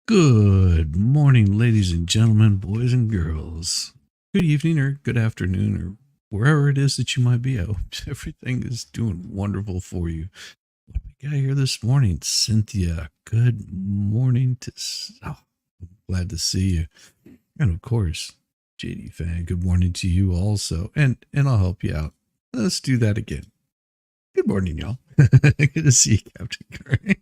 Good morning, ladies and gentlemen, boys and girls. Good evening or good afternoon or wherever it is that you might be. I hope everything is doing wonderful for you. What we got here this morning? Cynthia, good morning I'm glad to see you. And of course, JD fan, good morning to you also. And I'll help you out. Let's do that again. Good morning, y'all. Good to see you, Captain Curran.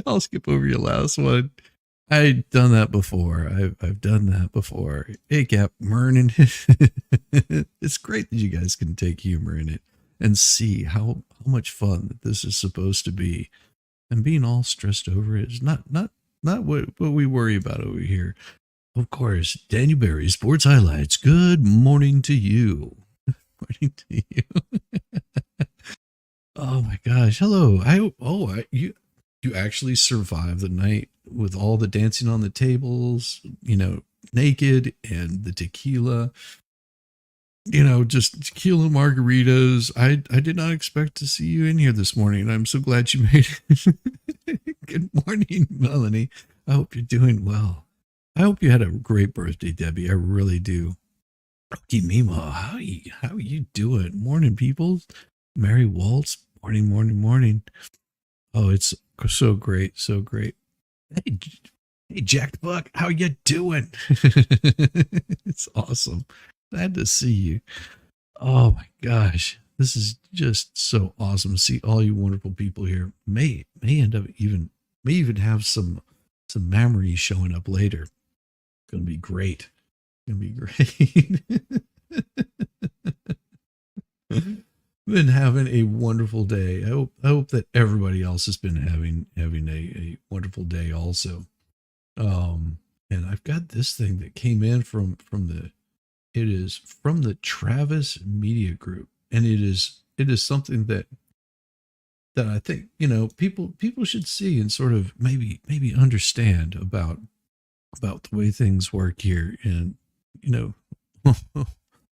I'll skip over your last one. I've done that before. I've done that before. Hey, Cap Mernon. It's great that you guys can take humor in it and see how much fun that this is supposed to be. And being all stressed over it is not what we worry about over here. Of course, Daniel Berry, Sports Highlights. Good morning to you. Morning to you. Oh my gosh. Hello. You actually survived the night with all the dancing on the tables, naked, and the tequila, just tequila margaritas. I did not expect to see you in here this morning, and I'm so glad you made it. Good morning, Melanie. I hope you're doing well. I hope you had a great birthday, Debbie. I really do. Rocky Mimo, how are you doing? Morning, people. Mary Waltz, morning. Oh, it's so great, so great. Hey, Jack Buck, how you doing? It's awesome. Glad to see you. Oh my gosh, this is just so awesome to see all you wonderful people here. May even have some memories showing up later. Gonna be great. Been having a wonderful day. I hope that everybody else has been having a wonderful day also. And I've got this thing that came in from the Travis Media Group, and it is something that I think people should see and sort of maybe understand about the way things work here. And the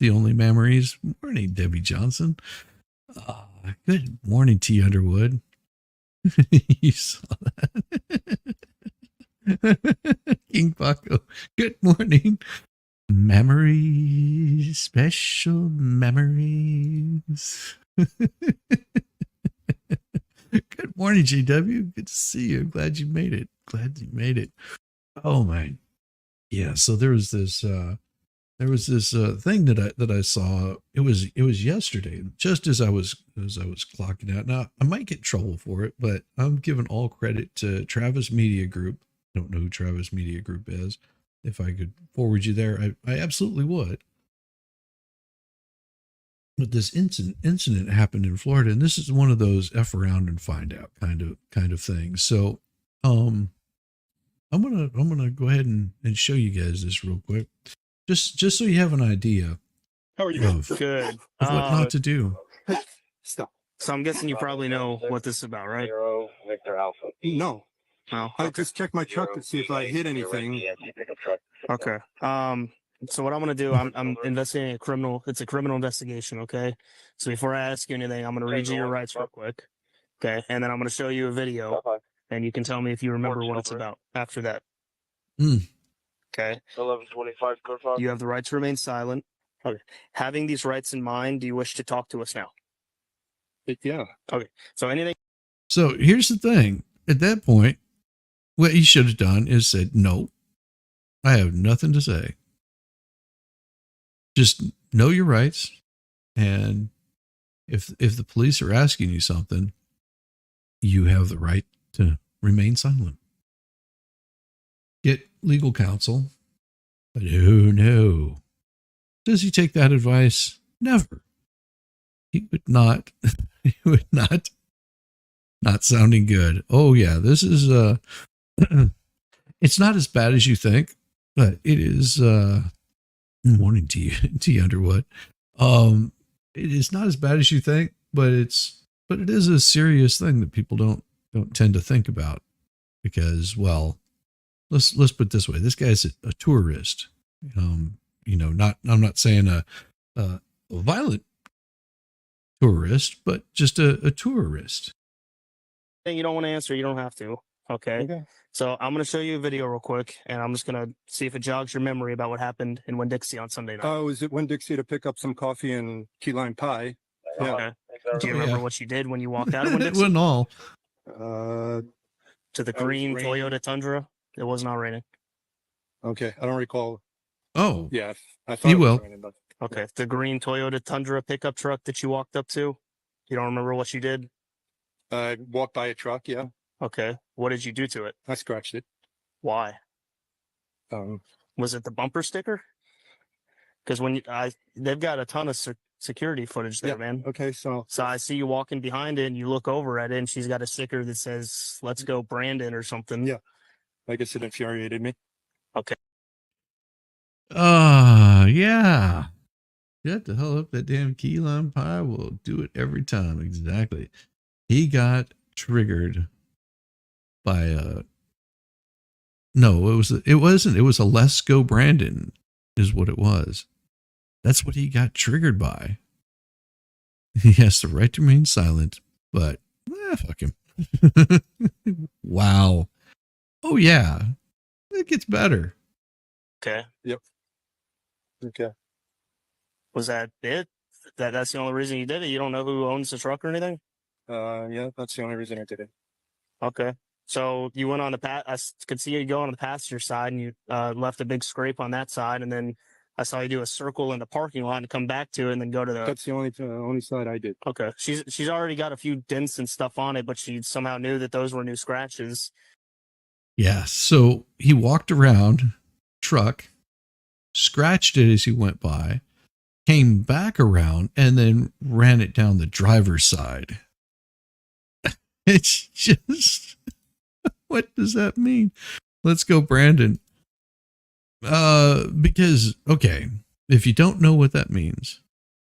only memories. Morning, Debbie Johnson. Good morning, T. Underwood. You saw that. King Paco. Good morning. Memories, special memories. Good morning, JW. Good to see you. Glad you made it. Oh my. Yeah, so there was this thing that I saw. It was yesterday, just as I was clocking out. Now I might get in trouble for it, but I'm giving all credit to Travis Media Group. I don't know who Travis Media Group is. If I could forward you there, I absolutely would. But this incident happened in Florida, and this is one of those F around and find out kind of things. So, I'm gonna go ahead and show you guys this real quick, just so you have an idea. How are you? Good. Of what not to do. Stop. So I'm guessing you probably know what this is about, right? Zero, Victor Alpha. No. No. I just checked my truck to see if I hit anything. Okay. So what I'm gonna do, I'm investigating a criminal. It's a criminal investigation. Okay. So before I ask you anything, I'm gonna read you your rights real quick. Okay, and then I'm gonna show you a video, and you can tell me if you remember what it's about after that. Okay. 1125. You have the right to remain silent. Okay. Having these rights in mind, do you wish to talk to us now? Yeah. Okay. So anything. So here's the thing. At that point, what he should have done is said, "No, I have nothing to say. Just know your rights, and if the police are asking you something, you have the right to remain silent. Get legal counsel." But oh no. Does he take that advice? Never. He would not. He would not. Not sounding good. Oh yeah, this is it's not as bad as you think, but it is morning to you, T. Underwood. It is not as bad as you think, but it is a serious thing that people don't tend to think about, because, well, let's put it this way. This guy's a tourist. I'm not saying a violent tourist, but just a tourist. You don't want to answer, you don't have to. Okay. Okay. So I'm going to show you a video real quick, and I'm just going to see if it jogs your memory about what happened in Winn-Dixie on Sunday night. Oh, was it Winn-Dixie to pick up some coffee and key lime pie? Yeah. Okay. Do you Oh, remember yeah. what you did when you walked out of It Winn-Dixie? wasn't all. To the green Toyota Tundra? It was not raining. Okay. I don't recall. Oh, Yeah. I thought you it was will. raining, but Okay. The green Toyota Tundra pickup truck that you walked up to? You don't remember what you did? I walked by a truck. Yeah. Okay. What did you do to it? I scratched it. Why? Was it the bumper sticker? Because they've got a ton of security footage there, Yeah. man. Okay. So So I see you walking behind it, and you look over at it, and she's got a sticker that says "Let's go, Brandon" or something. Yeah. I guess it infuriated me. Yeah. Shut the hell up. That damn key lime pie will do it every time. Exactly. He got triggered by a. No, it wasn't. It was a "Let's go, Brandon," is what it was. That's what he got triggered by. He has the right to remain silent, but fuck him. Wow. Oh yeah. It gets better. Okay. Okay. Was that it? That's the only reason you did it? You don't know who owns the truck or anything? Yeah. That's the only reason I did it. Okay. So you went on the I could see you go on the passenger side, and you left a big scrape on that side, and then I saw you do a circle in the parking lot and come back to it, and then go to the. That's the only side I did. Okay. She's already got a few dents and stuff on it, but she somehow knew that those were new scratches. Yeah. So he walked around truck, scratched it as he went by, came back around, and then ran it down the driver's side. It's just, what does that mean? Let's go, Brandon. Because, okay, if you don't know what that means,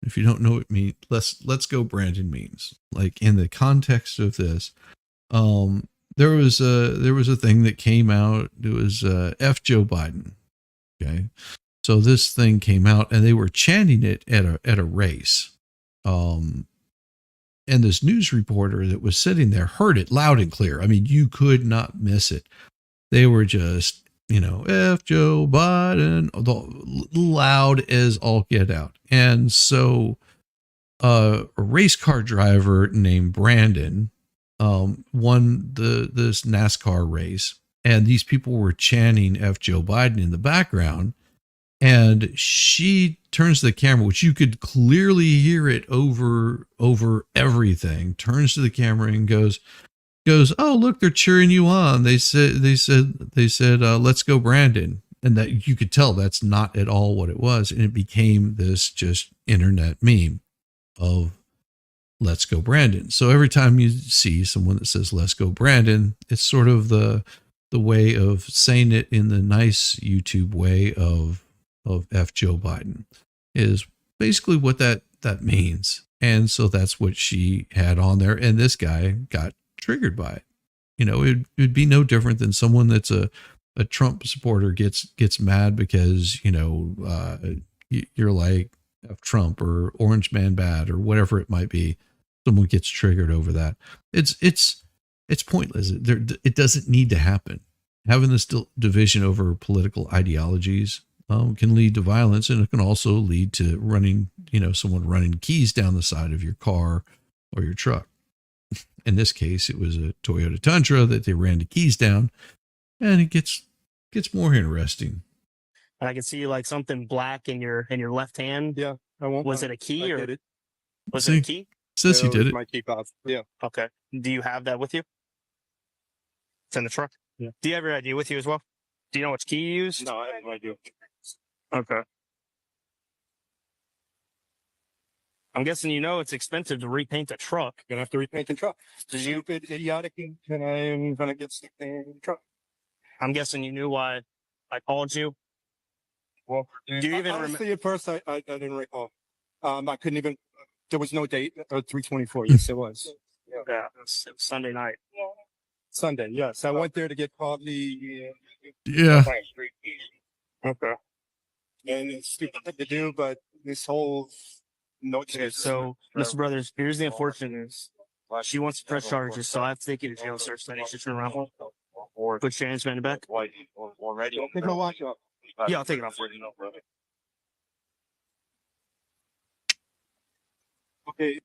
if you don't know what it means, let's go, Brandon means, like in the context of this, there was a thing that came out. It was F Joe Biden. Okay. So this thing came out, and they were chanting it at a race. And this news reporter that was sitting there heard it loud and clear. I mean, you could not miss it. They were just, F Joe Biden, loud as all get out. And so a race car driver named Brandon won this NASCAR race, and these people were chanting F Joe Biden in the background. And she turns to the camera, which you could clearly hear it over everything, turns to the camera and goes, "Oh, look, they're cheering you on. They said, let's go, Brandon." And that you could tell that's not at all what it was. And it became this just internet meme of "Let's go, Brandon." So every time you see someone that says "Let's go, Brandon," it's sort of the way of saying it in the nice YouTube way of F Joe Biden, is basically what that means. And so that's what she had on there. And this guy got triggered by it. It'd be no different than someone that's a Trump supporter gets mad because, you're like F Trump or Orange Man Bad or whatever it might be. Someone gets triggered over that. It's pointless. It doesn't need to happen. Having this division over political ideologies can lead to violence, and it can also lead to someone running keys down the side of your car or your truck. In this case, it was a Toyota Tundra that they ran the keys down, and it gets more interesting. And I can see like something black in your left hand. Yeah. I won't. Was it a key I or did it. was it a key? Says he It did was it. My key fob. Yeah. Okay. Do you have that with you? It's in the truck. Yeah. Do you have your ID with you as well? Do you know which key you used? No, I have no idea. Okay. I'm guessing it's expensive to repaint a truck. Gonna have to repaint the truck. Did you? Stupid, idiotic, and I'm gonna get stuck in the truck. I'm guessing you knew why I called you. Well, Do you even honestly, at first I didn't recall. I couldn't even. There was no date. 3/24. Yes, it was. Yeah, it was Sunday night. Sunday. Yes, I went there to get coffee. Yeah. Okay. And it's stupid thing to do, but this whole Okay, so, Mr. Brothers, here's the unfortunate news. She wants to press charges, so I have to take you to jail, sir. So I need you to turn around. Put your hands behind your back. Already. Take my watch off. Yeah, I'll take it off. Okay.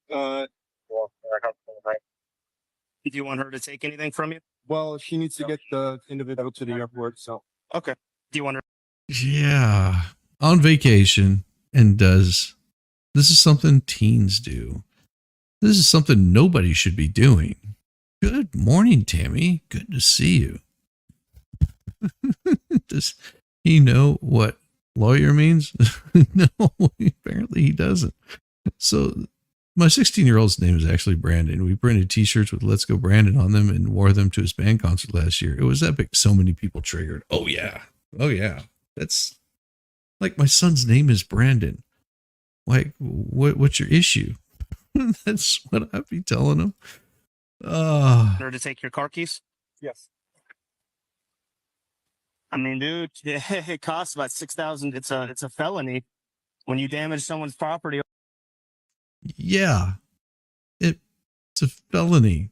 Do you want her to take anything from you? Well, she needs to get the individual to the airport. So. Okay. Do you want her? Yeah. On vacation and does. This is something teens do. This is something nobody should be doing. Good morning, Tammy. Good to see you. Does he know what lawyer means? No, apparently he doesn't. So my 16-year-old's name is actually Brandon. We printed t-shirts with Let's Go Brandon on them and wore them to his band concert last year. It was epic. So many people triggered. Oh yeah. That's like, my son's name is Brandon. Like, what's your issue? That's what I'd be telling him. Her to take your car keys? Yes. I mean, dude, it costs about $6,000. It's a felony when you damage someone's property. Yeah, it's a felony.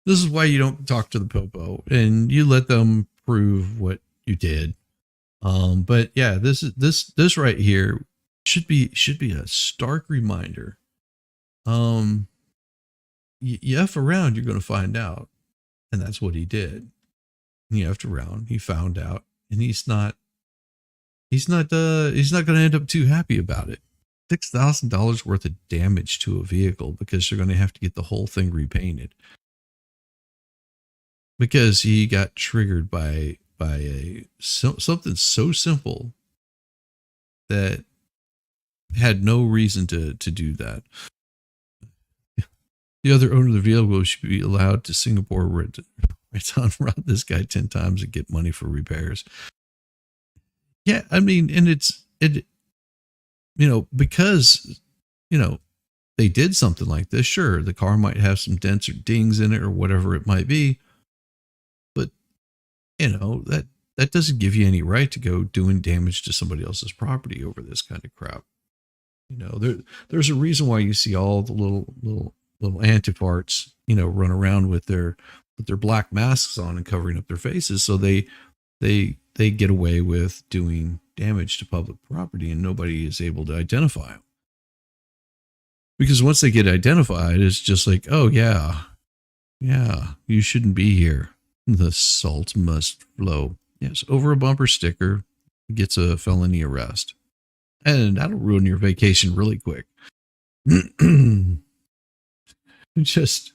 This is why you don't talk to the popo and you let them prove what you did. But yeah, this right here should be a stark reminder. You F around, you're going to find out, and that's what he did. He effed around, he found out, and he's not going to end up too happy about it. $6,000 worth of damage to a vehicle because they're going to have to get the whole thing repainted because he got triggered by something so simple that had no reason to do that. The other owner of the vehicle should be allowed to Singapore rob this guy 10 times and get money for repairs. Yeah, I mean, and because, they did something like this. Sure, the car might have some dents or dings in it or whatever it might be. But, that doesn't give you any right to go doing damage to somebody else's property over this kind of crap. There's a reason why you see all the little antifarts, run around with their black masks on and covering up their faces. So they get away with doing damage to public property and nobody is able to identify them. Because once they get identified, it's just like, oh yeah, you shouldn't be here. The salt must flow. Yes, over a bumper sticker gets a felony arrest. And that'll ruin your vacation really quick. Just,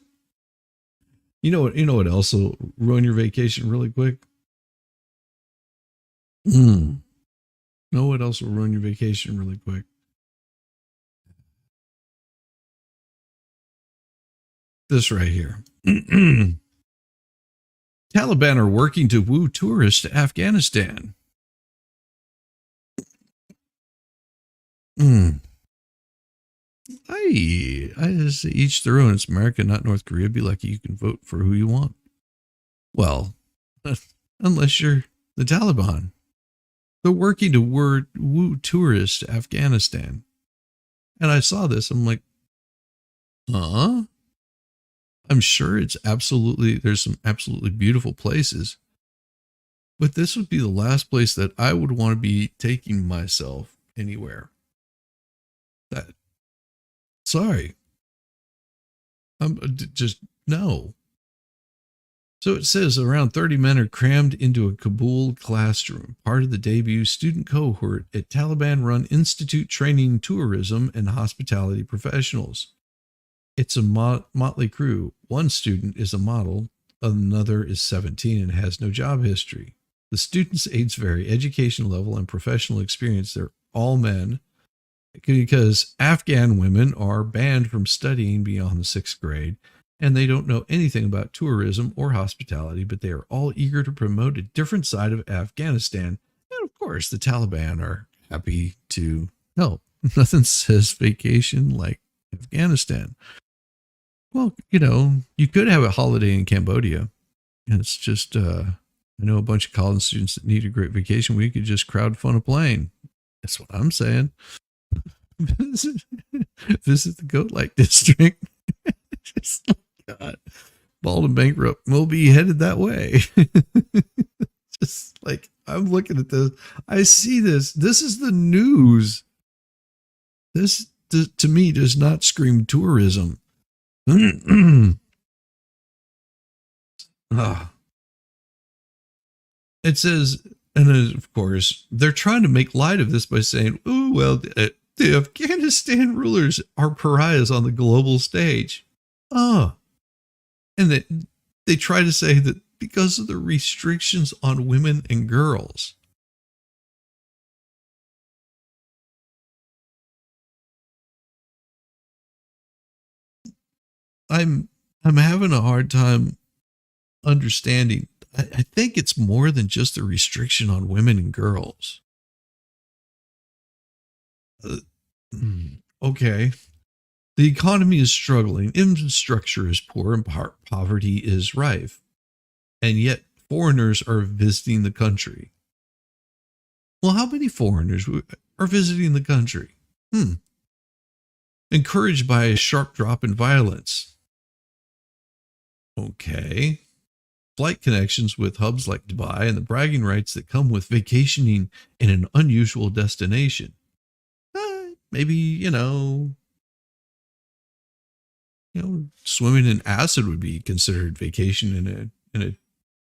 you know what else will ruin your vacation really quick? Know what else will ruin your vacation really quick? This right here. Taliban are working to woo tourists to Afghanistan. I just say each their own. It's America, not North Korea. Be lucky you can vote for who you want. Well, unless you're the Taliban. They're working to woo tourists to Afghanistan. And I saw this. I'm like, I'm sure there's some absolutely beautiful places. But this would be the last place that I would want to be taking myself anywhere. Sorry. Just no. So it says around 30 men are crammed into a Kabul classroom, part of the debut student cohort at Taliban-run Institute training tourism and hospitality professionals. It's a motley crew. One student is a model, another is 17 and has no job history. The students' age vary, education level and professional experience. They're all men because Afghan women are banned from studying beyond the 6th grade. And they don't know anything about tourism or hospitality, but they are all eager to promote a different side of Afghanistan. And of course, the Taliban are happy to help. Nothing says vacation like Afghanistan. Well, you could have a holiday in Cambodia. And it's just, I know a bunch of college students that need a great vacation. We could just crowdfund a plane. That's what I'm saying. Visit the Goat Lake district. God. bald and bankrupt will be headed that way. Just like I'm looking at this, I see this. This is the news. This to me does not scream tourism. It says, and of course, they're trying to make light of this by saying, "Oh well, the Afghanistan rulers are pariahs on the global stage." Oh, and they try to say that because of the restrictions on women and girls. I'm having a hard time understanding. I think it's more than just a restriction on women and girls. Okay. The economy is struggling, infrastructure is poor, and poverty is rife. And yet foreigners are visiting the country. Well, how many foreigners are visiting the country? Encouraged by a sharp drop in violence. Okay. Flight connections with hubs like Dubai and the bragging rights that come with vacationing in an unusual destination. Maybe, swimming in acid would be considered vacation in a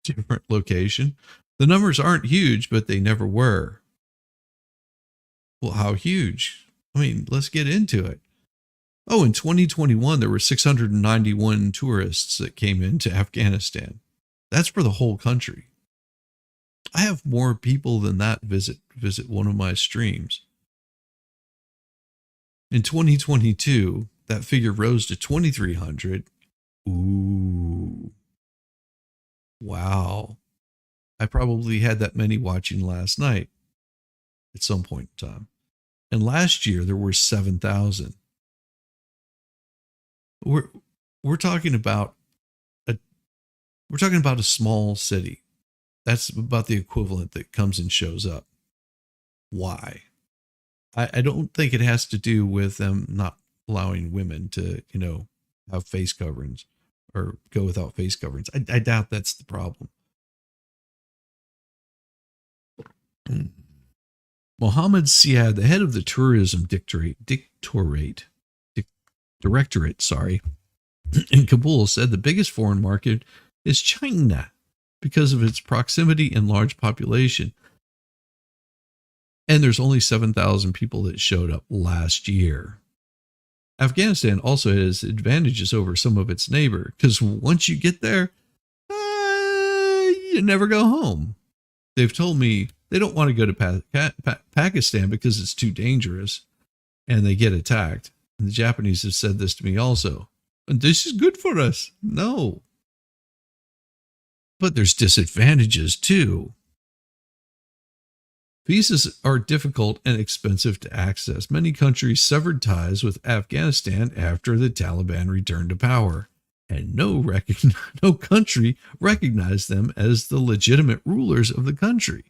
different location. The numbers aren't huge, but they never were. Well, how huge? I mean, let's get into it. Oh, in 2021, there were 691 tourists that came into Afghanistan. That's for the whole country. I have more people than that visit one of my streams. In 2022, that figure rose to 2,300. Ooh. Wow. I probably had that many watching last night at some point in time. And last year there were 7,000. We're talking about a small city. That's about the equivalent that comes and shows up. Why? I don't think it has to do with them not allowing women to, have face coverings or go without face coverings. I doubt that's the problem. Mohammed Siad, the head of the tourism directorate, in Kabul, said the biggest foreign market is China because of its proximity and large population. And there's only 7,000 people that showed up last year. Afghanistan also has advantages over some of its neighbor because once you get there, you never go home. They've told me they don't want to go to Pakistan because it's too dangerous and they get attacked. And the Japanese have said this to me also. And this is good for us. No. But there's disadvantages too. Visas are difficult and expensive to access. Many countries severed ties with Afghanistan after the Taliban returned to power, and no country recognized them as the legitimate rulers of the country.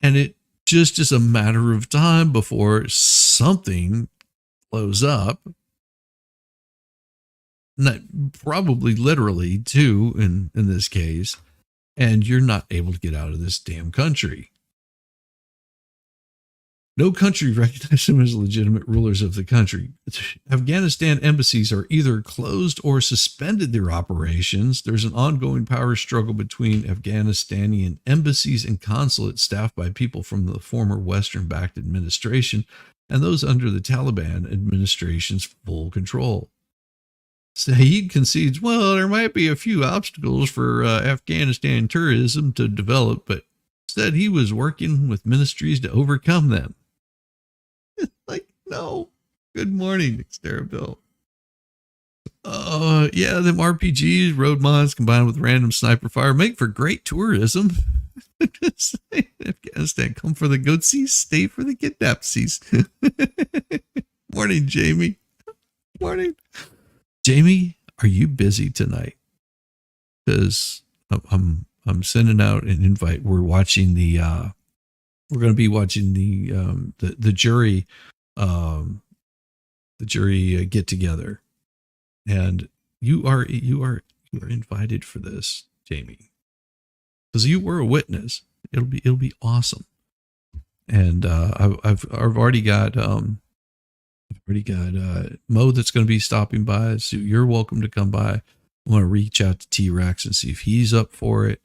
And it just is a matter of time before something blows up. Not, probably literally too in this case, and you're not able to get out of this damn country. No country recognized them as legitimate rulers of the country. Afghanistan embassies are either closed or suspended their operations. There's an ongoing power struggle between Afghanistani embassies and consulates staffed by people from the former Western-backed administration and those under the Taliban administration's full control. Saeed concedes, well, there might be a few obstacles for Afghanistan tourism to develop, but said he was working with ministries to overcome them. Like, no. Good morning, Xterrabill. Yeah, them RPGs, road mods combined with random sniper fire make for great tourism. Afghanistan, come for the goatsies, stay for the kidnapsies. Morning, Jamie. Morning. Jamie, are you busy tonight? Because I'm sending out an invite. We're watching we're going to be watching the jury get together, and you are invited for this, Jamie, because you were a witness. It'll be awesome. And I've already got Mo that's going to be stopping by. So you're welcome to come by. I want to reach out to T-Rex and see if he's up for it.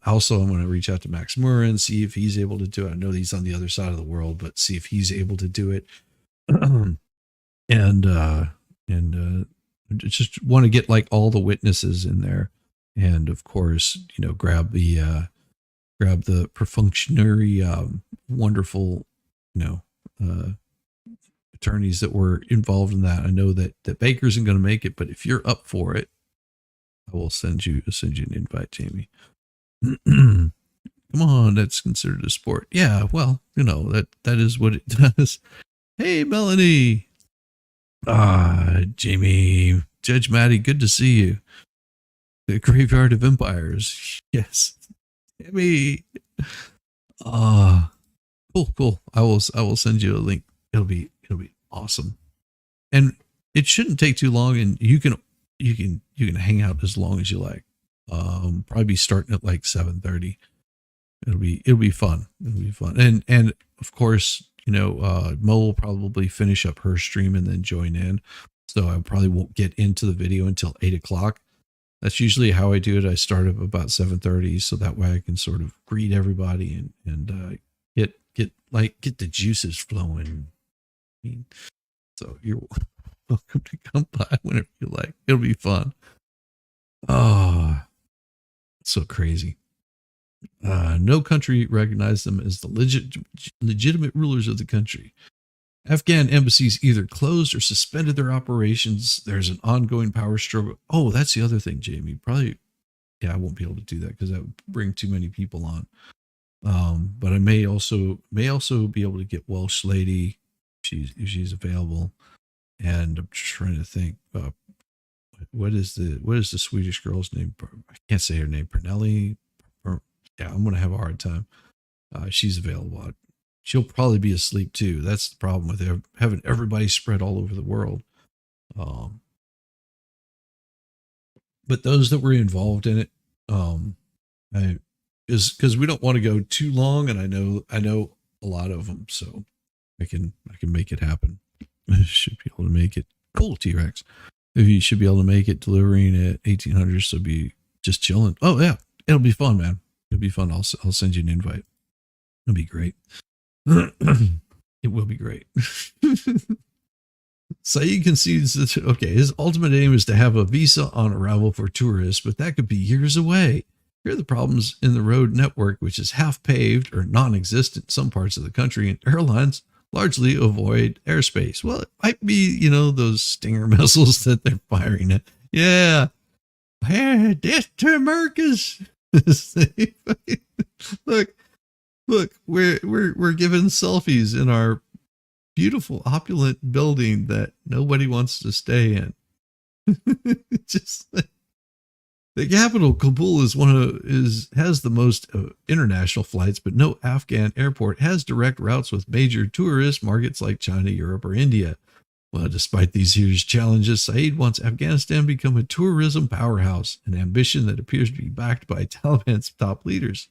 Also, I'm going to reach out to Max Murray and see if he's able to do it. I know he's on the other side of the world, but see if he's able to do it. and just want to get like all the witnesses in there, and of course, grab the perfunctory, wonderful, attorneys that were involved in that. I know that Baker isn't going to make it, but if you're up for it, I will send you an invite, Jamie. Come on, that's considered a sport. Yeah, well, that is what it does. Hey, Melanie. Jamie, Judge Maddie, good to see you. The Graveyard of Empires. Yes. Jamie. Cool. I will send you a link. It'll be awesome. And it shouldn't take too long, and you can hang out as long as you like. Probably be starting at like 7:30. It'll be fun. And of course, Mo will probably finish up her stream and then join in. So I probably won't get into the video until 8:00. That's usually how I do it. I start up about 7:30, so that way I can sort of greet everybody and get the juices flowing. So you're welcome to come by whenever you like. It'll be fun. Oh, so crazy. No country recognized them as the legitimate rulers of the country. Afghan embassies either closed or suspended their operations. There's an ongoing power struggle. Oh, that's the other thing, Jamie. Probably, yeah, I won't be able to do that because that would bring too many people on. But I may also be able to get Welsh Lady if she's available. And I'm trying to think, what is the Swedish girl's name? I can't say her name. Pernelli. Yeah, I'm going to have a hard time. She's available. She'll probably be asleep too. That's the problem with having everybody spread all over the world. But those that were involved in it, because we don't want to go too long, and I know a lot of them, so I can make it happen. I should be able to make it. Cool, T-Rex. If you should be able to make it delivering at 1800, so be just chilling. Oh yeah, it'll be fun, man. It'll be fun. I'll send you an invite. It'll be great. It will be great. Saeed concedes that, okay, his ultimate aim is to have a visa on arrival for tourists, but that could be years away. Here are the problems in the road network, which is half paved or non-existent in some parts of the country, and airlines largely avoid airspace. Well, it might be, those Stinger missiles that they're firing at. Yeah. Hey, death to Americas. Look, we're giving selfies in our beautiful opulent building that nobody wants to stay in. Just like, the capital, Kabul, has the most international flights, but no Afghan airport has direct routes with major tourist markets like China, Europe, or India. Well, despite these huge challenges, Saeed wants Afghanistan to become a tourism powerhouse, an ambition that appears to be backed by Taliban's top leaders.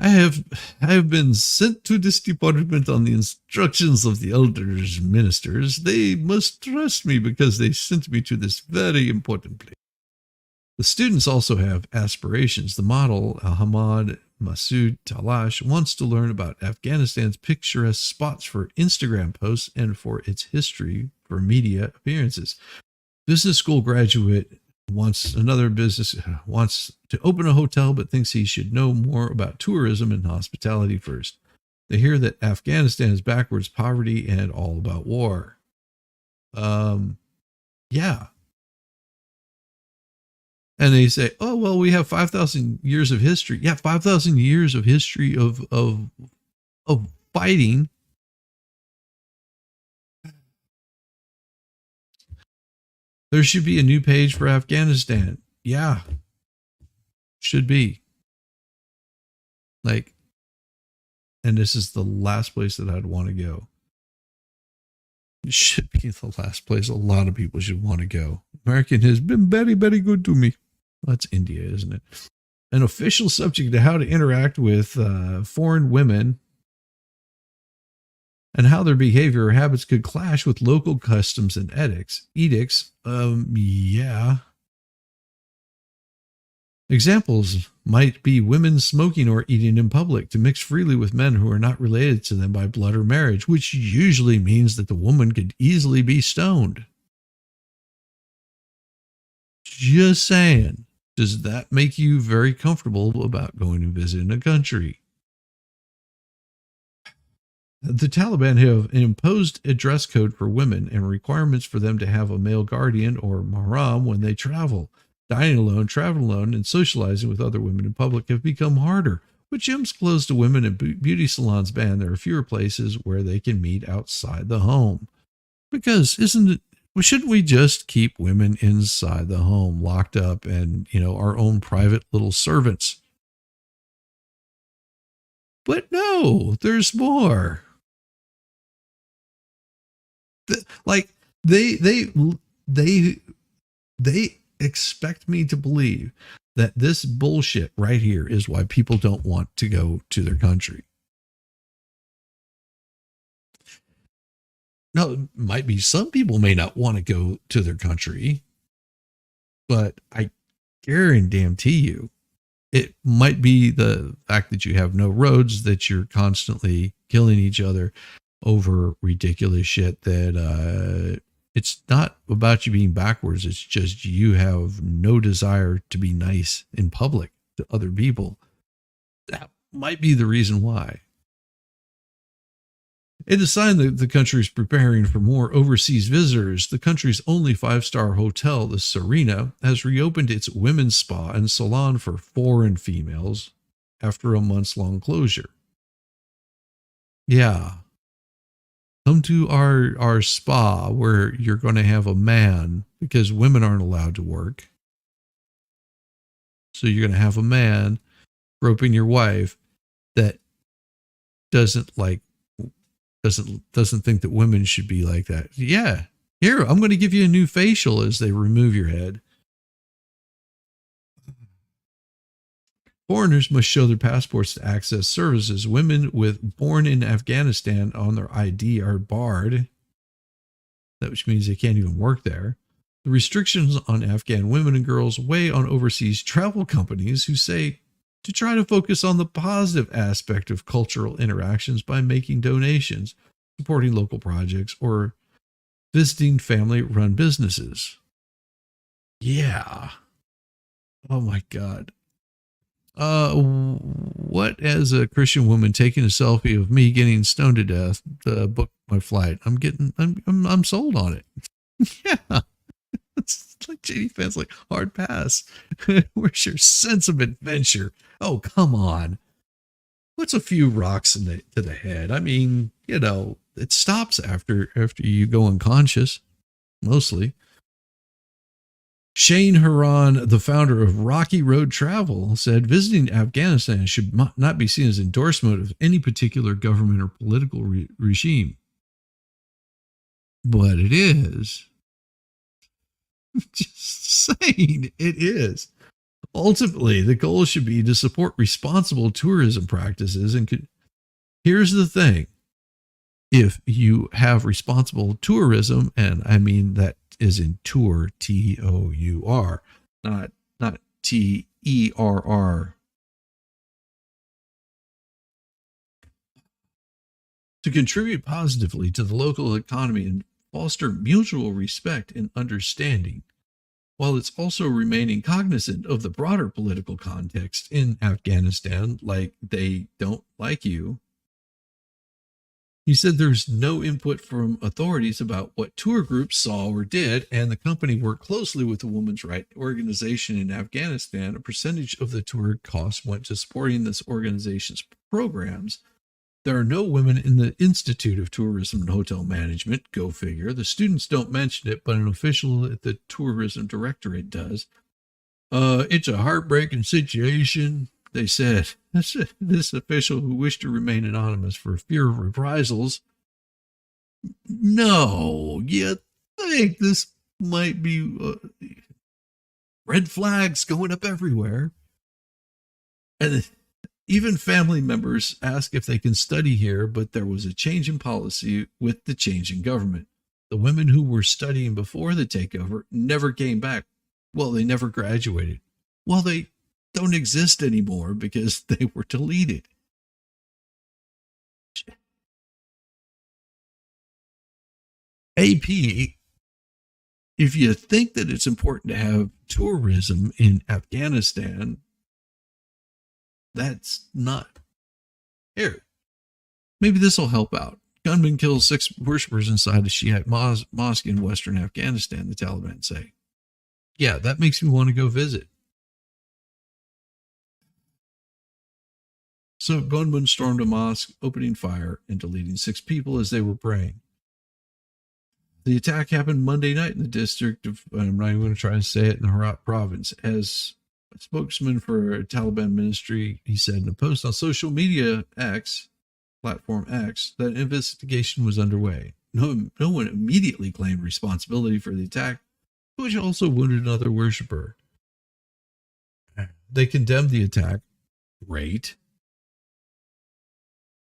I have been sent to this department on the instructions of the elders ministers. They must trust me because they sent me to this very important place. The students also have aspirations. The model, Ahmad Masood Talash, wants to learn about Afghanistan's picturesque spots for Instagram posts and for its history for media appearances. Business school graduate wants to open a hotel, but thinks he should know more about tourism and hospitality first. They hear that Afghanistan is backwards poverty and all about war. Yeah. And they say, oh, well, we have 5,000 years of history. Yeah, 5,000 years of history of fighting. There should be a new page for Afghanistan. Yeah, should be. Like, and this is the last place that I'd want to go. It should be the last place a lot of people should want to go. American has been very, very good to me. That's India, isn't it? An official subject to how to interact with foreign women and how their behavior or habits could clash with local customs and edicts. Yeah. Examples might be women smoking or eating in public to mix freely with men who are not related to them by blood or marriage, which usually means that the woman could easily be stoned. Just saying. Does that make you very comfortable about going and visiting a country? The Taliban have imposed a dress code for women and requirements for them to have a male guardian or mahram when they travel. Dining alone, traveling alone, and socializing with other women in public have become harder. With gyms closed to women and beauty salons banned, there are fewer places where they can meet outside the home. Because shouldn't we just keep women inside the home, locked up, and, our own private little servants? But no, there's more. They expect me to believe that this bullshit right here is why people don't want to go to their country. Now, it might be some people may not want to go to their country, but I guarantee you it might be the fact that you have no roads, that you're constantly killing each other over ridiculous shit, that it's not about you being backwards. It's just you have no desire to be nice in public to other people. That might be the reason why. It is a sign that the country is preparing for more overseas visitors. The country's only 5-star hotel, the Serena, has reopened its women's spa and salon for foreign females after a months-long closure. Yeah. Come to our spa where you're going to have a man, because women aren't allowed to work. So you're going to have a man groping your wife that doesn't think that women should be like that. Yeah. Here, I'm going to give you a new facial as they remove your head. Foreigners must show their passports to access services. Women born in Afghanistan on their ID are barred. That which means they can't even work there. The restrictions on Afghan women and girls weigh on overseas travel companies who say to try to focus on the positive aspect of cultural interactions by making donations, supporting local projects, or visiting family-run businesses. Yeah. Oh my God. What as a Christian woman taking a selfie of me getting stoned to death to book my flight? I'm sold on it. Yeah. It's like JD fans like hard pass. Where's your sense of adventure? Oh, come on. What's a few rocks to the head? I mean, it stops after you go unconscious, mostly. Shane Haran, the founder of Rocky Road Travel, said visiting Afghanistan should not be seen as endorsement of any particular government or political regime. But it is. Just saying, it is. Ultimately, the goal should be to support responsible tourism practices. And here's the thing. If you have responsible tourism, and I mean that is in tour, T-O-U-R, not T-E-R-R. To contribute positively to the local economy and foster mutual respect and understanding, while it's also remaining cognizant of the broader political context in Afghanistan, like they don't like you. He said there's no input from authorities about what tour groups saw or did, and the company worked closely with the women's rights organization in Afghanistan. A percentage of the tour costs went to supporting this organization's programs. There are no women in the Institute of Tourism and Hotel Management, go figure. The students don't mention it, but an official at the Tourism Directorate does. It's a heartbreaking situation, they said. This official, who wished to remain anonymous for fear of reprisals, no, you think this might be red flags going up everywhere. And even family members ask if they can study here, but there was a change in policy with the change in government. The women who were studying before the takeover never came back. Well, they never graduated. Well, they don't exist anymore because they were deleted. AP, if you think that it's important to have tourism in Afghanistan, that's not here. Maybe this will help out. Gunman kills 6 worshippers inside a Shiite mosque in western Afghanistan, the Taliban say. Yeah, that makes me want to go visit. So gunmen stormed a mosque, opening fire and deleting 6 people as they were praying. The attack happened Monday night in the district of, I'm not even going to try to say it, in the Herat province. As a spokesman for a Taliban ministry, he said in a post on social media platform X, that an investigation was underway. No one immediately claimed responsibility for the attack, which also wounded another worshiper. They condemned the attack. Great.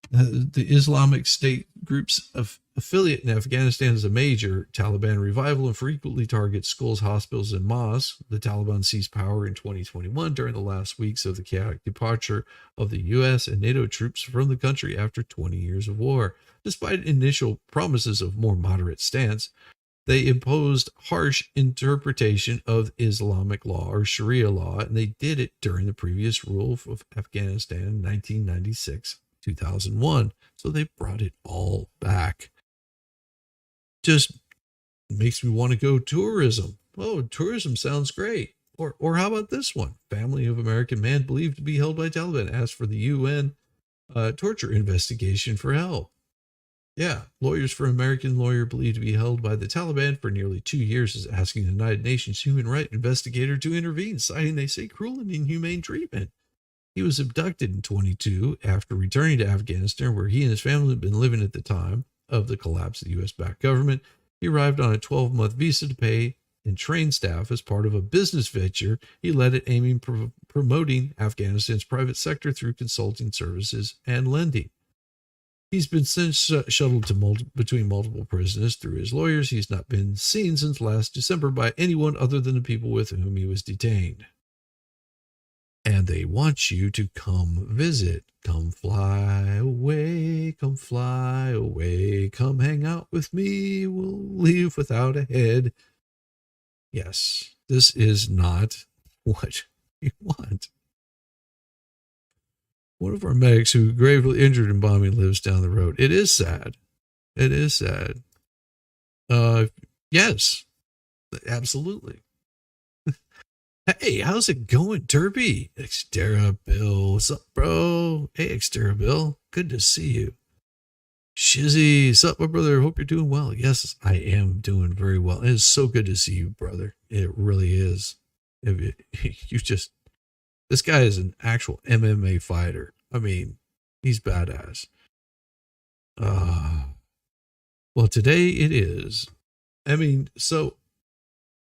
The Islamic State group's affiliate in Afghanistan is a major Taliban revival and frequently targets schools, hospitals, and mosques. The Taliban seized power in 2021 during the last weeks of the chaotic departure of the U.S. and NATO troops from the country after 20 years of war. Despite initial promises of more moderate stance, they imposed harsh interpretation of Islamic law or Sharia law, and they did it during the previous rule of Afghanistan in 1996. 2001. So they brought it all back. Just makes me want to go tourism. Oh, tourism sounds great. Or how about this one? Family of American man believed to be held by Taliban asked for the UN torture investigation for help. Yeah, lawyers for American lawyer believed to be held by the Taliban for nearly 2 years is asking the United Nations human rights investigator to intervene, citing, they say, cruel and inhumane treatment. He was abducted in 22 after returning to Afghanistan, where he and his family had been living at the time of the collapse of the U.S.-backed government. He arrived on a 12-month visa to pay and train staff as part of a business venture he led at aiming promoting Afghanistan's private sector through consulting services and lending. He's been since shuttled to between multiple prisons through his lawyers. He's not been seen since last December by anyone other than the people with whom he was detained. And they want you to come visit. Come fly away, come fly away, come hang out with me, we'll leave without a head. Yes, this is not what we want. One of our medics who gravely injured in bombing lives down the road. It is sad. It is sad. Yes, absolutely. Hey, how's it going, Derby? Xterra Bill. What's up, bro? Hey, Xterra Bill. Good to see you. Shizzy, what's up, my brother? Hope you're doing well. Yes, I am doing very well. It is so good to see you, brother. It really is. You just, this guy is an actual MMA fighter. I mean, he's badass. Well, today it is. I mean, so,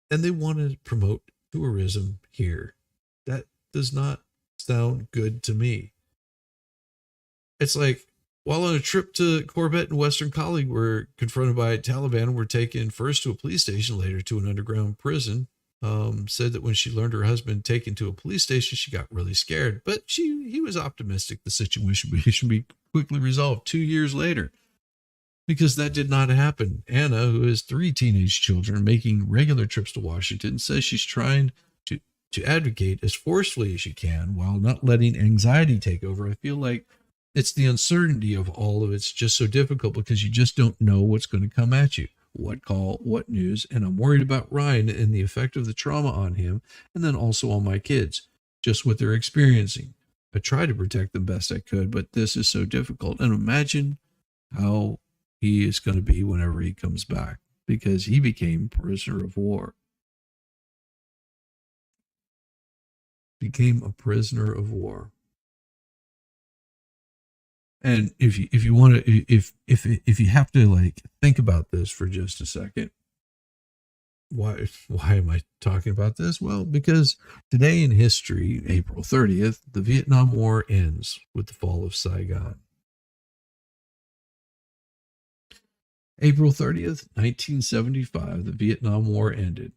and they want to promote tourism here. That does not sound good to me. It's like, while on a trip to Corbett and Western Colleague were confronted by Taliban, were taken first to a police station, later to an underground prison. Said that when she learned her husband taken to a police station, she got really scared. But he was optimistic the situation should be quickly resolved 2 years later. Because that did not happen. Anna, who has 3 teenage children, making regular trips to Washington, says she's trying to advocate as forcefully as she can while not letting anxiety take over. I feel like it's the uncertainty of all of it's just so difficult because you just don't know what's going to come at you. What call, what news, and I'm worried about Ryan and the effect of the trauma on him, and then also on my kids, just what they're experiencing. I tried to protect them best I could, but this is so difficult. And imagine how he is going to be whenever he comes back, because he became prisoner of war. Became a prisoner of war. And if you want to, if you have to like think about this for just a second, why am I talking about this? Well, because today in history, April 30th, the Vietnam War ends with the fall of Saigon. April 30th, 1975, the Vietnam War ended.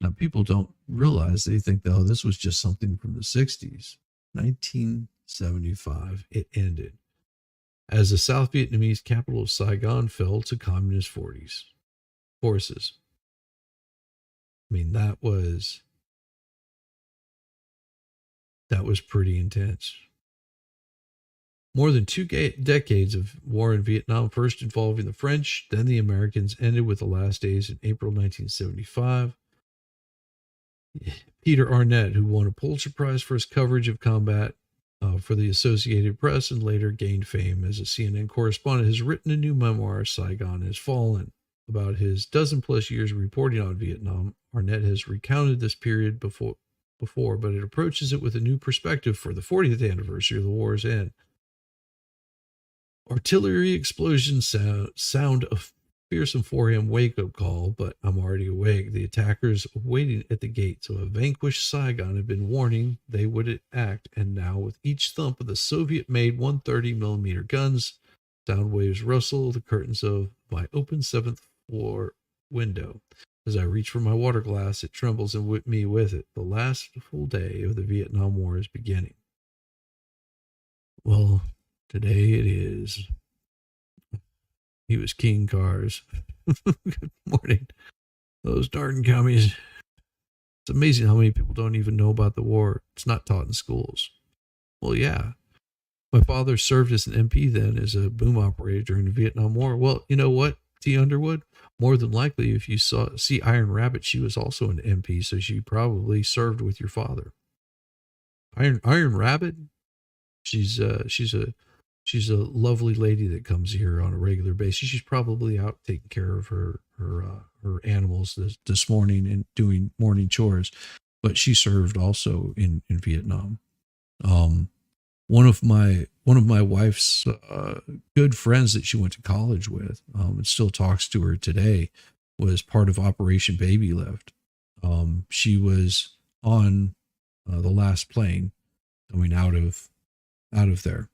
Now, people don't realize, they think, oh, this was just something from the 60s. 1975, it ended as the South Vietnamese capital of Saigon fell to communist forces. I mean, that was pretty intense. More than 2 decades of war in Vietnam, first involving the French, then the Americans, ended with the last days in April 1975. Peter Arnett, who won a Pulitzer Prize for his coverage of combat for the Associated Press and later gained fame as a CNN correspondent, has written a new memoir, Saigon Has Fallen. About his dozen-plus years reporting on Vietnam, Arnett has recounted this period before, but it approaches it with a new perspective for the 40th anniversary of the war's end. Artillery explosions sound a fearsome 4 a.m. wake-up call, but I'm already awake. The attackers waiting at the gates of a vanquished Saigon had been warning they would act, and now with each thump of the Soviet-made 130mm guns, sound waves rustle the curtains of my open 7th floor window. As I reach for my water glass, it trembles, and with me with it, the last full day of the Vietnam War is beginning. Well, today it is. He was King Cars. Good morning. Those darn commies. It's amazing how many people don't even know about the war. It's not taught in schools. Well, yeah. My father served as an MP then as a boom operator during the Vietnam War. Well, you know what, T. Underwood? More than likely, if you see Iron Rabbit, she was also an MP, so she probably served with your father. Iron Rabbit? She's a lovely lady that comes here on a regular basis. She's probably out taking care of her animals this morning and doing morning chores, but she served also in Vietnam. One of my wife's good friends that she went to college with, and still talks to her today, was part of Operation Baby Lift. She was on the last plane coming out of there,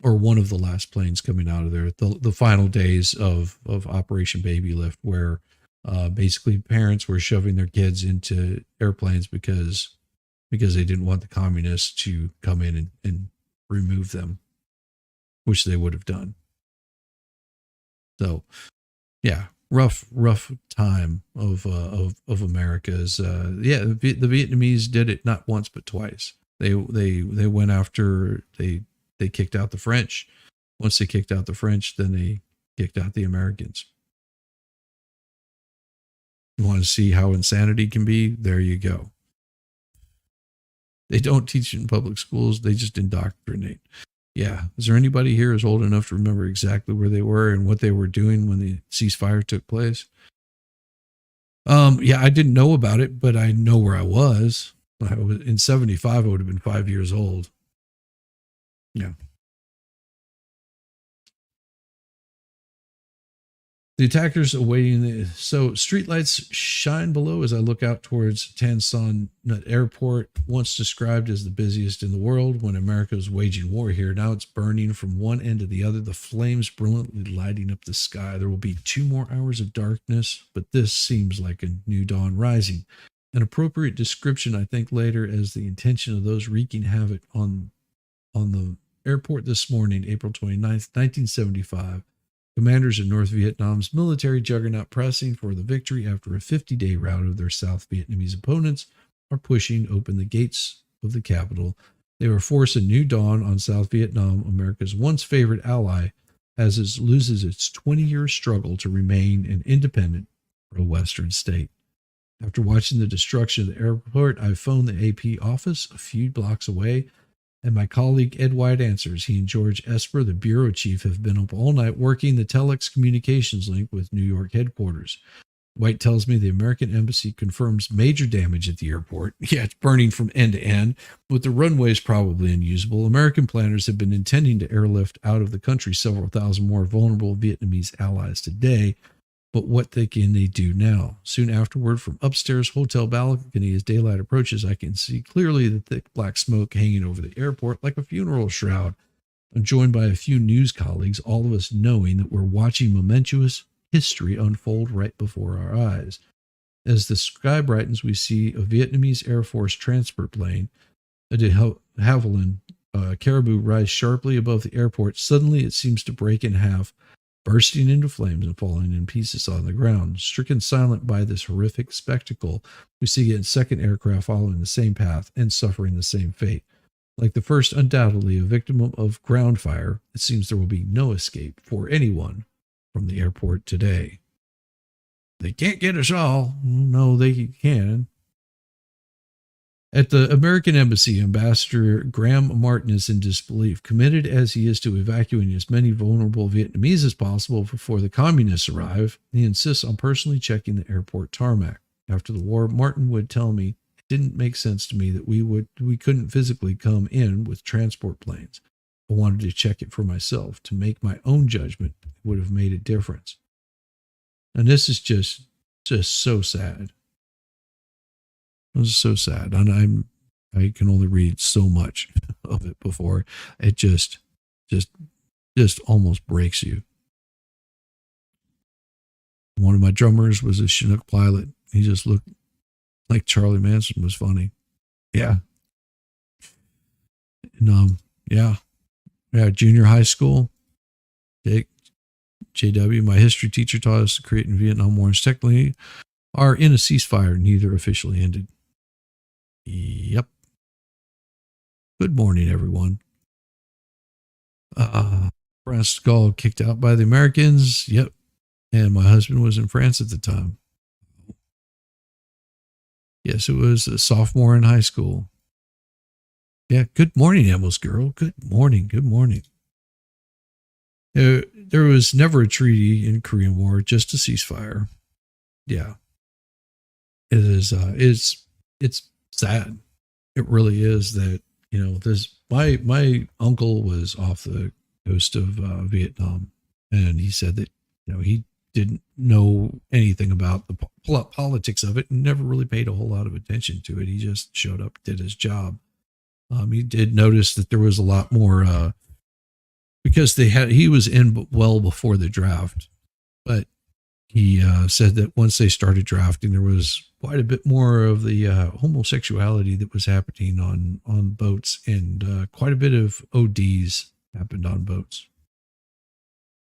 or one of the last planes coming out of there. The final days of Operation Baby Lift, where basically parents were shoving their kids into airplanes because they didn't want the communists to come in and remove them, which they would have done. So, yeah, rough time of America's. The Vietnamese did it not once but twice. They went after, they kicked out the French. Once they kicked out the French, then they kicked out the Americans. You want to see how insanity can be? There you go. They don't teach it in public schools. They just indoctrinate. Yeah. Is there anybody here who's old enough to remember exactly where they were and what they were doing when the ceasefire took place? Yeah, I didn't know about it, but I know where I was. In 75, I would have been 5 years old. Yeah. The attackers awaiting so streetlights shine below as I look out towards Tan Son Airport, once described as the busiest in the world when America was waging war here. Now it's burning from one end to the other, the flames brilliantly lighting up the sky. There will be 2 more hours of darkness, but this seems like a new dawn rising. An appropriate description, I think, later as the intention of those wreaking havoc on the airport this morning, April 29th, 1975. Commanders of North Vietnam's military juggernaut, pressing for the victory after a 50-day rout of their South Vietnamese opponents, are pushing open the gates of the capital. They will force a new dawn on South Vietnam, America's once favorite ally, as it loses its 20-year struggle to remain an independent pro-Western state. After watching the destruction of the airport, I've phoned the AP office a few blocks away, and my colleague Ed White answers. He and George Esper, the bureau chief, have been up all night working the telex communications link with New York headquarters. White tells me the American embassy confirms major damage at the airport. Yeah, it's burning from end to end, with the runways probably unusable. American planners have been intending to airlift out of the country several thousand more vulnerable Vietnamese allies today. But what can they do now? Soon afterward, from upstairs hotel balcony, as daylight approaches, I can see clearly the thick black smoke hanging over the airport like a funeral shroud. I'm joined by a few news colleagues, all of us knowing that we're watching momentous history unfold right before our eyes. As the sky brightens, we see a Vietnamese Air Force transport plane, a de Havilland Caribou, rise sharply above the airport. Suddenly, it seems to break in half, bursting into flames and falling in pieces on the ground. Stricken silent by this horrific spectacle, we see a second aircraft following the same path and suffering the same fate. Like the first, undoubtedly a victim of ground fire, it seems there will be no escape for anyone from the airport today. They can't get us all. No, they can. At the American Embassy, Ambassador Graham Martin is in disbelief, committed as he is to evacuating as many vulnerable Vietnamese as possible before the communists arrive. He insists on personally checking the airport tarmac. After the war, Martin would tell me it didn't make sense to me that we couldn't physically come in with transport planes. I wanted to check it for myself, to make my own judgment. It would have made a difference. And this is just so sad. It was so sad. And I can only read so much of it before it just almost breaks you. One of my drummers was a Chinook pilot. He just looked like Charlie Manson was funny. Yeah. And yeah, junior high school. JW, my history teacher, taught us to create in Vietnam wars technically are in a ceasefire, neither officially ended. Yep. Good morning, everyone. France Gaul kicked out by the Americans. Yep. And my husband was in France at the time. Yes, it was a sophomore in high school. Yeah. Good morning, Emma's girl. Good morning. Good morning. There was never a treaty in Korean War, just a ceasefire. Yeah. It is, it's sad. It really is that, my uncle was off the coast of Vietnam, and he said that, he didn't know anything about the politics of it and never really paid a whole lot of attention to it. He just showed up, did his job. He did notice that there was a lot more, because he was in well before the draft, but he said that once they started drafting, there was quite a bit more of the homosexuality that was happening on boats, and quite a bit of ODs happened on boats.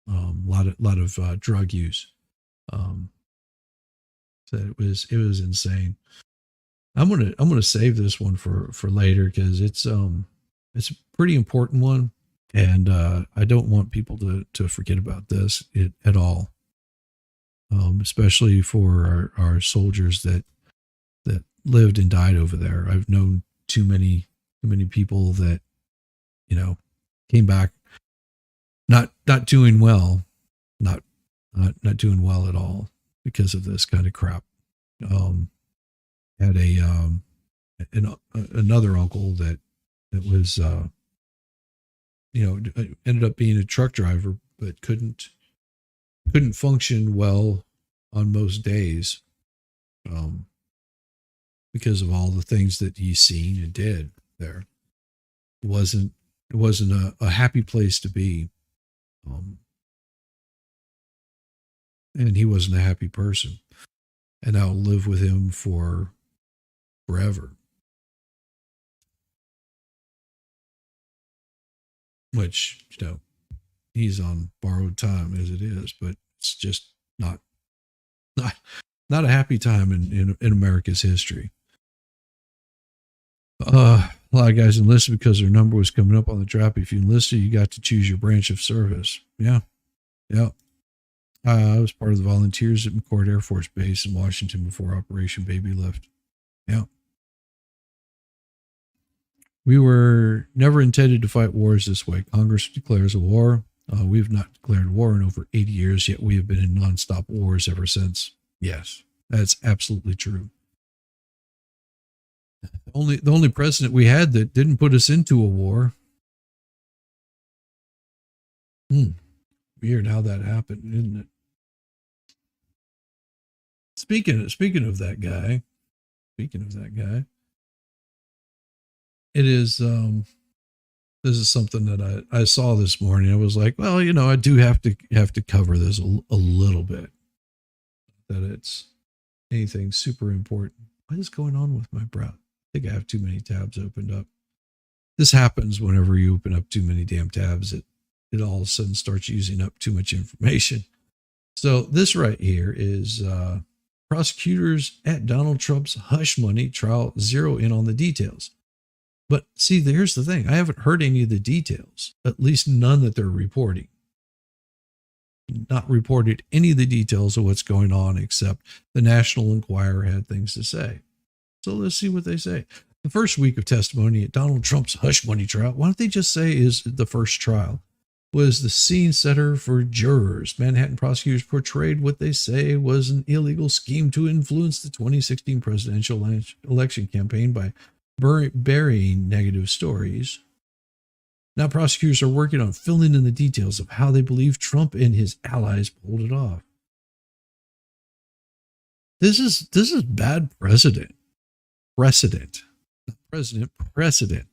A lot of drug use. So it was insane. I'm gonna save this one for later because it's a pretty important one, and I don't want people to forget about this at all. Especially for our soldiers that lived and died over there. I've known too many people that, came back not doing well, not doing well at all because of this kind of crap. Had another uncle that was ended up being a truck driver, but couldn't function well on most days, because of all the things that he's seen and did there. It wasn't a happy place to be. And he wasn't a happy person, and I'll live with him forever. Which, he's on borrowed time as it is, but it's just not a happy time in America's history. A lot of guys enlisted because their number was coming up on the draft. If you enlisted, you got to choose your branch of service. Yeah. I was part of the volunteers at McCord Air Force Base in Washington before Operation Baby Lift. Yeah. We were never intended to fight wars this way. Congress declares a war. We've not declared war in over 80 years, yet we have been in nonstop wars ever since. Yes, that's absolutely true. The only president we had that didn't put us into a war. Weird how that happened, isn't it? Speaking of that guy, it is this is something that I saw this morning. I was like, well, I do have to cover this a little bit. That it's anything super important. What is going on with my browser? I think I have too many tabs opened up. This happens whenever you open up too many damn tabs. It all of a sudden starts using up too much information. So this right here is prosecutors at Donald Trump's hush money trial zero in on the details. But see, here's the thing. I haven't heard any of the details, at least none that they're reporting. Not reported any of the details of what's going on, except the National Enquirer had things to say. So let's see what they say. The first week of testimony at Donald Trump's hush money trial, why don't they just say is the first trial, was the scene setter for jurors. Manhattan prosecutors portrayed what they say was an illegal scheme to influence the 2016 presidential election campaign by burying negative stories. Now prosecutors are working on filling in the details of how they believe Trump and his allies pulled it off. This is bad precedent. Precedent.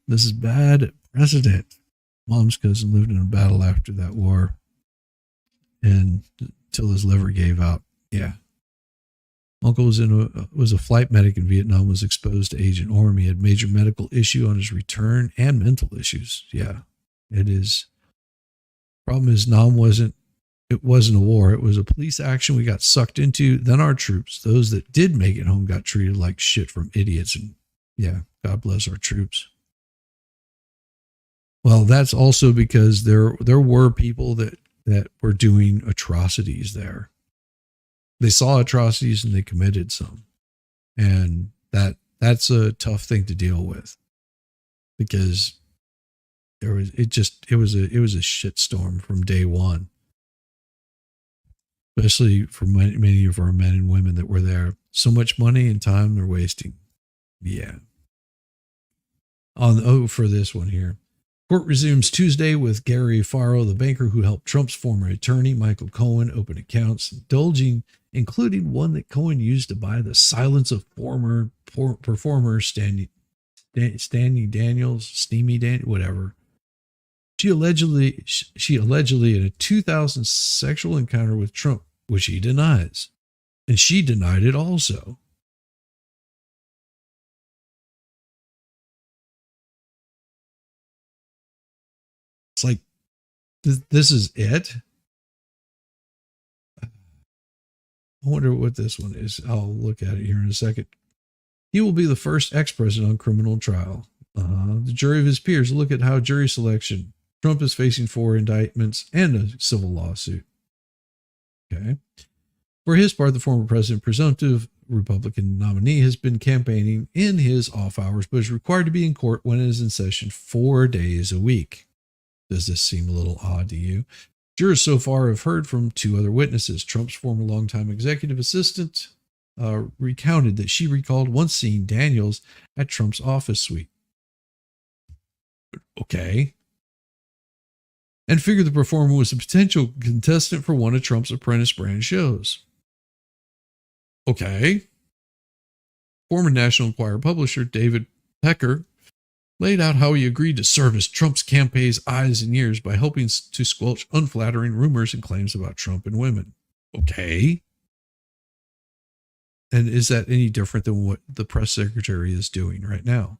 This is bad precedent. Mom's cousin lived in a battle after that war, and until his liver gave out. Yeah. Uncle was a flight medic in Vietnam, was exposed to Agent Orange. He had major medical issue on his return and mental issues. Yeah, it is. Problem is, it wasn't a war. It was a police action we got sucked into. Then our troops, those that did make it home, got treated like shit from idiots. And yeah, God bless our troops. Well, that's also because there were people that were doing atrocities there. They saw atrocities and they committed some. And that's a tough thing to deal with, because it was a shitstorm from day one. Especially for many of our men and women that were there. So much money and time they're wasting. Yeah. For this one here. Court resumes Tuesday with Gary Faro, the banker who helped Trump's former attorney, Michael Cohen, open accounts, including one that Cohen used to buy the silence of former performer Steamy Daniels, whatever. She allegedly in a 2000 sexual encounter with Trump, which he denies. And she denied it also. It's like, this is it? I wonder what this one is. I'll look at it here in a second. He will be the first ex-president on criminal trial. The jury of his peers look at how jury selection. Trump is facing 4 indictments and a civil lawsuit. Okay. For his part, the former president, presumptive Republican nominee, has been campaigning in his off hours, but is required to be in court when it is in session 4 days a week. Does this seem a little odd to you? Jurors so far have heard from 2 other witnesses. Trump's former longtime executive assistant recounted that she recalled once seeing Daniels at Trump's office suite. Okay. And figured the performer was a potential contestant for one of Trump's Apprentice brand shows. Okay. Former National Enquirer publisher David Pecker laid out how he agreed to serve as Trump's campaign's eyes and ears by helping to squelch unflattering rumors and claims about Trump and women. Okay. And is that any different than what the press secretary is doing right now?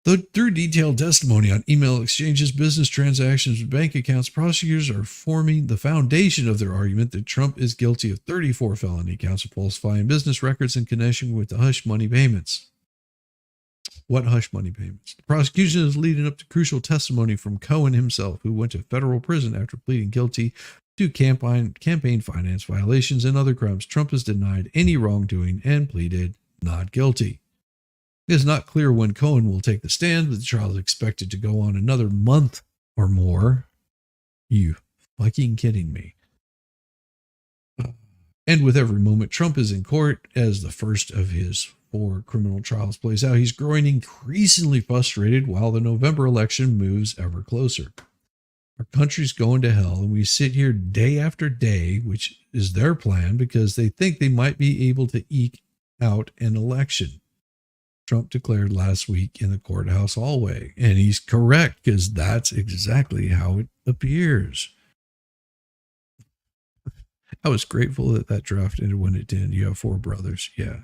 Through detailed testimony on email exchanges, business transactions, and bank accounts, prosecutors are forming the foundation of their argument that Trump is guilty of 34 felony counts of falsifying business records in connection with the hush money payments. What hush money payments? The prosecution is leading up to crucial testimony from Cohen himself, who went to federal prison after pleading guilty to campaign finance violations and other crimes. Trump has denied any wrongdoing and pleaded not guilty. It is not clear when Cohen will take the stand, but the trial is expected to go on another month or more. You fucking kidding me? And with every moment Trump is in court as the first of his 4 criminal trials plays out, he's growing increasingly frustrated while the November election moves ever closer. Our country's going to hell, and we sit here day after day, which is their plan because they think they might be able to eke out an election. Trump declared last week in the courthouse hallway, and he's correct because that's exactly how it appears. I was grateful that that draft ended when it did. You have 4 brothers, yeah.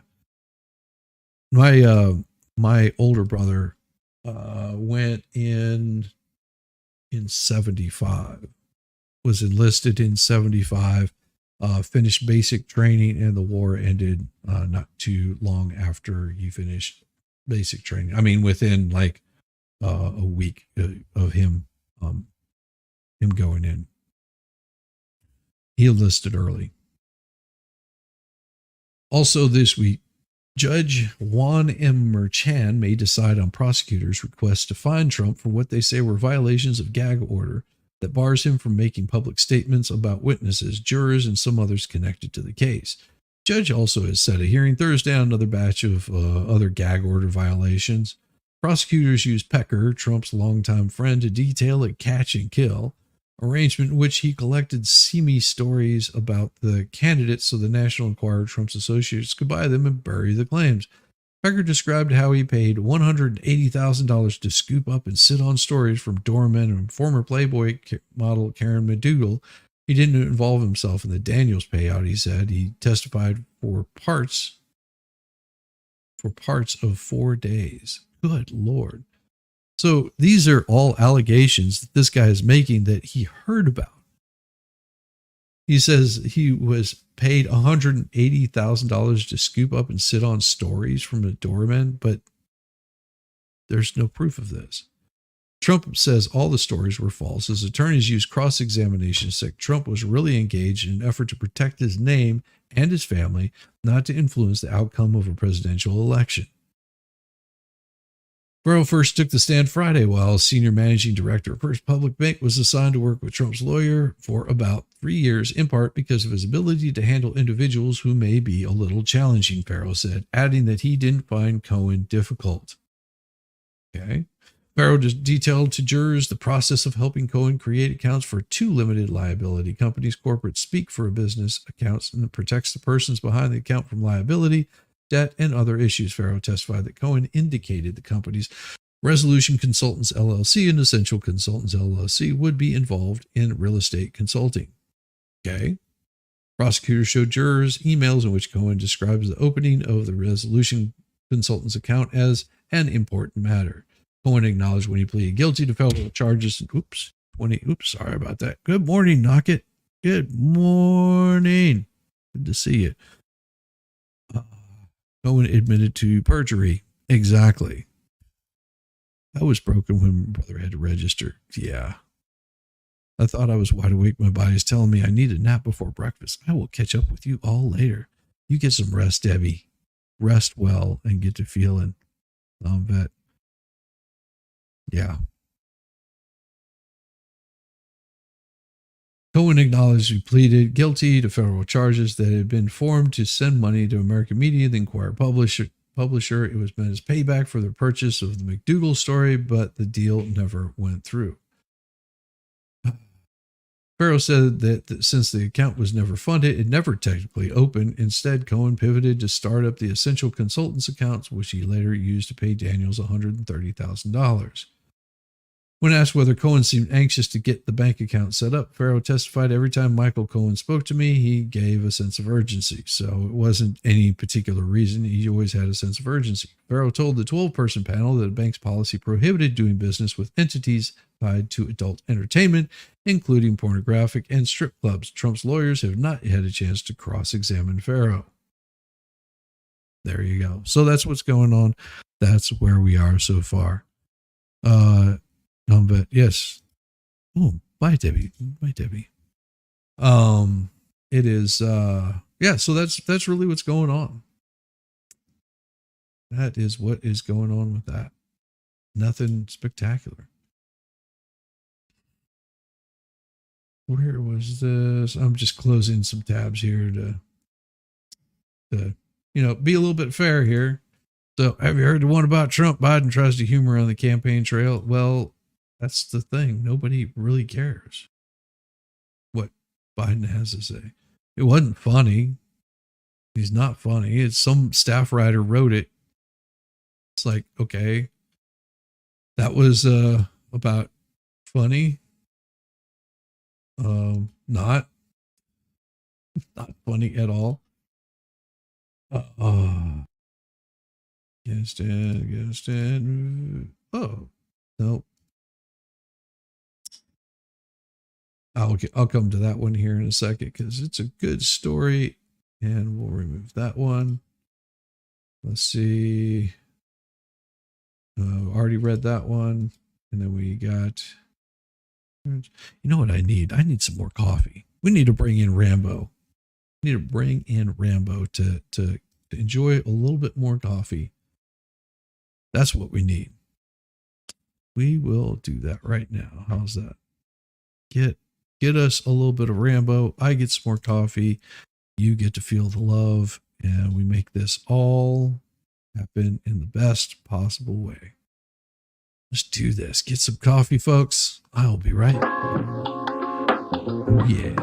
My older brother went in 75, was enlisted in 75, finished basic training, and the war ended not too long after he finished basic training. I mean, within like a week of him going in. He enlisted early. Also this week, Judge Juan M. Merchan may decide on prosecutors' requests to fine Trump for what they say were violations of gag order that bars him from making public statements about witnesses, jurors, and some others connected to the case. Judge also has set a hearing Thursday on another batch of other gag order violations. Prosecutors used Pecker, Trump's longtime friend, to detail a catch and kill arrangement in which he collected seamy stories about the candidates so the National Enquirer, Trump's associates, could buy them and bury the claims. Pecker described how he paid $180,000 to scoop up and sit on stories from doormen and former Playboy model Karen McDougal. He didn't involve himself in the Daniels payout, he said. He testified for parts of 4 days. Good Lord. So these are all allegations that this guy is making that he heard about. He says he was paid $180,000 to scoop up and sit on stories from a doorman, but there's no proof of this. Trump says all the stories were false. His attorneys used cross-examination to say Trump was really engaged in an effort to protect his name and his family, not to influence the outcome of a presidential election. Farrow first took the stand Friday while senior managing director of First Public Bank was assigned to work with Trump's lawyer for about 3 years, in part because of his ability to handle individuals who may be a little challenging, Farrow said, adding that he didn't find Cohen difficult. Okay. Farrow detailed to jurors the process of helping Cohen create accounts for 2 limited liability companies. Corporate speak for a business accounts and protects the persons behind the account from liability, debt, and other issues. Farrow testified that Cohen indicated the companies Resolution Consultants LLC and Essential Consultants LLC would be involved in real estate consulting. Okay. Prosecutors showed jurors emails in which Cohen describes the opening of the Resolution Consultants account as an important matter. Cohen acknowledged when he pleaded guilty to federal charges. Sorry about that. Good morning, Knockett. Good morning. Good to see you. Cohen admitted to perjury. Exactly. I was broken when my brother had to register. Yeah. I thought I was wide awake. My body's telling me I need a nap before breakfast. I will catch up with you all later. You get some rest, Debbie. Rest well and get to feeling. I'll bet. Yeah. Cohen acknowledged he pleaded guilty to federal charges that had been formed to send money to American media, the Enquirer publisher. It was meant as payback for the purchase of the McDougal story, but the deal never went through. Farrow said that since the account was never funded, it never technically opened. Instead, Cohen pivoted to start up the Essential Consultants accounts, which he later used to pay Daniels $130,000. When asked whether Cohen seemed anxious to get the bank account set up, Farrow testified every time Michael Cohen spoke to me, he gave a sense of urgency. So it wasn't any particular reason. He always had a sense of urgency. Farrow told the 12-person panel that the bank's policy prohibited doing business with entities tied to adult entertainment, including pornographic and strip clubs. Trump's lawyers have not had a chance to cross-examine Farrow. There you go. So that's what's going on. That's where we are so far. But yes. Oh, bye, Debbie. Bye, Debbie. It is, yeah, so that's really what's going on. That is what is going on with that. Nothing spectacular. Where was this? I'm just closing some tabs here to to, be a little bit fair here. So have you heard the one about Trump? Biden tries to humor on the campaign trail. Well, that's the thing. Nobody really cares what Biden has to say. It wasn't funny. He's not funny. It's some staff writer wrote it. It's like, okay, that was about funny. Not funny at all. Against it. Oh, no. I'll come to that one here in a second because it's a good story, and we'll remove that one. Let's see. Already read that one, and then we got. You know what I need? I need some more coffee. We need to bring in Rambo. We need to bring in Rambo to enjoy a little bit more coffee. That's what we need. We will do that right now. How's that? Get us a little bit of Rambo. I get some more coffee. You get to feel the love, and we make this all happen in the best possible way. Let's do this. Get some coffee, folks. I'll be right. Oh, yeah.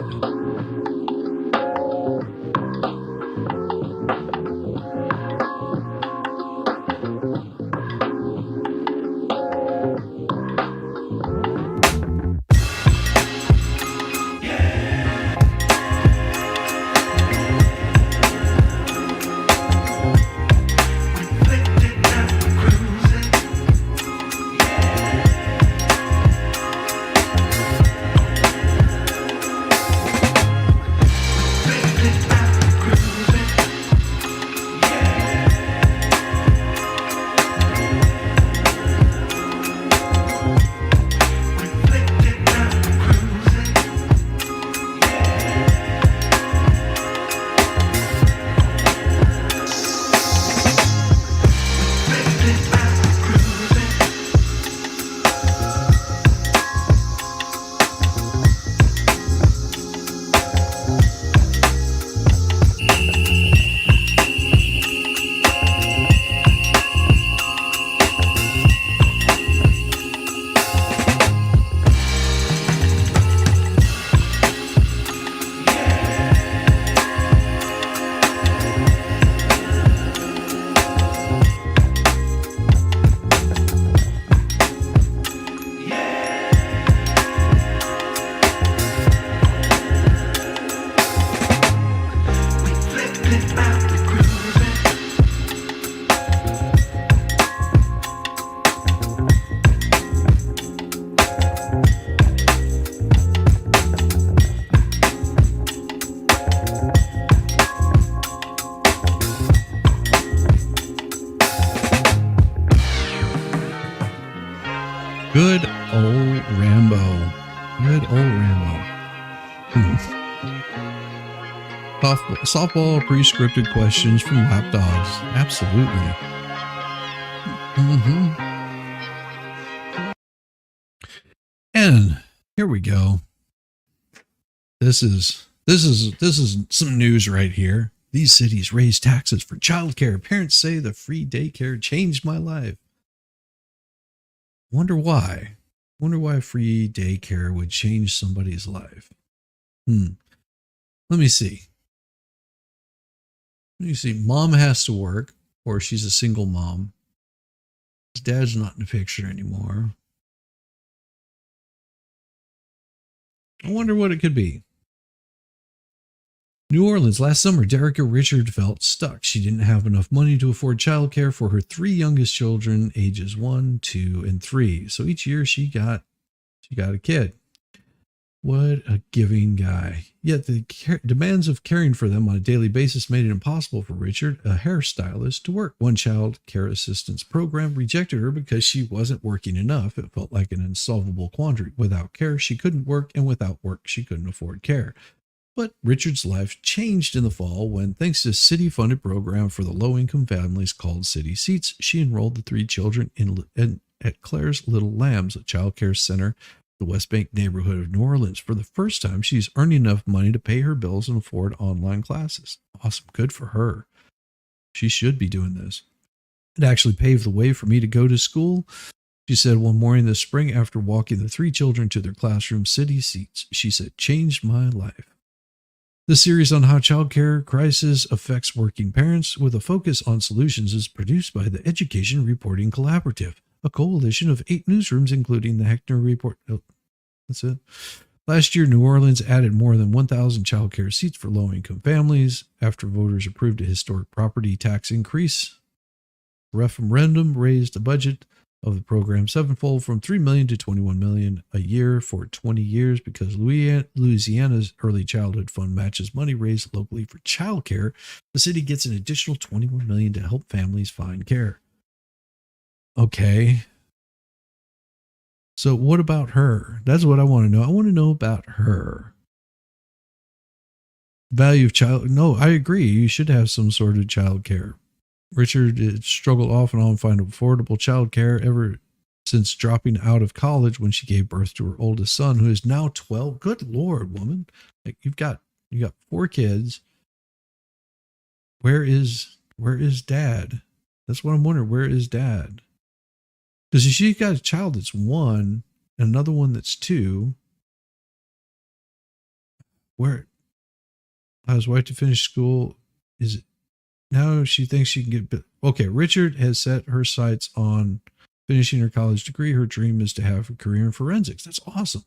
Good old Rambo. Good old Rambo. Softball pre-scripted questions from lapdogs. Absolutely. And here we go. This is some news right here. These cities raise taxes for childcare. Parents say the free daycare changed my life. Wonder why free daycare would change somebody's life. Let me see. Mom has to work, or she's a single mom. His dad's not in the picture anymore. I wonder what it could be. New Orleans, last summer, Derricka Richard felt stuck. She didn't have enough money to afford childcare for her 3 youngest children, ages 1, 2, and 3. So each year she got a kid. What a giving guy. Yet the demands of caring for them on a daily basis made it impossible for Richard, a hairstylist, to work. One child care assistance program rejected her because she wasn't working enough. It felt like an unsolvable quandary. Without care, she couldn't work, and without work, she couldn't afford care. But Richard's life changed in the fall when, thanks to a city-funded program for the low-income families called City Seats, she enrolled the 3 children at Claire's Little Lambs, a child care center in the West Bank neighborhood of New Orleans. For the first time, she's earning enough money to pay her bills and afford online classes. Awesome. Good for her. She should be doing this. It actually paved the way for me to go to school. She said one morning this spring after walking the 3 children to their classroom city seats, she said, changed my life. The series on how childcare crisis affects working parents with a focus on solutions is produced by the Education Reporting Collaborative, a coalition of 8 newsrooms, including the Heckner Report. Oh, that's it. Last year, New Orleans added more than 1,000 childcare seats for low-income families after voters approved a historic property tax increase. Referendum raised the budget of the program 7-fold from $3 million to $21 million a year for 20 years because Louisiana's early childhood fund matches money raised locally for childcare. The city gets an additional $21 million to help families find care. Okay. So what about her? That's what I want to know. I want to know about her. Value of child. No, I agree. You should have some sort of child care. Richard struggled off and on to find affordable child care ever since dropping out of college when she gave birth to her oldest son, who is now 12. Good Lord, woman. Like you got 4 kids. Where is dad? That's what I'm wondering. Where is dad? Because she got a child that's 1 and another one that's 2. Where? I was wife to finish school. Is it now she thinks she can get? Okay, Richard has set her sights on finishing her college degree. Her dream is to have a career in forensics. That's awesome.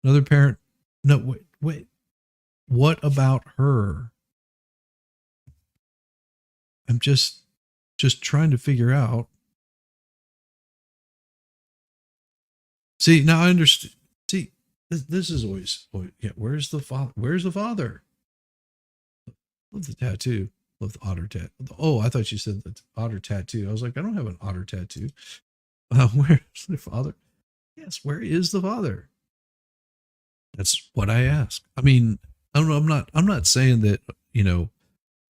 Another parent. No, wait. What about her? I'm just trying to figure out. See, now I understand. See, this is always, yeah. Where's the father? Where's the father? Love the tattoo. Love the otter tattoo. Oh, I thought you said the otter tattoo. I was like, I don't have an otter tattoo. Where's the father? Yes, where is the father? That's what I ask. I mean, I don't know. I'm not saying that,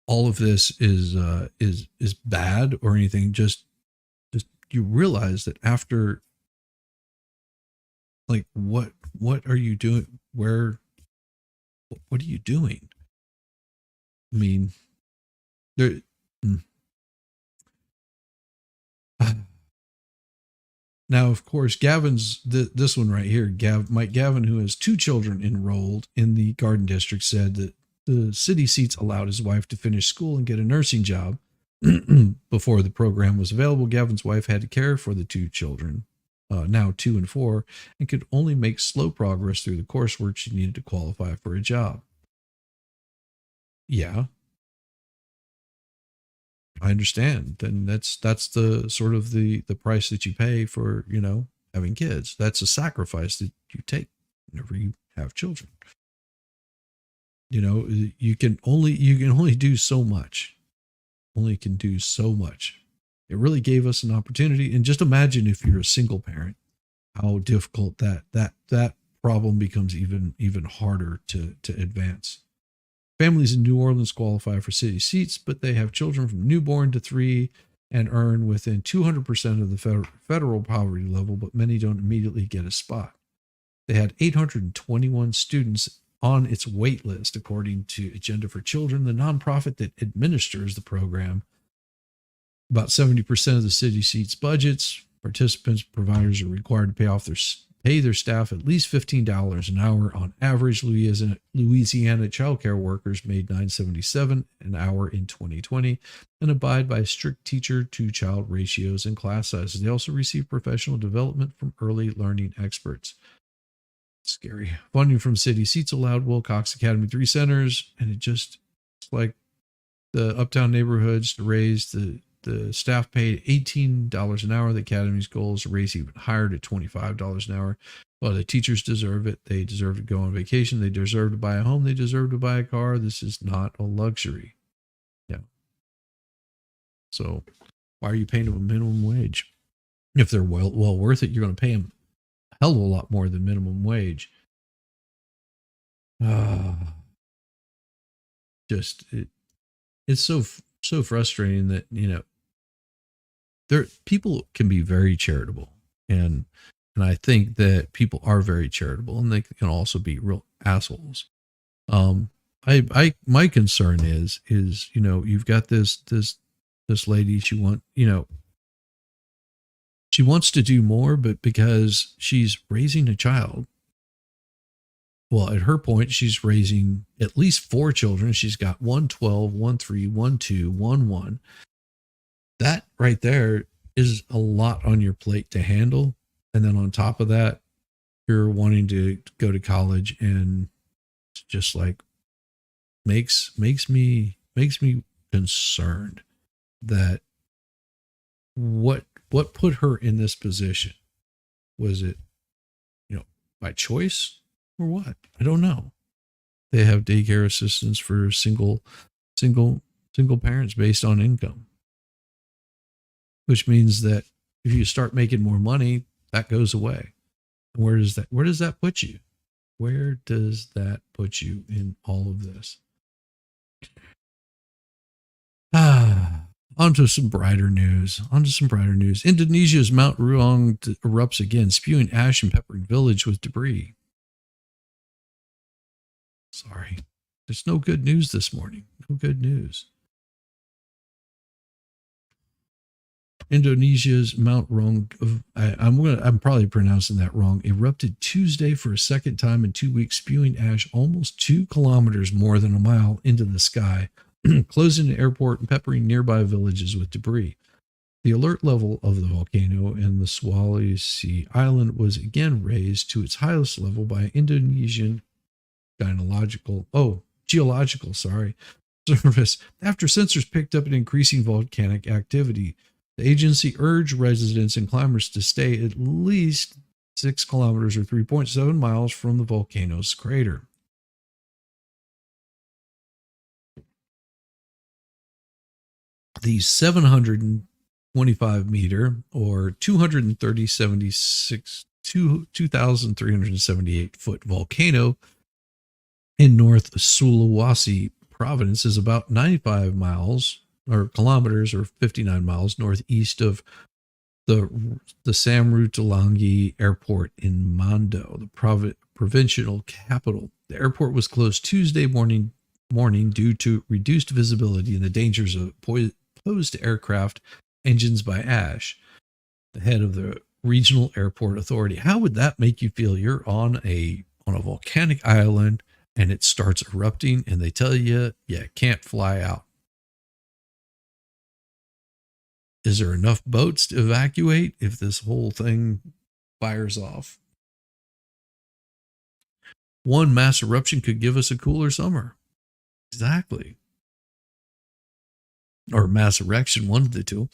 all of this is bad or anything. Just you realize that after, like, what are you doing? What are you doing? I mean, there. Now, of course, Gavin's this one right here. Mike Gavin, who has 2 children enrolled in the Garden District, said that the city seats allowed his wife to finish school and get a nursing job. Before the program was available, Gavin's wife had to care for the 2 children, now 2 and 4, and could only make slow progress through the coursework she needed to qualify for a job. Yeah, I understand. Then that's the sort of the price that you pay for, having kids. That's a sacrifice that you take whenever you have children. You can only do so much. Only can do so much. It really gave us an opportunity. And just imagine if you're a single parent, how difficult that problem becomes even harder to advance. Families in New Orleans qualify for city seats, but they have children from newborn to 3 and earn within 200% of the federal poverty level, but many don't immediately get a spot. They had 821 students on its wait list, according to Agenda for Children, the nonprofit that administers the program. About 70% of the city seats budgets. Participants, providers are required to pay their staff at least $15 an hour. On average, Louisiana childcare workers made $9.77 an hour in 2020 and abide by strict teacher-to-child ratios and class sizes. They also receive professional development from early learning experts. Scary. Funding from city seats allowed Wilcox Academy 3 centers, and it's like the uptown neighborhoods to raise the staff paid $18 an hour. The academy's goal is to raise even higher to $25 an hour. Well, the teachers deserve it. They deserve to go on vacation. They deserve to buy a home. They deserve to buy a car. This is not a luxury. Yeah. So why are you paying them a minimum wage? If they're well worth it, you're going to pay them a hell of a lot more than minimum wage. It's so frustrating that, people can be very charitable, and I think that people are very charitable, and they can also be real assholes. My concern is you've got this This lady, she wants to do more, but because she's raising a child, well, at her point, she's raising at least 4 children. She's got 1 12, 1 3, 1 2, 1 1. That right there is a lot on your plate to handle. And then on top of that, you're wanting to go to college, and just like makes me concerned that what put her in this position. Was it, by choice or what? I don't know. They have daycare assistance for single parents based on income, which means that if you start making more money, that goes away. Where does that put you? Where does that put you in all of this? Onto some brighter news. Indonesia's Mount Ruang erupts again, spewing ash and peppering village with debris. Sorry. There's no good news this morning. No good news. Indonesia's Mount Ruang, I'm probably pronouncing that wrong, erupted Tuesday for a second time in 2 weeks, spewing ash almost 2 kilometers, more than a mile, into the sky, closing the airport and peppering nearby villages with debris. The alert level of the volcano in the Sulawesi island was again raised to its highest level by Indonesian geological service after sensors picked up an increasing volcanic activity. The agency urged residents and climbers to stay at least 6 kilometers or 3.7 miles from the volcano's crater. The 725 meter or 2,378 foot volcano in North Sulawesi province is about 95 miles or kilometers or 59 miles northeast of the Samratulangi Airport in Mando, the provincial capital. The airport was closed Tuesday morning due to reduced visibility and the dangers of posed to aircraft engines by ash. The head of the regional airport authority. How would that make you feel? You're on a volcanic island and it starts erupting and they tell you can't fly out. Is there enough boats to evacuate if this whole thing fires off? One mass eruption could give us a cooler summer. Exactly. Or mass erection, one of the two.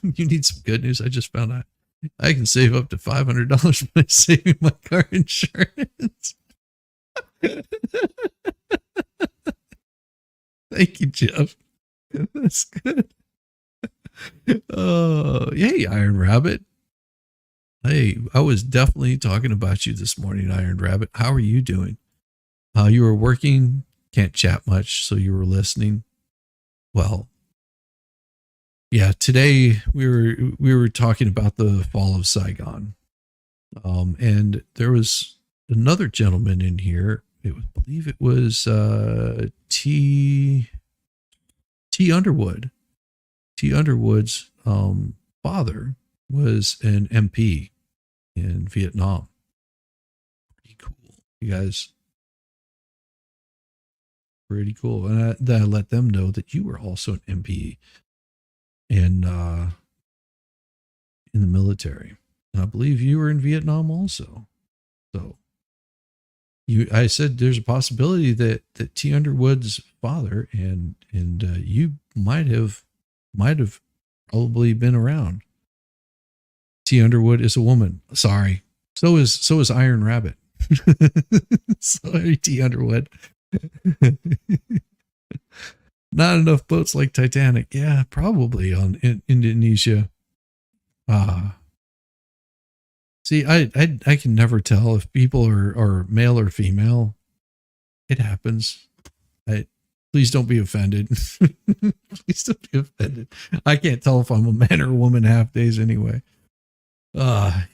You need some good news. I just found out I can save up to $500 by saving my car insurance. Thank you, Jeff. That's good. Hey, Iron Rabbit. Hey, I was definitely talking about you this morning, Iron Rabbit. How are you doing? You were working, can't chat much, so you were listening. Well, yeah, today we were talking about the fall of Saigon. And there was another gentleman in here. I believe it was T. Underwood. T. Underwood's father was an MP in Vietnam. Pretty cool. You guys, pretty cool. And I let them know that you were also an MP in the military. And I believe you were in Vietnam also. So I said there's a possibility that T. Underwood's father and you might have probably been around. T. Underwood is a woman. Sorry. So is Iron Rabbit. Sorry, T. Underwood. Not enough boats like Titanic. Yeah, probably in Indonesia. See, I can never tell if people are male or female. It happens. Please don't be offended. Please don't be offended. I can't tell if I'm a man or a woman half days anyway.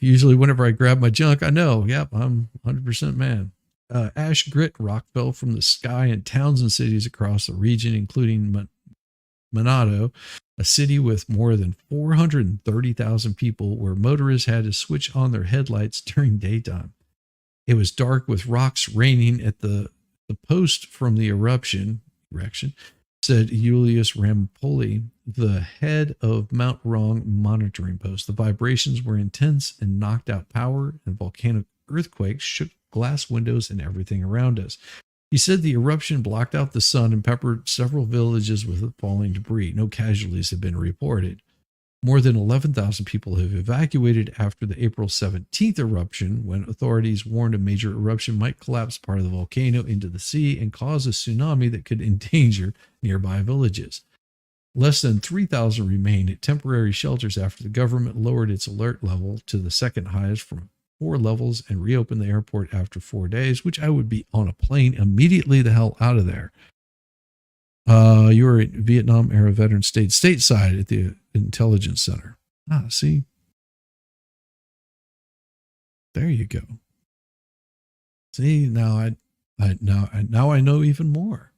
Usually whenever I grab my junk, I know, yep, I'm 100% man. Ash grit rock fell from the sky in towns and cities across the region, including Manado, a city with more than 430,000 people where motorists had to switch on their headlights during daytime. It was dark with rocks raining at the post from the eruption, said Julius Rampoli, the head of Mount Wrong monitoring post. The vibrations were intense and knocked out power, and volcanic earthquakes shook glass windows and everything around us. He said the eruption blocked out the sun and peppered several villages with falling debris. No casualties have been reported. More than 11,000 people have evacuated after the April 17th eruption, when authorities warned a major eruption might collapse part of the volcano into the sea and cause a tsunami that could endanger nearby villages. Less than 3,000 remain at temporary shelters after the government lowered its alert level to the second highest from 4 levels and reopened the airport after 4 days, which I would be on a plane immediately the hell out of there. You were a Vietnam era veteran, stayed stateside at the Intelligence Center. See? There you go. See, now I know even more.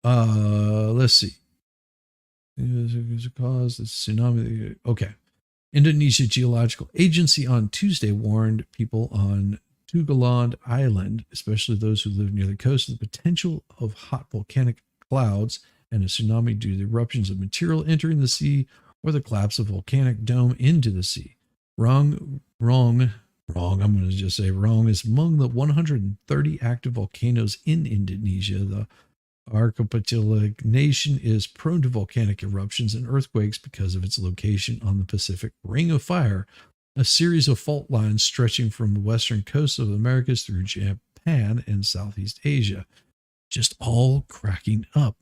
Let's see. Is a cause the tsunami? Okay. Indonesia Geological Agency on Tuesday warned people on Tugaland Island, especially those who live near the coast, of the potential of hot volcanic clouds and a tsunami due to the eruptions of material entering the sea or the collapse of volcanic dome into the sea. Wrong. I'm going to just say wrong is among the 130 active volcanoes in Indonesia. The archipelagic nation is prone to volcanic eruptions and earthquakes because of its location on the Pacific Ring of Fire, a series of fault lines stretching from the western coast of the Americas through Japan and Southeast Asia. Just all cracking up.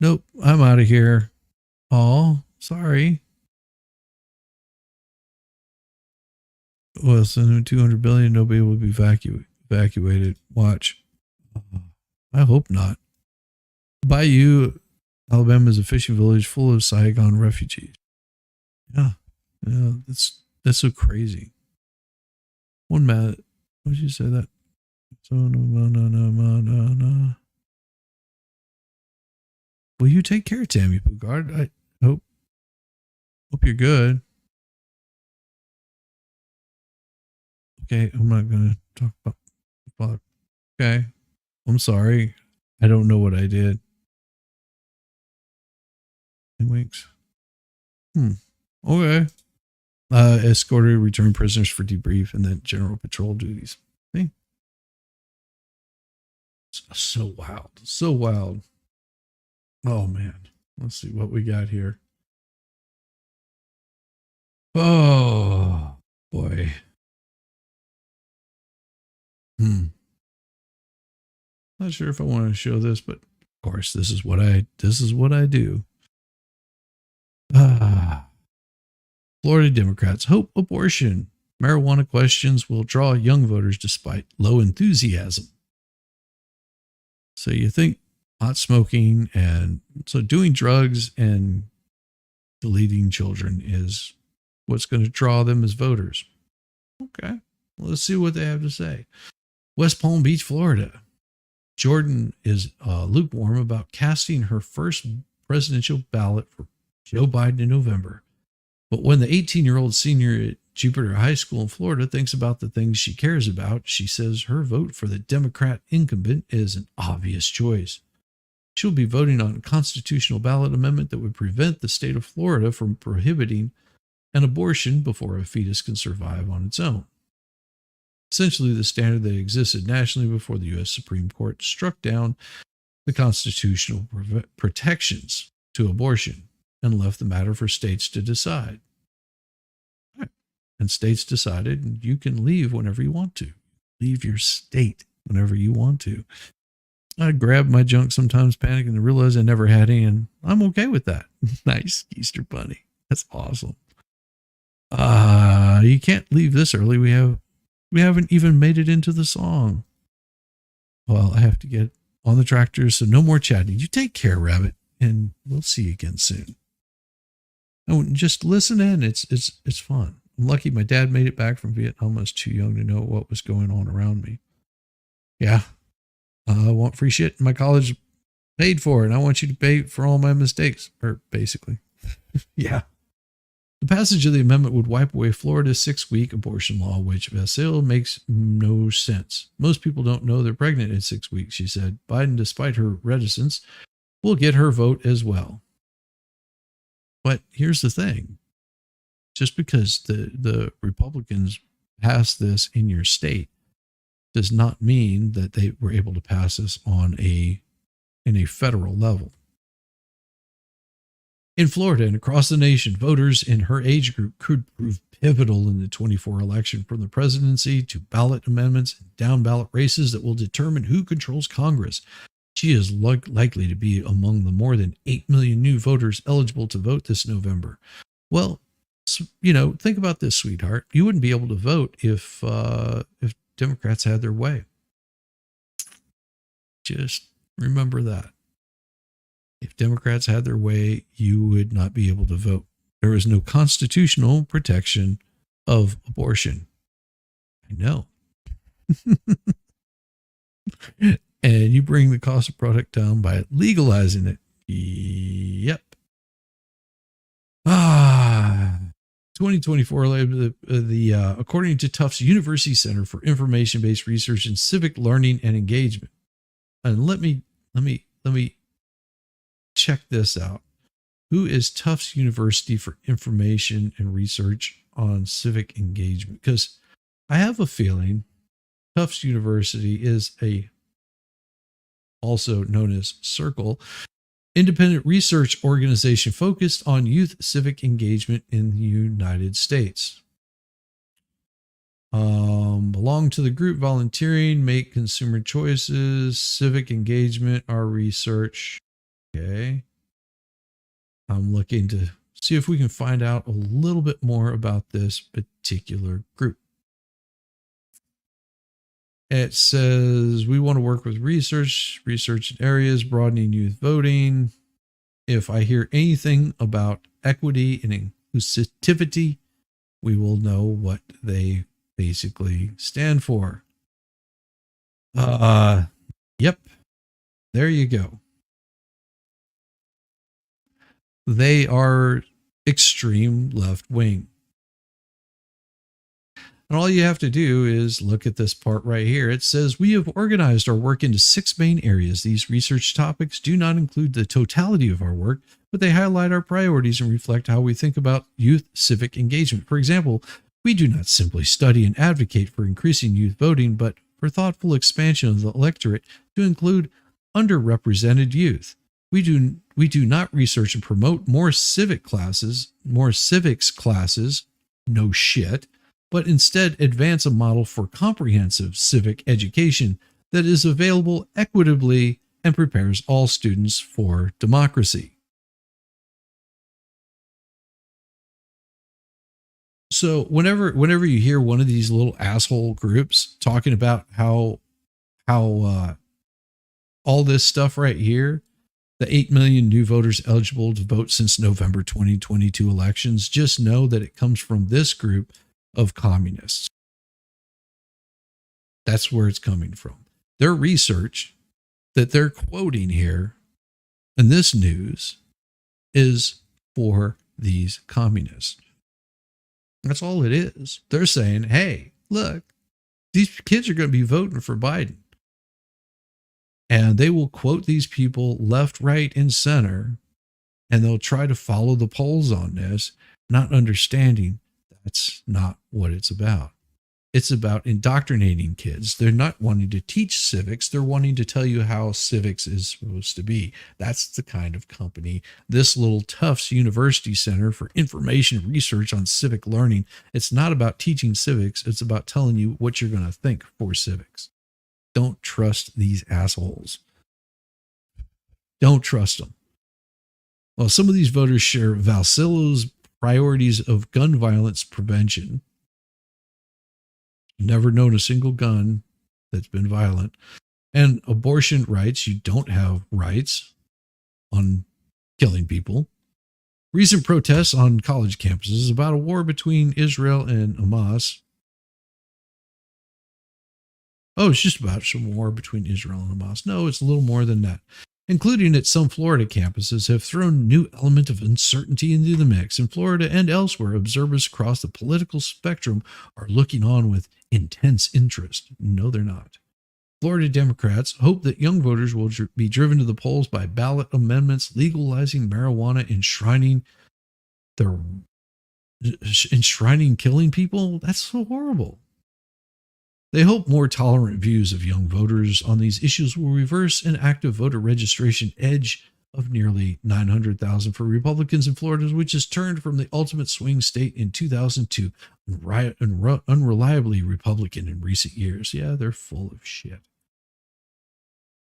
Nope, I'm out of here. Oh, sorry. Well, so 200 billion, nobody will be evacuated. Watch. I hope not. Bayou, Alabama is a fishing village full of Saigon refugees. Yeah, that's so crazy. One minute. What did you say that? So no. Will you take care, Tammy Pugard? I hope you're good. Okay, I'm not gonna talk about father. Okay, I'm sorry. I don't know what I did. And winks. Okay. Escorted returned prisoners for debrief and then general patrol duties. See? So wild. So wild. Oh, man. Let's see what we got here. Oh, boy. Not sure if I want to show this, but of course, this is what I do. Florida Democrats hope abortion. Marijuana questions will draw young voters despite low enthusiasm. So you think pot smoking and so doing drugs and deleting children is what's going to draw them as voters. Okay. Well, let's see what they have to say. West Palm Beach, Florida. Jordan is lukewarm about casting her first presidential ballot for Joe Biden in November. But when the 18-year-old senior at Jupiter High School in Florida thinks about the things she cares about, she says her vote for the Democrat incumbent is an obvious choice. She'll be voting on a constitutional ballot amendment that would prevent the state of Florida from prohibiting an abortion before a fetus can survive on its own. Essentially the standard that existed nationally before the U.S. Supreme Court struck down the constitutional protections to abortion and left the matter for states to decide. Right. And states decided you can leave whenever you want to. Leave your state whenever you want to. I grab my junk sometimes, panic, and realize I never had any, and I'm okay with that. Nice, Easter Bunny. That's awesome. You can't leave this early. We haven't even made it into the song. Well, I have to get on the tractor, so no more chatting. You take care, Rabbit, and we'll see you again soon. Oh, just listen in. It's fun. I'm lucky my dad made it back from Vietnam. I was too young to know what was going on around me. Yeah. I want free shit. My college paid for, and I want you to pay for all my mistakes. Or basically, yeah. The passage of the amendment would wipe away Florida's 6-week abortion law, which Vasile makes no sense. Most people don't know they're pregnant at 6 weeks, she said. Biden, despite her reticence, will get her vote as well. But here's the thing. Just because the Republicans passed this in your state does not mean that they were able to pass this in a federal level. In Florida and across the nation, voters in her age group could prove pivotal in the 24 election, from the presidency to ballot amendments and down ballot races that will determine who controls Congress. She is likely to be among the more than 8 million new voters eligible to vote this November. Well, think about this, sweetheart. You wouldn't be able to vote if Democrats had their way. Just remember that. If Democrats had their way, you would not be able to vote. There is no constitutional protection of abortion. I know. And you bring the cost of product down by legalizing it. Yep. 2024, according to Tufts University Center for Information-Based Research in Civic Learning and Engagement. And let me check this out. Who is Tufts University for Information and Research on Civic Engagement? Because I have a feeling Tufts University is also known as Circle, independent research organization focused on youth civic engagement in the United States. Belong to the group volunteering, make consumer choices, civic engagement, our research. Okay. I'm looking to see if we can find out a little bit more about this particular group. It says we want to work with research in areas, broadening youth voting. If I hear anything about equity and inclusivity, we will know what they basically stand for. Yep. There you go. They are extreme left wing. And all you have to do is look at this part right here. It says, we have organized our work into 6 main areas. These research topics do not include the totality of our work, but they highlight our priorities and reflect how we think about youth civic engagement. For example, we do not simply study and advocate for increasing youth voting, but for thoughtful expansion of the electorate to include underrepresented youth. We do not research and promote more civics classes, no shit, but instead advance a model for comprehensive civic education that is available equitably and prepares all students for democracy. So whenever you hear one of these little asshole groups talking about how all this stuff right here, the 8 million new voters eligible to vote since November 2022 elections, just know that it comes from this group of communists. That's where it's coming from. Their research that they're quoting here in this news is for these communists. That's all it is. They're saying, hey, look, these kids are going to be voting for Biden. And they will quote these people left, right, and center, and they'll try to follow the polls on this, not understanding that's not what it's about. It's about indoctrinating kids. They're not wanting to teach civics. They're wanting to tell you how civics is supposed to be. That's the kind of company this little Tufts University Center for Information Research on Civic Learning. It's not about teaching civics. It's about telling you what you're going to think for civics. Don't trust these assholes. Don't trust them. Well, some of these voters share Valsilo's priorities of gun violence prevention. Never known a single gun that's been violent. And abortion rights. You don't have rights on killing people. Recent protests on college campuses about a war between Israel and Hamas. Oh, it's just about some war between Israel and Hamas. No, it's a little more than that. Including at some Florida campuses have thrown new element of uncertainty into the mix. In Florida and elsewhere, observers across the political spectrum are looking on with intense interest. No, they're not. Florida Democrats hope that young voters will be driven to the polls by ballot amendments legalizing marijuana, enshrining killing people. That's so horrible. They hope more tolerant views of young voters on these issues will reverse an active voter registration edge of nearly 900,000 for Republicans in Florida, which has turned from the ultimate swing state in 2002 and unreliably Republican in recent years. Yeah, they're full of shit.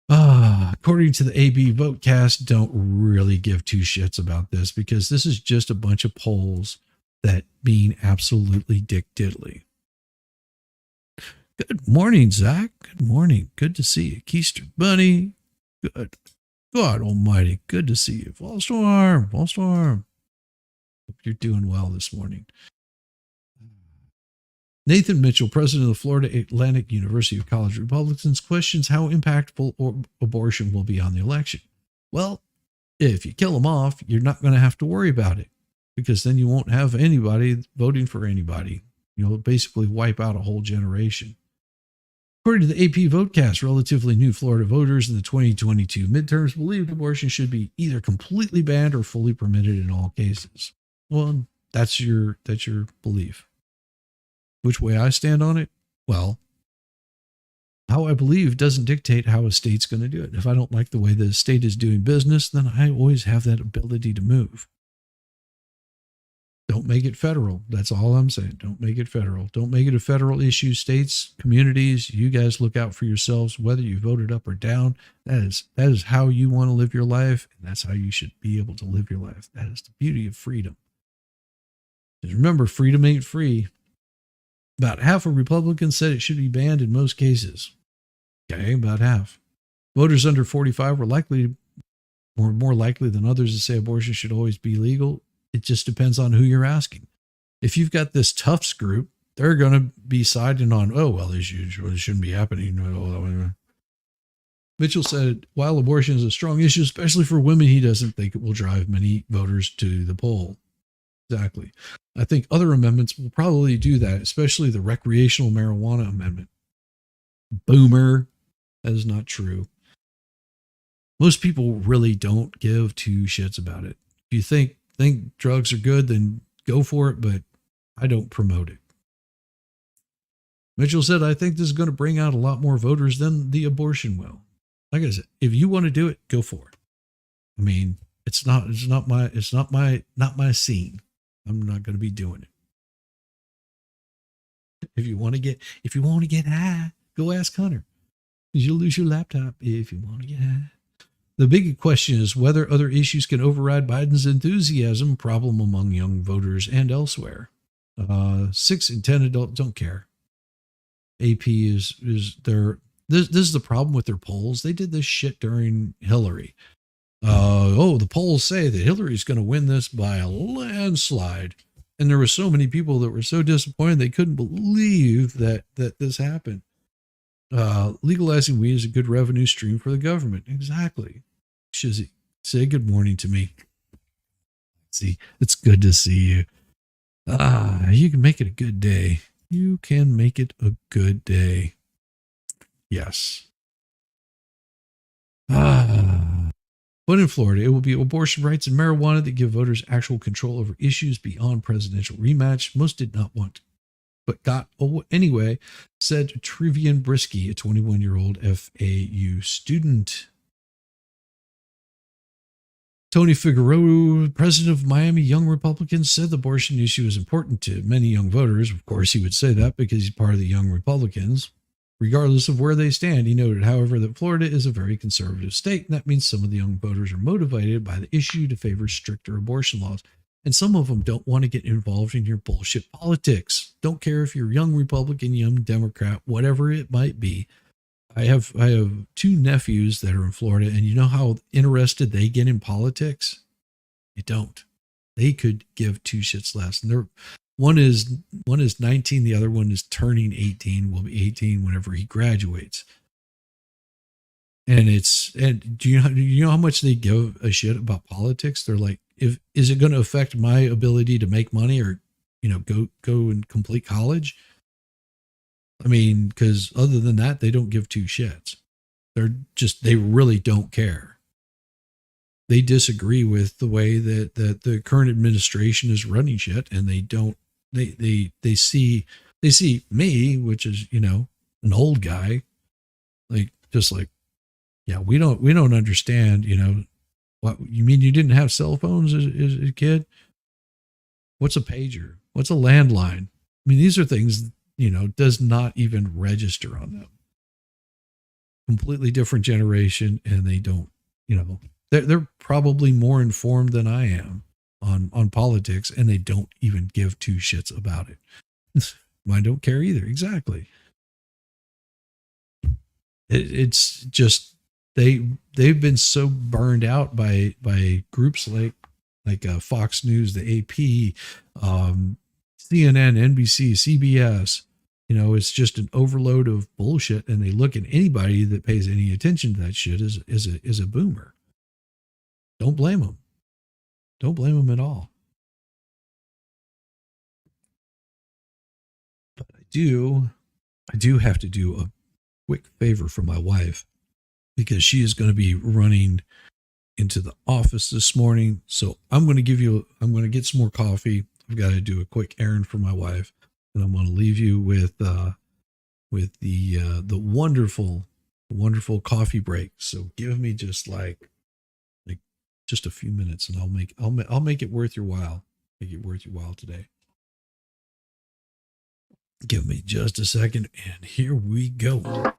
According to the AB Votecast, don't really give two shits about this because this is just a bunch of polls that mean absolutely dick diddly. Good morning, Zach. Good morning. Good to see you. Keister Bunny. Good. God almighty. Good to see you. Fall Storm. Fall Storm. Hope you're doing well this morning. Nathan Mitchell, president of the Florida Atlantic University of College Republicans, questions how impactful abortion will be on the election. Well, if you kill them off, you're not going to have to worry about it because then you won't have anybody voting for anybody. You'll basically wipe out a whole generation. According to the AP Votecast, relatively new Florida voters in the 2022 midterms believed abortion should be either completely banned or fully permitted in all cases. Well, that's your belief. Which way I stand on it? Well, how I believe doesn't dictate how a state's going to do it. If I don't like the way the state is doing business, then I always have that ability to move. Don't make it federal. That's all I'm saying. Don't make it federal. Don't make it a federal issue. States, communities, you guys look out for yourselves, whether you voted up or down. That is how you want to live your life, and that's how you should be able to live your life. That is the beauty of freedom. Just remember, freedom ain't free. About half of Republicans said it should be banned in most cases. Okay, about half. Voters under 45 were more likely than others to say abortion should always be legal. It just depends on who you're asking. If you've got this Tufts group, they're going to be siding on, oh, well, it shouldn't be happening. Mitchell said, while abortion is a strong issue, especially for women, he doesn't think it will drive many voters to the poll. Exactly. I think other amendments will probably do that, especially the recreational marijuana amendment. Boomer. That is not true. Most people really don't give two shits about it. If you think drugs are good, then go for it, but I don't promote it. Mitchell said, I think this is going to bring out a lot more voters than the abortion will. Like I said, if you want to do it, go for it. I mean, it's not my scene. I'm not going to be doing it. If you want to get high, go ask Hunter. You'll lose your laptop if you want to get high. The big question is whether other issues can override Biden's enthusiasm problem among young voters and elsewhere. 6 in 10 adults don't care. AP is their, this is the problem with their polls. They did this shit during Hillary. The polls say that Hillary's going to win this by a landslide. And there were so many people that were so disappointed they couldn't believe that this happened. Legalizing weed is a good revenue stream for the government. Exactly. Shizzy, say good morning to me. See, it's good to see you. You can make it a good day. You can make it a good day. Yes. But in Florida, it will be abortion rights and marijuana that give voters actual control over issues beyond presidential rematch. Most did not want, but got anyway, said Trivian Brisky, a 21-year-old FAU student. Tony Figueroa, president of Miami Young Republicans, said the abortion issue is important to many young voters. Of course, he would say that because he's part of the Young Republicans. Regardless of where they stand, he noted, however, that Florida is a very conservative state, and that means some of the young voters are motivated by the issue to favor stricter abortion laws. And some of them don't want to get involved in your bullshit politics. Don't care if you're young Republican, young Democrat, whatever it might be. I have 2 nephews that are in Florida, and you know how interested they get in politics? They don't. They could give 2 shits less. And one is 19, the other one is turning 18, will be 18 whenever he graduates. And do you know how much they give a shit about politics? They're like, is it going to affect my ability to make money or, go and complete college? I mean, because other than that, they don't give two shits. They really don't care. They disagree with the way that the current administration is running shit, and they see me, which is, an old guy, yeah, we don't understand, what you mean. You didn't have cell phones as a kid? What's a pager? What's a landline? I mean, these are things, does not even register on them. Completely different generation, and they don't, they're probably more informed than I am on politics, and they don't even give two shits about it. Mine don't care either. Exactly. It's just they've been so burned out by groups like Fox News, the AP, CNN, NBC, CBS. It's just an overload of bullshit, and they look at anybody that pays any attention to that shit as a boomer. Don't blame them. Don't blame them at all. But I do have to do a quick favor for my wife, because she is going to be running into the office this morning. So I'm going to get some more coffee. I've got to do a quick errand for my wife, and I'm going to leave you with the wonderful coffee break. So give me just just a few minutes, and I'll make it worth your while. Make it worth your while today. Give me just a second, and here we go.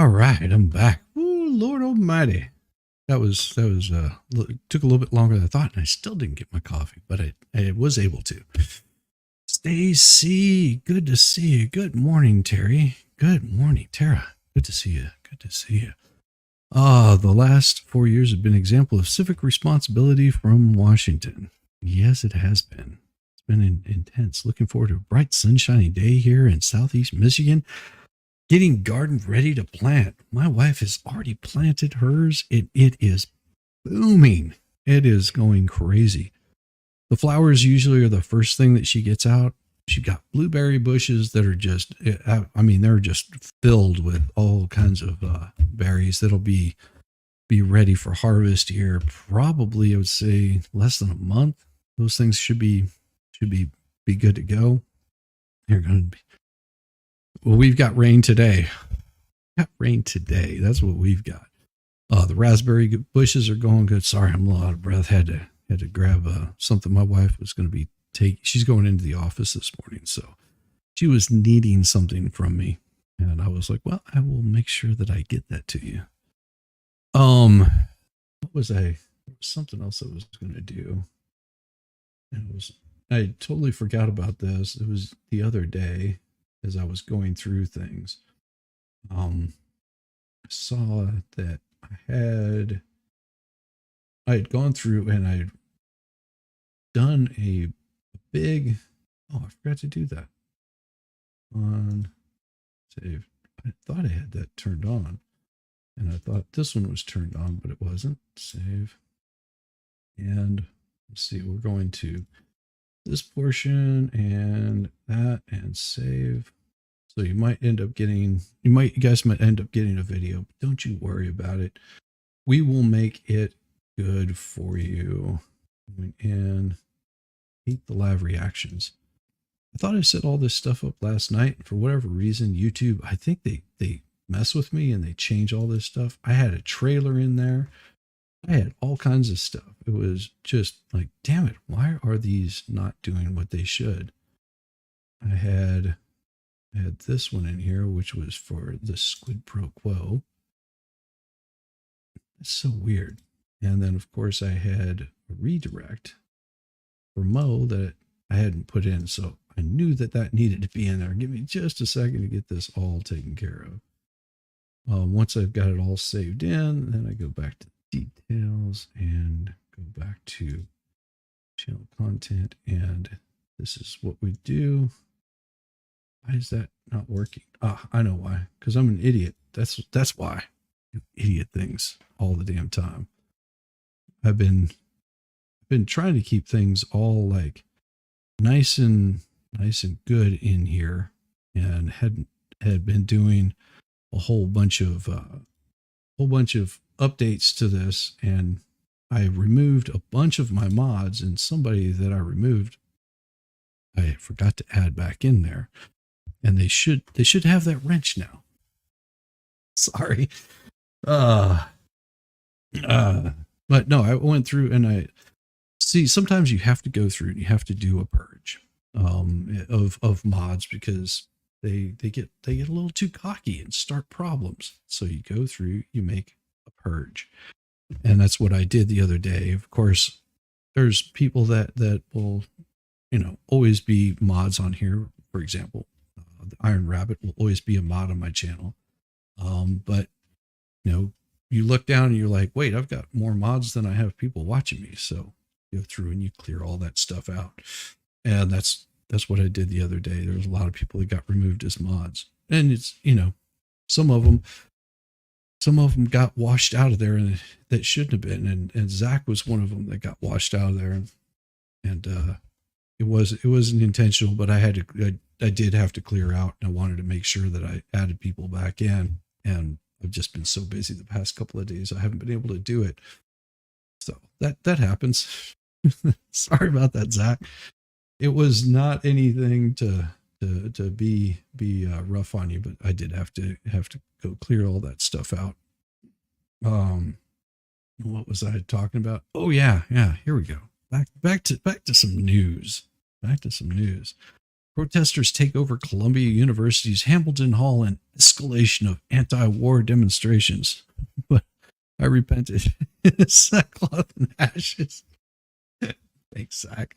All right, I'm back. Ooh, Lord Almighty. That was took a little bit longer than I thought, and I still didn't get my coffee, but I was able to. Stacy, good to see you. Good morning, Terry. Good morning, Tara. Good to see you. Good to see you. The last 4 years have been an example of civic responsibility from Washington. Yes, it has been. It's been intense. Looking forward to a bright, sunshiny day here in Southeast Michigan. Getting garden ready to plant. My wife has already planted hers. It is booming. It is going crazy. The flowers usually are the first thing that she gets out. She got blueberry bushes that are just, they're just filled with all kinds of berries that'll be ready for harvest here. Probably, I would say, less than a month. Those things should be good to go. They're going to be. Well, we've got rain today. That's what we've got. The raspberry bushes are going good. Sorry, I'm a little out of breath. Had to grab something my wife was going to be taking. She's going into the office this morning, so she was needing something from me, and I was like, "Well, I will make sure that I get that to you." What was I? There was something else I was going to do. I totally forgot about this. It was the other day as I was going through things. I saw that I had gone through and I'd done a big, I forgot to do that on save. I thought I had that turned on, and I thought this one was turned on, but it wasn't. Save. And let's see, we're going to this portion and that and save. So you guys might end up getting a video, but don't you worry about it. We will make it good for you. And hate the live reactions. I thought I set all this stuff up last night. For whatever reason, YouTube, I think they mess with me and they change all this stuff. I had a trailer in there. I had all kinds of stuff. It was just like, damn it, why are these not doing what they should? I had this one in here, which was for the Squid Pro Quo. It's so weird. And then, of course, I had a redirect for Mo that I hadn't put in. So I knew that needed to be in there. Give me just a second to get this all taken care of. Once I've got it all saved in, then I go back to details and go back to channel content. And this is what we do. Why is that not working? I know why. Because I'm an idiot. That's why. I do idiot things all the damn time. I've been trying to keep things all like nice and good in here, and had been doing a whole bunch of updates to this, and I removed a bunch of my mods, and somebody that I removed, I forgot to add back in there. And they should have that wrench now. Sorry. But no, I went through and I see sometimes you have to go through and you have to do a purge of mods because they get a little too cocky and start problems. So you go through, you make a purge. And that's what I did the other day. Of course, there's people that will, always be mods on here. For example, the Iron Rabbit will always be a mod on my channel. But you look down and you're like, wait, I've got more mods than I have people watching me. So you go through and you clear all that stuff out. And that's what I did the other day. There was a lot of people that got removed as mods, and it's, some of them got washed out of there and that shouldn't have been. And Zach was one of them that got washed out of there. And it wasn't intentional, but I did have to clear out, and I wanted to make sure that I added people back in, and I've just been so busy the past couple of days. I haven't been able to do it. So that happens. Sorry about that, Zach. It was not anything to be rough on you, but I did have to go clear all that stuff out. What was I talking about? Oh yeah. Here we go. Back to some news. Protesters take over Columbia University's Hamilton Hall in escalation of anti-war demonstrations. But I repented. Sackcloth and ashes. Thanks, Zach.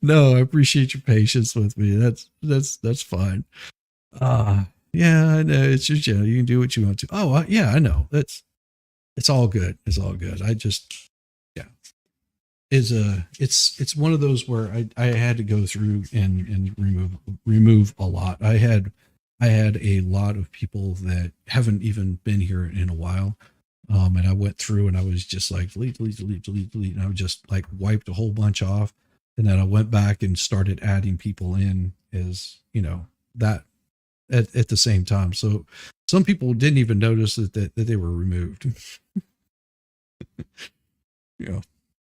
No, I appreciate your patience with me. That's fine. Yeah, I know. It's just, you can do what you want to. Oh, yeah, I know. It's all good. It's all good. I just, yeah. It's one of those where I had to go through and remove a lot. I had a lot of people that haven't even been here in a while. And I went through and I was just like, delete. And I would just like wiped a whole bunch off. And then I went back and started adding people in as, that at the same time. So some people didn't even notice that they were removed.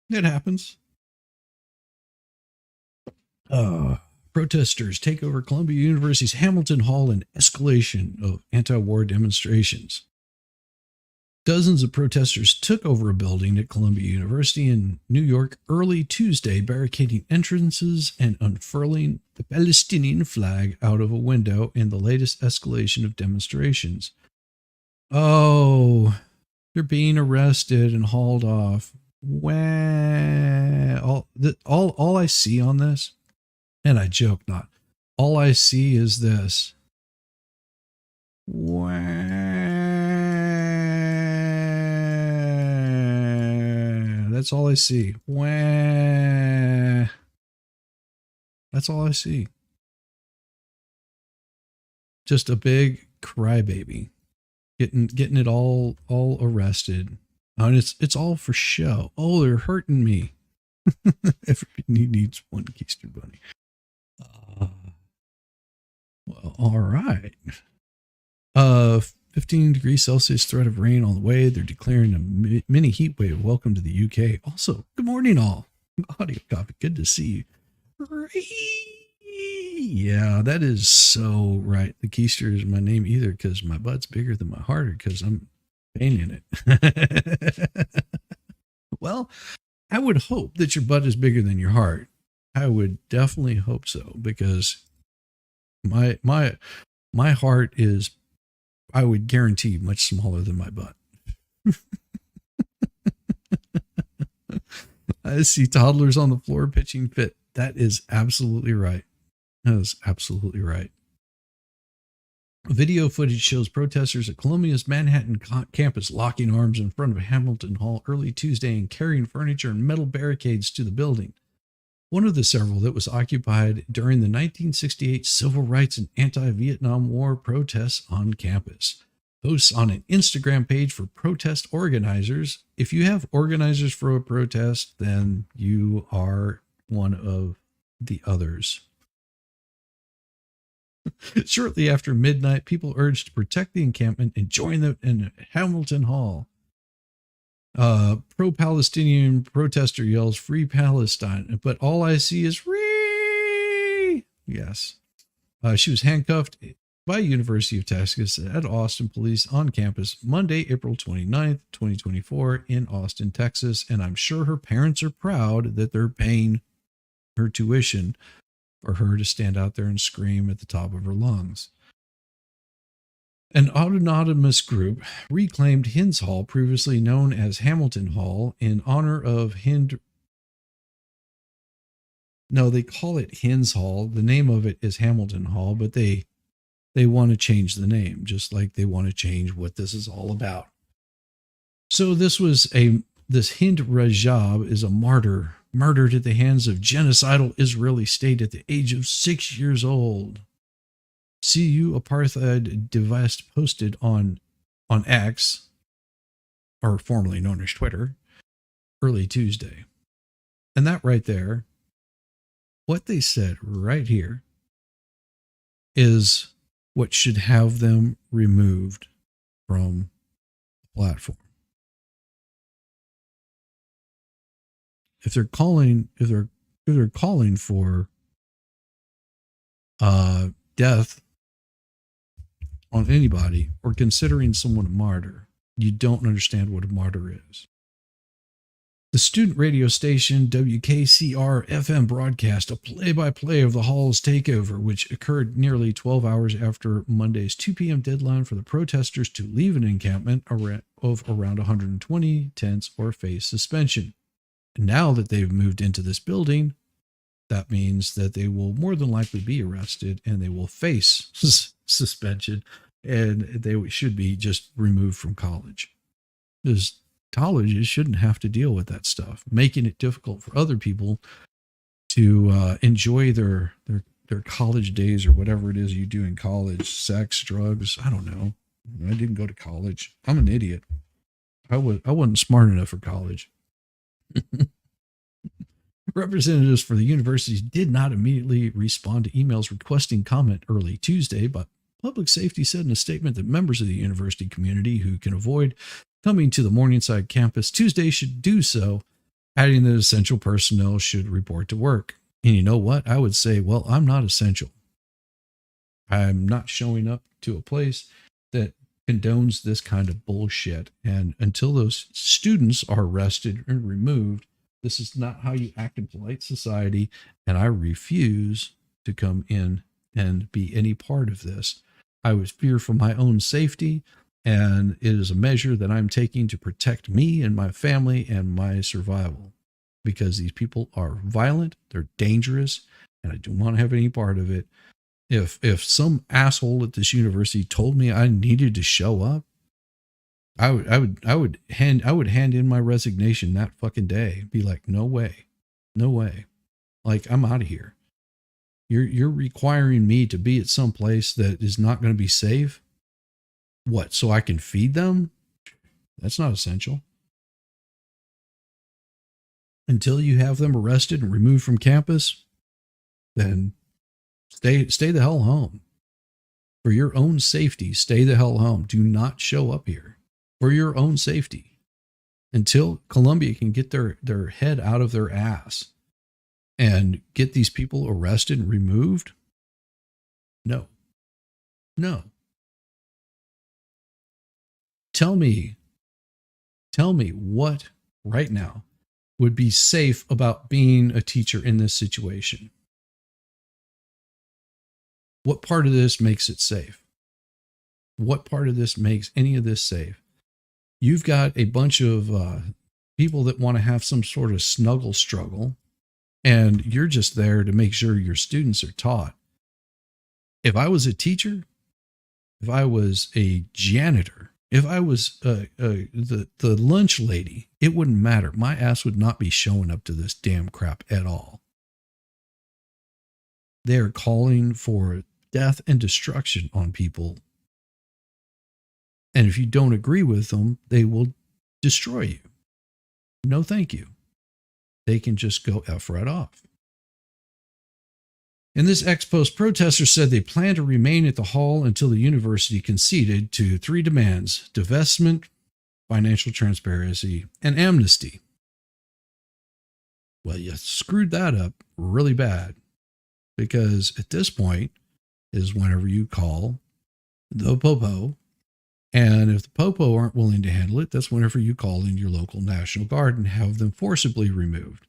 It happens. Protesters take over Columbia University's Hamilton Hall in escalation of anti-war demonstrations. Dozens of protesters took over a building at Columbia University in New York early Tuesday, barricading entrances and unfurling the Palestinian flag out of a window in the latest escalation of demonstrations. Oh, they're being arrested and hauled off. Wow. All I see on this, and I joke not, all I see is this. Wow. That's all I see. Wow. That's all I see. Just a big crybaby. Getting it all arrested. And it's all for show. Oh, they're hurting me. Everybody needs one Keister bunny. Well, all right. 15 degrees Celsius, threat of rain on the way. They're declaring a mini heat wave. Welcome to the UK. Also, good morning, all. Audio copy. Good to see you. Yeah, that is so right. The Keister is my name either because my butt's bigger than my heart or because I'm painting it. Well, I would hope that your butt is bigger than your heart. I would definitely hope so because my heart is, I would guarantee, much smaller than my butt. I see toddlers on the floor pitching fit. That is absolutely right. That is absolutely right. Video footage shows protesters at Columbia's Manhattan campus locking arms in front of Hamilton Hall early Tuesday and carrying furniture and metal barricades to the building. One of the several that was occupied during the 1968 civil rights and anti-Vietnam War protests on campus. Posts on an Instagram page for protest organizers. If you have organizers for a protest, then you are one of the others. Shortly after midnight, people urged to protect the encampment and join them in Hamilton Hall. Pro-Palestinian protester yells, "Free Palestine," but all I see is "Free." Yes. She was handcuffed by University of Texas at Austin Police on campus Monday, April 29th, 2024 in Austin, Texas. And I'm sure her parents are proud that they're paying her tuition for her to stand out there and scream at the top of her lungs. An autonomous group reclaimed Hinds Hall, previously known as Hamilton Hall, in honor of Hind. No, they call it Hinds Hall. The name of it is Hamilton Hall, but they want to change the name, just like they want to change what this is all about. So this Hind Rajab is a martyr, murdered at the hands of genocidal Israeli state at the age of 6 years old. CU apartheid device posted on X, or formerly known as Twitter, early Tuesday. And that right there, what they said right here, is what should have them removed from the platform. If they're calling for death on anybody or considering someone a martyr, you don't understand what a martyr is. The student radio station WKCR FM broadcast a play-by-play of the Hall's takeover, which occurred nearly 12 hours after Monday's 2 p.m. deadline for the protesters to leave an encampment of around 120 tents or face suspension. And now that they've moved into this building, that means that they will more than likely be arrested and they will face suspension, and they should be just removed from college. Because colleges shouldn't have to deal with that stuff, making it difficult for other people to enjoy their college days or whatever it is you do in college. Sex, drugs, I don't know. I didn't go to college. I'm an idiot. I wasn't smart enough for college. Representatives for the universities did not immediately respond to emails requesting comment early Tuesday, but Public Safety said in a statement that members of the university community who can avoid coming to the Morningside campus Tuesday should do so, adding that essential personnel should report to work. And you know what? I would say, well, I'm not essential. I'm not showing up to a place that condones this kind of bullshit. And until those students are arrested and removed, this is not how you act in polite society. And I refuse to come in and be any part of this. I would fear for my own safety. And it is a measure that I'm taking to protect me and my family and my survival, because these people are violent, they're dangerous, and I don't want to have any part of it. If some asshole at this university told me I needed to show up, I would hand in my resignation that fucking day. Be like, no way. Like, I'm out of here. You're requiring me to be at some place that is not going to be safe. What, so I can feed them? That's not essential. Until you have them arrested and removed from campus, then stay the hell home. For your own safety, stay the hell home. Do not show up here. For your own safety. Until Columbia can get their head out of their ass and get these people arrested and removed. No. Tell me what right now would be safe about being a teacher in this situation. What part of this makes it safe? What part of this makes any of this safe? You've got a bunch of people that want to have some sort of snuggle struggle, and you're just there to make sure your students are taught. If I was a teacher, if I was a janitor, if I was the lunch lady, it wouldn't matter. My ass would not be showing up to this damn crap at all. They're calling for death and destruction on people. And if you don't agree with them, they will destroy you. No, thank you. They can just go F right off. In this ex-post, protesters said they plan to remain at the hall until the university conceded to 3 demands: divestment, financial transparency, and amnesty. Well, you screwed that up really bad, because at this point is whenever you call the popo, and if the popo aren't willing to handle it, that's whenever you call in your local National Guard and have them forcibly removed.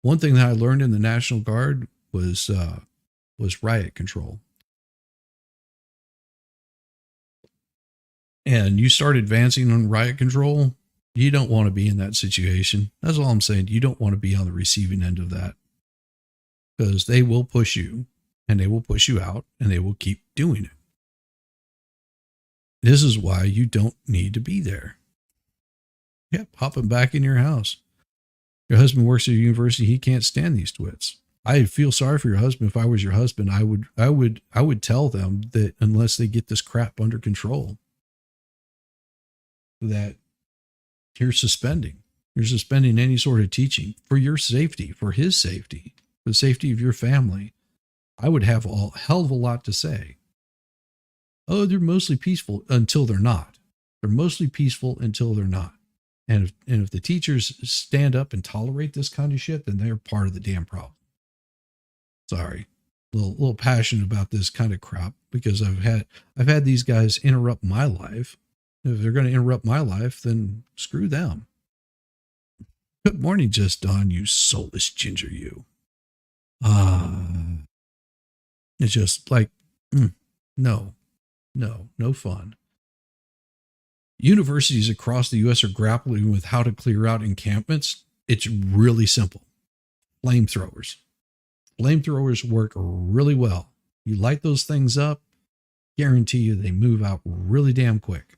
One thing that I learned in the National Guard was riot control. And you start advancing on riot control, you don't want to be in that situation. That's all I'm saying. You don't want to be on the receiving end of that, because they will push you and they will push you out and they will keep doing it. This is why you don't need to be there. Yep, hopping back in your house. Your husband works at a university. He can't stand these twits. I feel sorry for your husband. If I was your husband, I would tell them that unless they get this crap under control, that you're suspending any sort of teaching for your safety, for his safety, for the safety of your family. I would have a hell of a lot to say. Oh, they're mostly peaceful until they're not. They're mostly peaceful until they're not. And if the teachers stand up and tolerate this kind of shit, then they're part of the damn problem. Sorry, a little passionate about this kind of crap, because I've had these guys interrupt my life. If they're going to interrupt my life, then screw them. Good morning, Just Dawn, you soulless ginger, you. It's just like, no fun. Universities across the U.S. are grappling with how to clear out encampments. It's really simple. Flamethrowers. Flamethrowers work really well. You light those things up, guarantee you they move out really damn quick,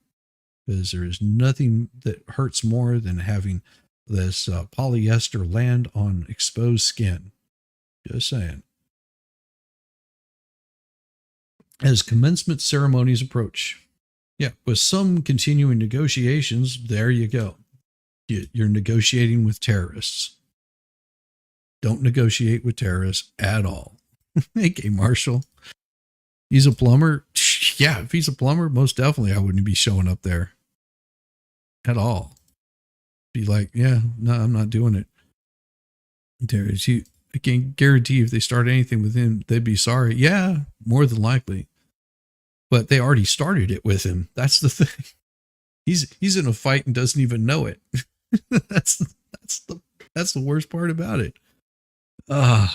because there is nothing that hurts more than having this polyester land on exposed skin. Just saying. As commencement ceremonies approach, with some continuing negotiations, there you go. You're negotiating with terrorists. Don't negotiate with terrorists at all. AK Marshall. He's a plumber. Yeah, if he's a plumber, most definitely I wouldn't be showing up there at all. Be like, yeah, no, I'm not doing it. I can guarantee if they start anything with him, they'd be sorry. Yeah, more than likely. But they already started it with him. That's the thing. He's in a fight and doesn't even know it. that's the worst part about it. I'm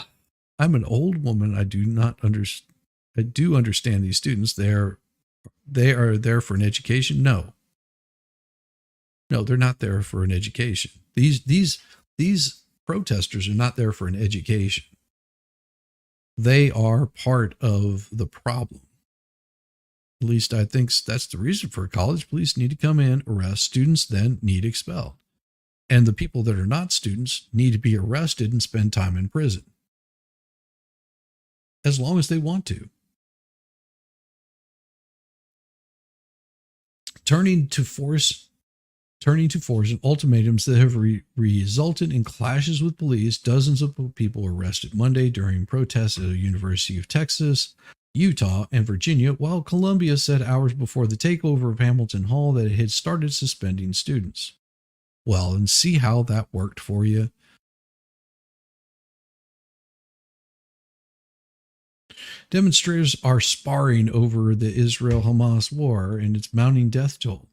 an old woman. I do understand these students. They are there for an education. No, they're not there for an education. These protesters are not there for an education. They are part of the problem. At least I think that's the reason for college. Police need to come in, arrest students, then need expelled. And the people that are not students need to be arrested and spend time in prison. As long as they want to. Turning to force and ultimatums that have resulted in clashes with police. Dozens of people were arrested Monday during protests at the University of Texas, Utah, and Virginia, while Columbia said hours before the takeover of Hamilton Hall that it had started suspending students. Well, and see how that worked for you. Demonstrators are sparring over the Israel-Hamas war and its mounting death toll.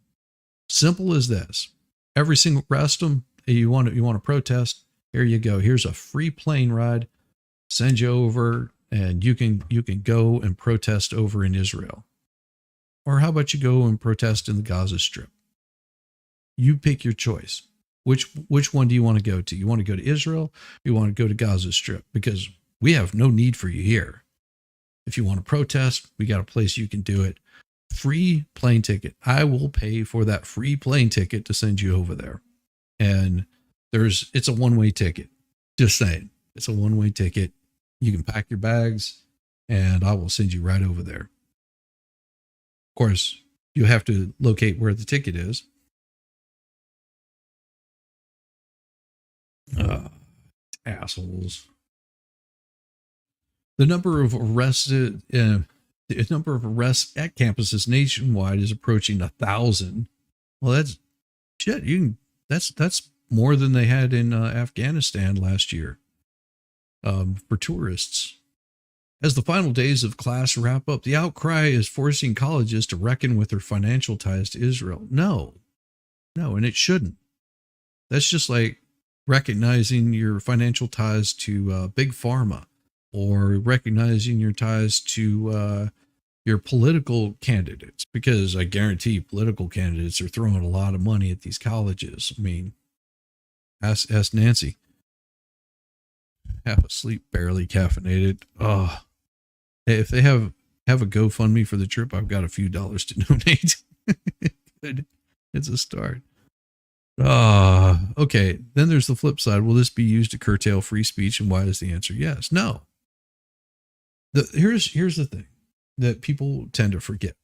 Simple as this. Every single arrest them. You want to protest? Here you go. Here's a free plane ride. Send you over, and you can go and protest over in Israel. Or how about you go and protest in the Gaza Strip? You pick your choice. Which one do you want to go to? You want to go to Israel? Or you want to go to Gaza Strip? Because we have no need for you here. If you want to protest, we got a place you can do it. Free plane ticket. I will pay for that free plane ticket to send you over there. And it's a one-way ticket. Just saying. It's a one-way ticket. You can pack your bags and I will send you right over there. Of course, you have to locate where the ticket is. Assholes. The number of arrests at campuses nationwide is approaching 1,000. Well, that's shit. That's more than they had in Afghanistan last year for tourists. As the final days of class wrap up, the outcry is forcing colleges to reckon with their financial ties to Israel. No, and it shouldn't. That's just like recognizing your financial ties to Big Pharma, or recognizing your ties to your political candidates, because I guarantee political candidates are throwing a lot of money at these colleges. I mean, ask Nancy. Half asleep, barely caffeinated. Oh, hey, if they have a GoFundMe for the trip, I've got a few dollars to donate. Good. It's a start. Okay. Then there's the flip side. Will this be used to curtail free speech? And why is the answer yes? No. Here's the thing that people tend to forget.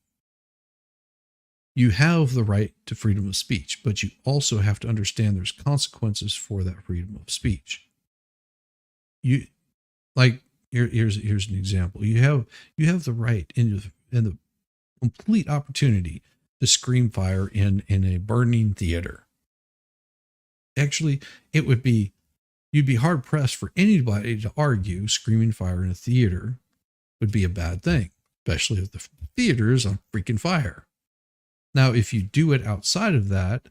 You have the right to freedom of speech, but you also have to understand there's consequences for that freedom of speech. Here's an example. You have the right and the complete opportunity to scream fire in a burning theater. Actually, you'd be hard pressed for anybody to argue screaming fire in a theater would be a bad thing, especially if the theater is on freaking fire. Now, if you do it outside of that,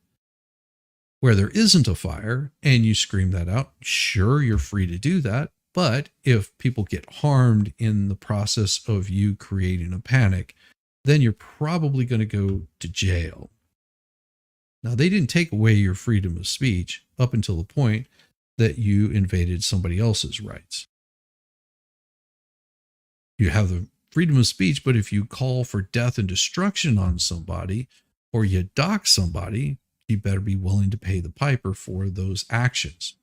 where there isn't a fire and you scream that out, sure, you're free to do that. But if people get harmed in the process of you creating a panic, then you're probably going to go to jail. Now, they didn't take away your freedom of speech up until the point that you invaded somebody else's rights. You have the freedom of speech, but if you call for death and destruction on somebody or you dock somebody, you better be willing to pay the piper for those actions.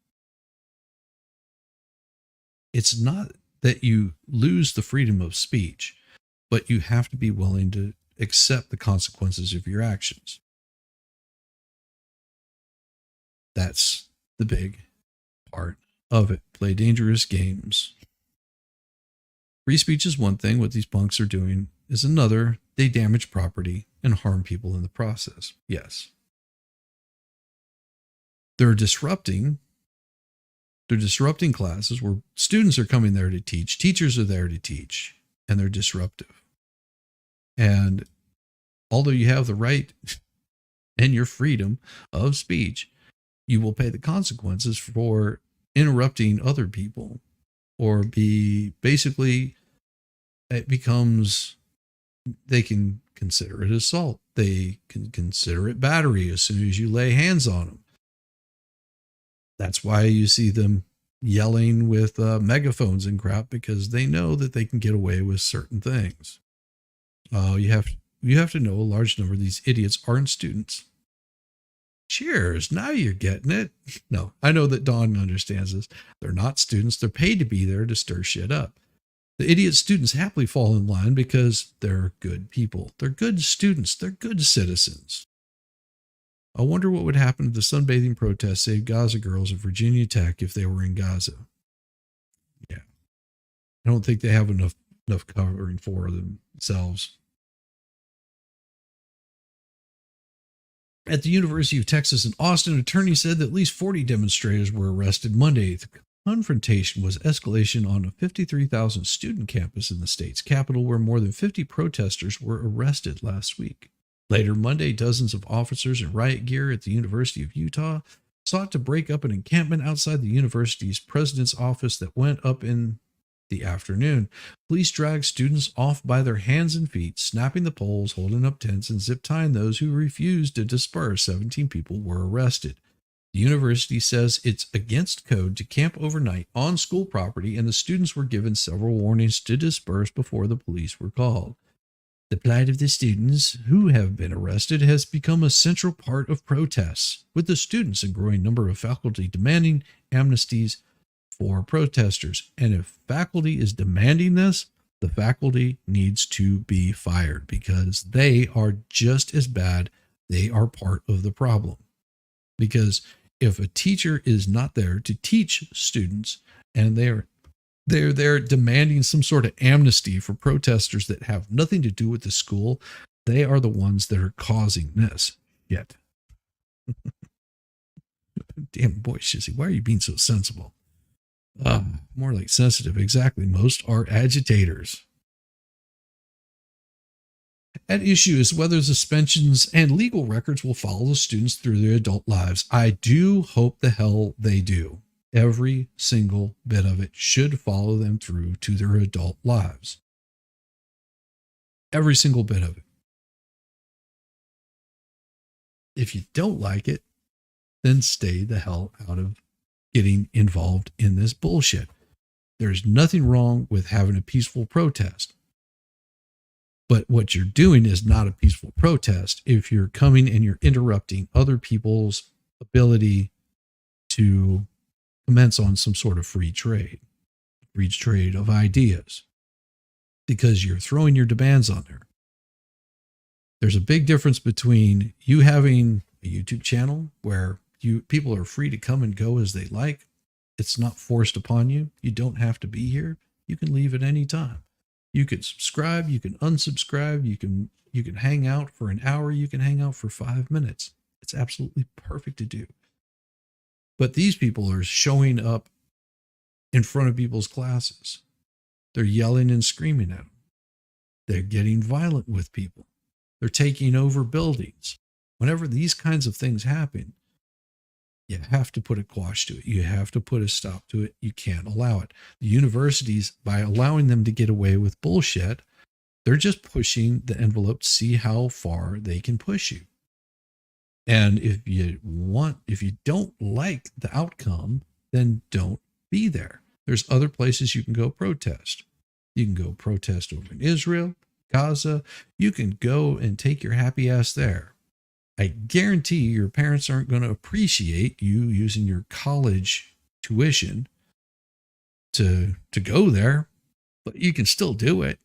It's not that you lose the freedom of speech, but you have to be willing to accept the consequences of your actions. That's the big part of it. Play dangerous games. Free speech is one thing. What these punks are doing is another. They damage property and harm people in the process. Yes. They're disrupting classes where students are coming there to teach, teachers are there to teach, and they're disruptive. And although you have the right and your freedom of speech, you will pay the consequences for interrupting other people, or it becomes, they can consider it assault. They can consider it battery as soon as you lay hands on them. That's why you see them yelling with megaphones and crap, because they know that they can get away with certain things. You have to know a large number of these idiots aren't students. Cheers. Now you're getting it. No, I know that Dawn understands this. They're not students. They're paid to be there to stir shit up. The idiot students happily fall in line because they're good people. They're good students. They're good citizens. I wonder what would happen if the sunbathing protest saved Gaza girls at Virginia Tech if they were in Gaza. Yeah. I don't think they have enough covering for themselves. At the University of Texas in Austin, an attorney said that at least 40 demonstrators were arrested Monday. The confrontation was escalation on a 53,000 student campus in the state's capital, where more than 50 protesters were arrested last week. Later Monday, dozens of officers in riot gear at the University of Utah sought to break up an encampment outside the university's president's office that went up in the afternoon. Police dragged students off by their hands and feet, snapping the poles, holding up tents, and zip tying those who refused to disperse. 17 people were arrested. The university says it's against code to camp overnight on school property, and the students were given several warnings to disperse before the police were called. The plight of the students who have been arrested has become a central part of protests, with the students and growing number of faculty demanding amnesties for protesters. And if faculty is demanding this, the faculty needs to be fired, because they are just as bad. They are part of the problem. Because if a teacher is not there to teach students and they're there demanding some sort of amnesty for protesters that have nothing to do with the school, they are the ones that are causing this. Yet. Damn boy, Shizzy, why are you being so sensible? More like sensitive. Exactly. Most are agitators. At issue is whether suspensions and legal records will follow the students through their adult lives. I do hope the hell they do. Every single bit of it should follow them through to their adult lives. Every single bit of it. If you don't like it, then stay the hell out of getting involved in this bullshit. There's nothing wrong with having a peaceful protest. But what you're doing is not a peaceful protest if you're coming and you're interrupting other people's ability to commence on some sort of free trade of ideas, because you're throwing your demands on there. There's a big difference between you having a YouTube channel where people are free to come and go as they like. It's not forced upon you. You don't have to be here. You can leave at any time. You can subscribe, you can unsubscribe, you can hang out for an hour, you can hang out for 5 minutes. It's absolutely perfect to do. But these people are showing up in front of people's classes. They're yelling and screaming at them. They're getting violent with people. They're taking over buildings. Whenever these kinds of things happen, You have to put a quash to it. You have to put a stop to it. You can't allow it. The universities, by allowing them to get away with bullshit, they're just pushing the envelope to see how far they can push you. And if you don't like the outcome, then don't be there. There's other places you can go protest. You can go protest over in Israel, Gaza. You can go and take your happy ass there. I guarantee your parents aren't going to appreciate you using your college tuition to go there, but you can still do it.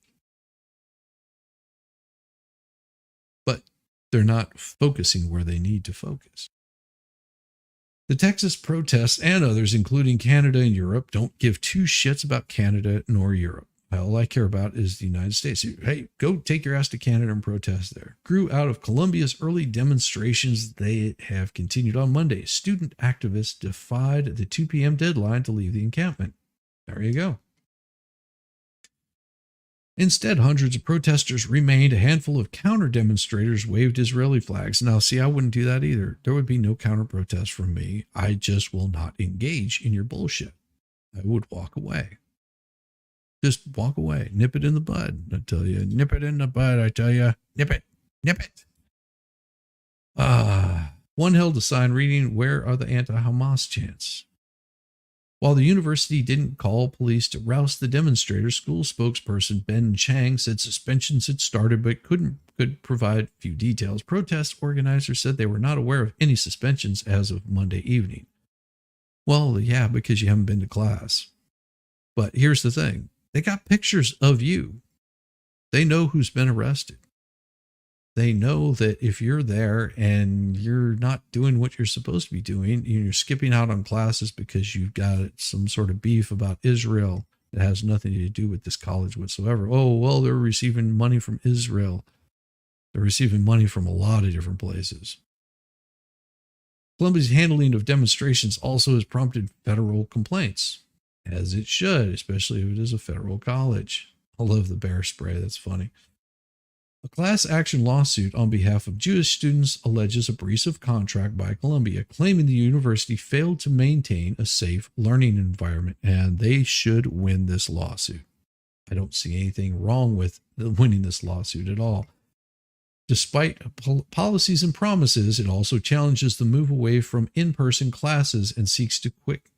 But they're not focusing where they need to focus. The Texas protests and others, including Canada and Europe, don't give two shits about Canada nor Europe. All I care about is the United States. Hey, go take your ass to Canada and protest there. Grew out of Colombia's early demonstrations. They have continued on Monday. Student activists defied the 2 p.m. deadline to leave the encampment. There you go. Instead, hundreds of protesters remained. A handful of counter-demonstrators waved Israeli flags. Now, see, I wouldn't do that either. There would be no counter-protest from me. I just will not engage in your bullshit. I would walk away. Just walk away. Nip it in the bud. I tell you. Nip it in the bud. I tell you. Nip it. Nip it. One held a sign reading, "Where are the anti-Hamas chants?" While the university didn't call police to roust the demonstrators, school spokesperson Ben Chang said suspensions had started but could provide few details. Protest organizers said they were not aware of any suspensions as of Monday evening. Well, yeah, because you haven't been to class. But here's the thing. They got pictures of you. They know who's been arrested. They know that if you're there and you're not doing what you're supposed to be doing, you're skipping out on classes because you've got some sort of beef about Israel that has nothing to do with this college whatsoever. Oh, well, they're receiving money from Israel. They're receiving money from a lot of different places. Colombia's handling of demonstrations also has prompted federal complaints, as it should, especially if it is a federal college. I love the bear spray. That's funny. A class action lawsuit on behalf of Jewish students alleges a breach of contract by Columbia, claiming the university failed to maintain a safe learning environment, and they should win this lawsuit. I don't see anything wrong with winning this lawsuit at all. Despite policies and promises, it also challenges the move away from in-person classes and seeks to quit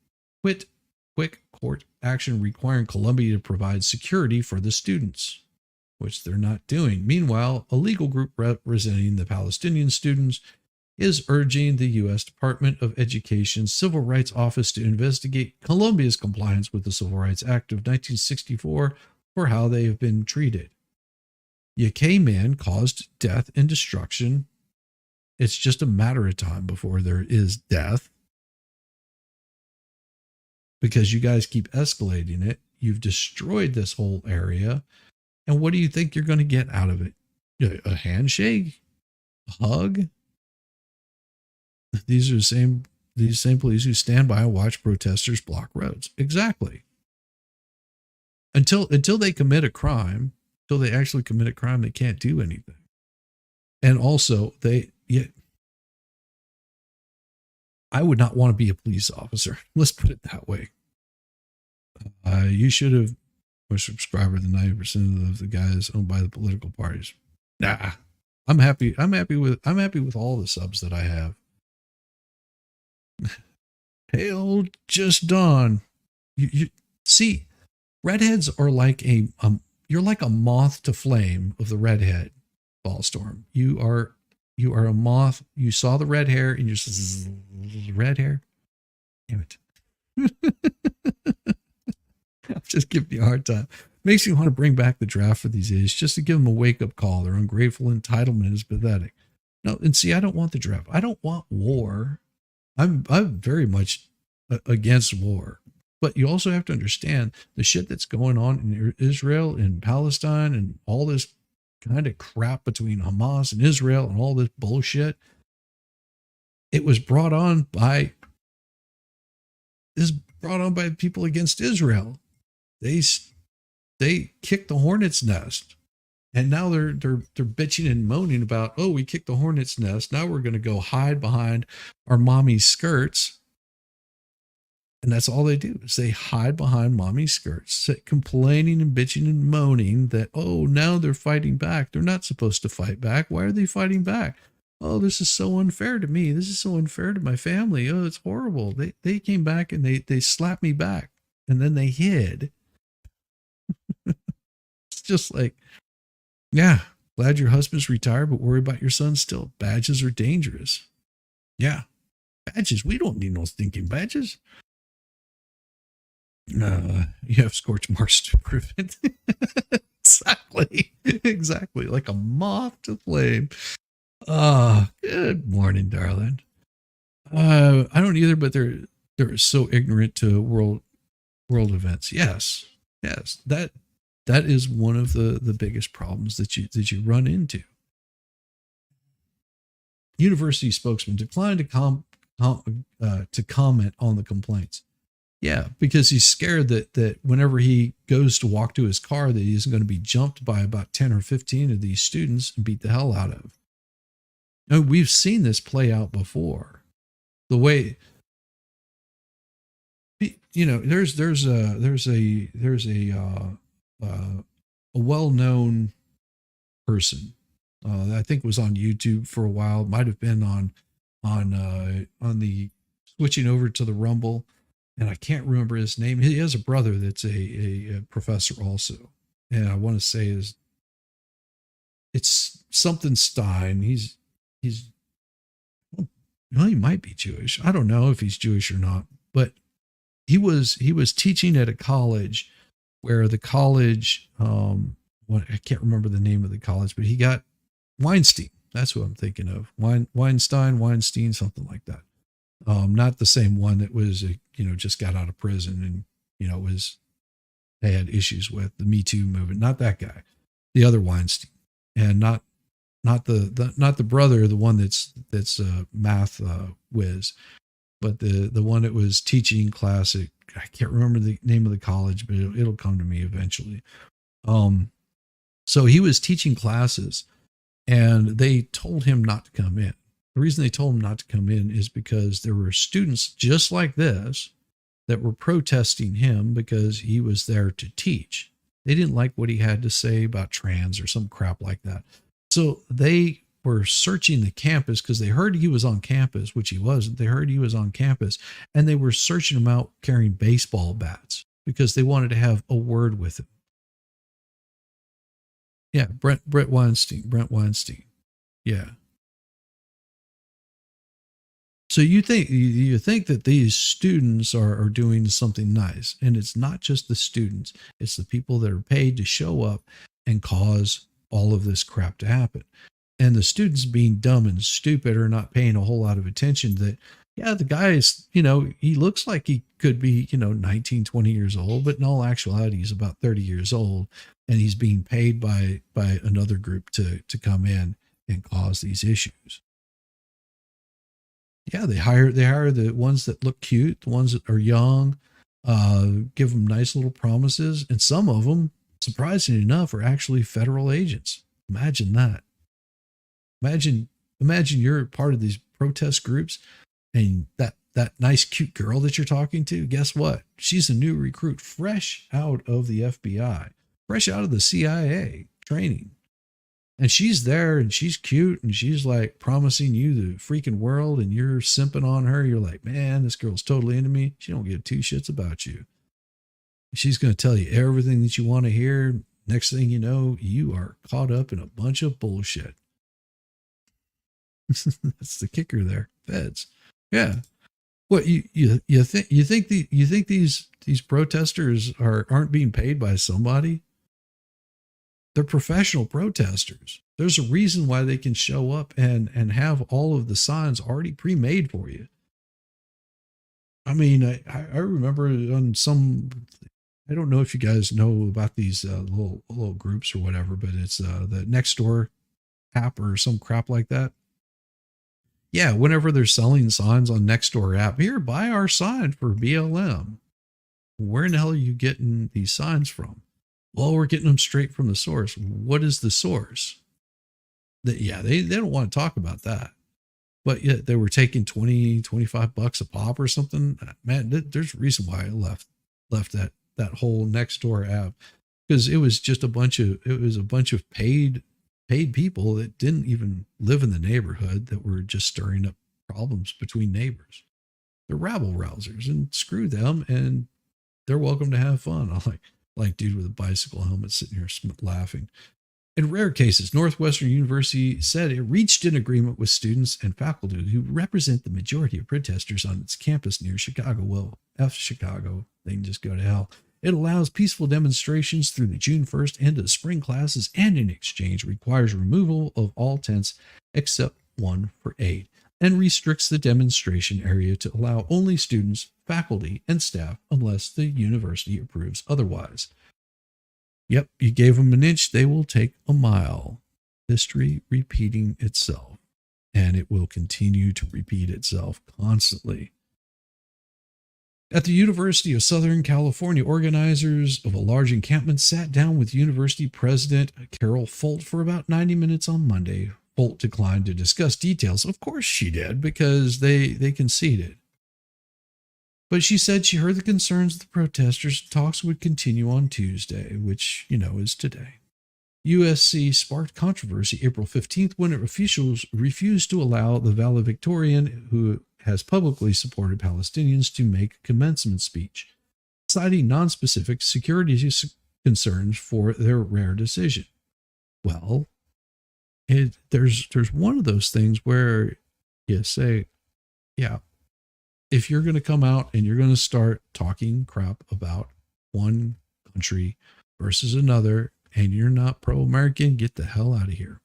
court action requiring Columbia to provide security for the students, which they're not doing. Meanwhile, a legal group representing the Palestinian students is urging the U.S. Department of Education's Civil Rights Office to investigate Colombia's compliance with the Civil Rights Act of 1964 for how they have been treated. UK man caused death and destruction. It's just a matter of time before there is death, because you guys keep escalating it. You've destroyed this whole area. And what do you think you're going to get out of it? A handshake? A hug? These are these same police who stand by and watch protesters block roads. Exactly. Until they commit a crime, until they actually commit a crime, they can't do anything. And also, I would not want to be a police officer. Let's put it that way. You should have a subscriber than 90% of the guys owned by the political parties. Nah, I'm happy with all the subs that I have. Hail just dawn. You see, redheads are like you're like a moth to flame of the redhead Ballstorm. You are a moth. You saw the red hair and you're just red hair. Damn it. I'm just giving you a hard time. Makes me want to bring back the draft for these idiots just to give them a wake-up call. Their ungrateful entitlement is pathetic. No, and see, I don't want the draft. I don't want war. I'm very much against war. But you also have to understand the shit that's going on in Israel and Palestine and all this kind of crap between Hamas and Israel and all this bullshit. It was brought on by people against Israel. They kicked the hornet's nest. And now they're bitching and moaning about, oh, we kicked the hornet's nest. Now we're going to go hide behind our mommy's skirts. And that's all they do is they hide behind mommy's skirts, complaining and bitching and moaning that, oh, now they're fighting back. They're not supposed to fight back. Why are they fighting back? Oh, this is so unfair to me. This is so unfair to my family. Oh, it's horrible. They came back and they slapped me back and then they hid. It's just like, yeah, glad your husband's retired, but worry about your son still. Badges are dangerous. Yeah, badges. We don't need no stinking badges. You have scorch marks to prevent. Exactly. Like a moth to flame. Good morning, darling. I don't either, but they're so ignorant to world events. Yes. That is one of the biggest problems that you run into. University spokesman declined to comment on the complaints. Yeah, because he's scared that whenever he goes to walk to his car, that he's going to be jumped by about 10 or 15 of these students and beat the hell out of. And we've seen this play out before. The way, there's a well-known person. I think was on YouTube for a while. Might have been on the switching over to the Rumble. And I can't remember his name. He has a brother that's a professor also. And I want to say it's something Stein. He might be Jewish. I don't know if he's Jewish or not, but he was teaching at a college where the college, I can't remember the name of the college, but he got Weinstein. That's who I'm thinking of. Weinstein, something like that. Not the same one that was, just got out of prison and, they had issues with the Me Too movement. Not that guy, the other Weinstein, and not the brother, the one that's math whiz, but the one that was teaching class at, I can't remember the name of the college, but it'll come to me eventually. So he was teaching classes and they told him not to come in. The reason they told him not to come in is because there were students just like this that were protesting him because he was there to teach. They didn't like what he had to say about trans or some crap like that. So they were searching the campus because they heard he was on campus, which he wasn't. They heard he was on campus and they were searching him out carrying baseball bats because they wanted to have a word with him. Yeah, Brent Weinstein. Yeah. So you think that these students are doing something nice, and it's not just the students, it's the people that are paid to show up and cause all of this crap to happen. And the students being dumb and stupid are not paying a whole lot of attention that, yeah, the guy is, he looks like he could be, 19, 20 years old, but in all actuality, he's about 30 years old and he's being paid by another group to come in and cause these issues. Yeah, they hire the ones that look cute, the ones that are young, give them nice little promises. And some of them, surprisingly enough, are actually federal agents. Imagine that. Imagine you're part of these protest groups and that nice, cute girl that you're talking to, guess what? She's a new recruit, fresh out of the FBI, fresh out of the CIA training. And she's there and she's cute and she's like promising you the freaking world and you're simping on her. You're like, man, this girl's totally into me. She don't give two shits about you. She's going to tell you everything that you want to hear. Next thing you know, you are caught up in a bunch of bullshit. That's the kicker there. Feds. Yeah. What you think these protesters aren't being paid by somebody? They're professional protesters. There's a reason why they can show up and have all of the signs already pre-made for you. I mean, I remember on some, I don't know if you guys know about these little groups or whatever, but it's the Nextdoor app or some crap like that. Yeah, whenever they're selling signs on Nextdoor app, here, buy our sign for BLM. Where in the hell are you getting these signs from? Well, we're getting them straight from the source. What is the source? They don't want to talk about that. But yet they were taking 20, 25 bucks a pop or something. Man, there's a reason why I left that whole Nextdoor app, because it was a bunch of paid people that didn't even live in the neighborhood, that were just stirring up problems between neighbors. They're rabble rousers, and screw them, and they're welcome to have fun. I'm like dude with a bicycle helmet sitting here laughing. In rare cases, Northwestern University said it reached an agreement with students and faculty who represent the majority of protesters on its campus near Chicago. Well, F Chicago, they can just go to hell. It allows peaceful demonstrations through the June 1st and the spring classes, and in exchange requires removal of all tents except one for aid, and restricts the demonstration area to allow only students, faculty, and staff unless the university approves otherwise. Yep, you gave them an inch, they will take a mile. History repeating itself, and it will continue to repeat itself constantly. At the University of Southern California, organizers of a large encampment sat down with University President Carol Folt for about 90 minutes on Monday. Folt declined to discuss details. Of course she did, because they conceded. But she said she heard the concerns of the protesters. Talks would continue on Tuesday, which, is today. USC sparked controversy April 15th when officials refused to allow the valedictorian, who has publicly supported Palestinians, to make a commencement speech, citing nonspecific security concerns for their rare decision. Well, there's one of those things where you say, yeah, if you're going to come out and you're going to start talking crap about one country versus another, and you're not pro-American, get the hell out of here.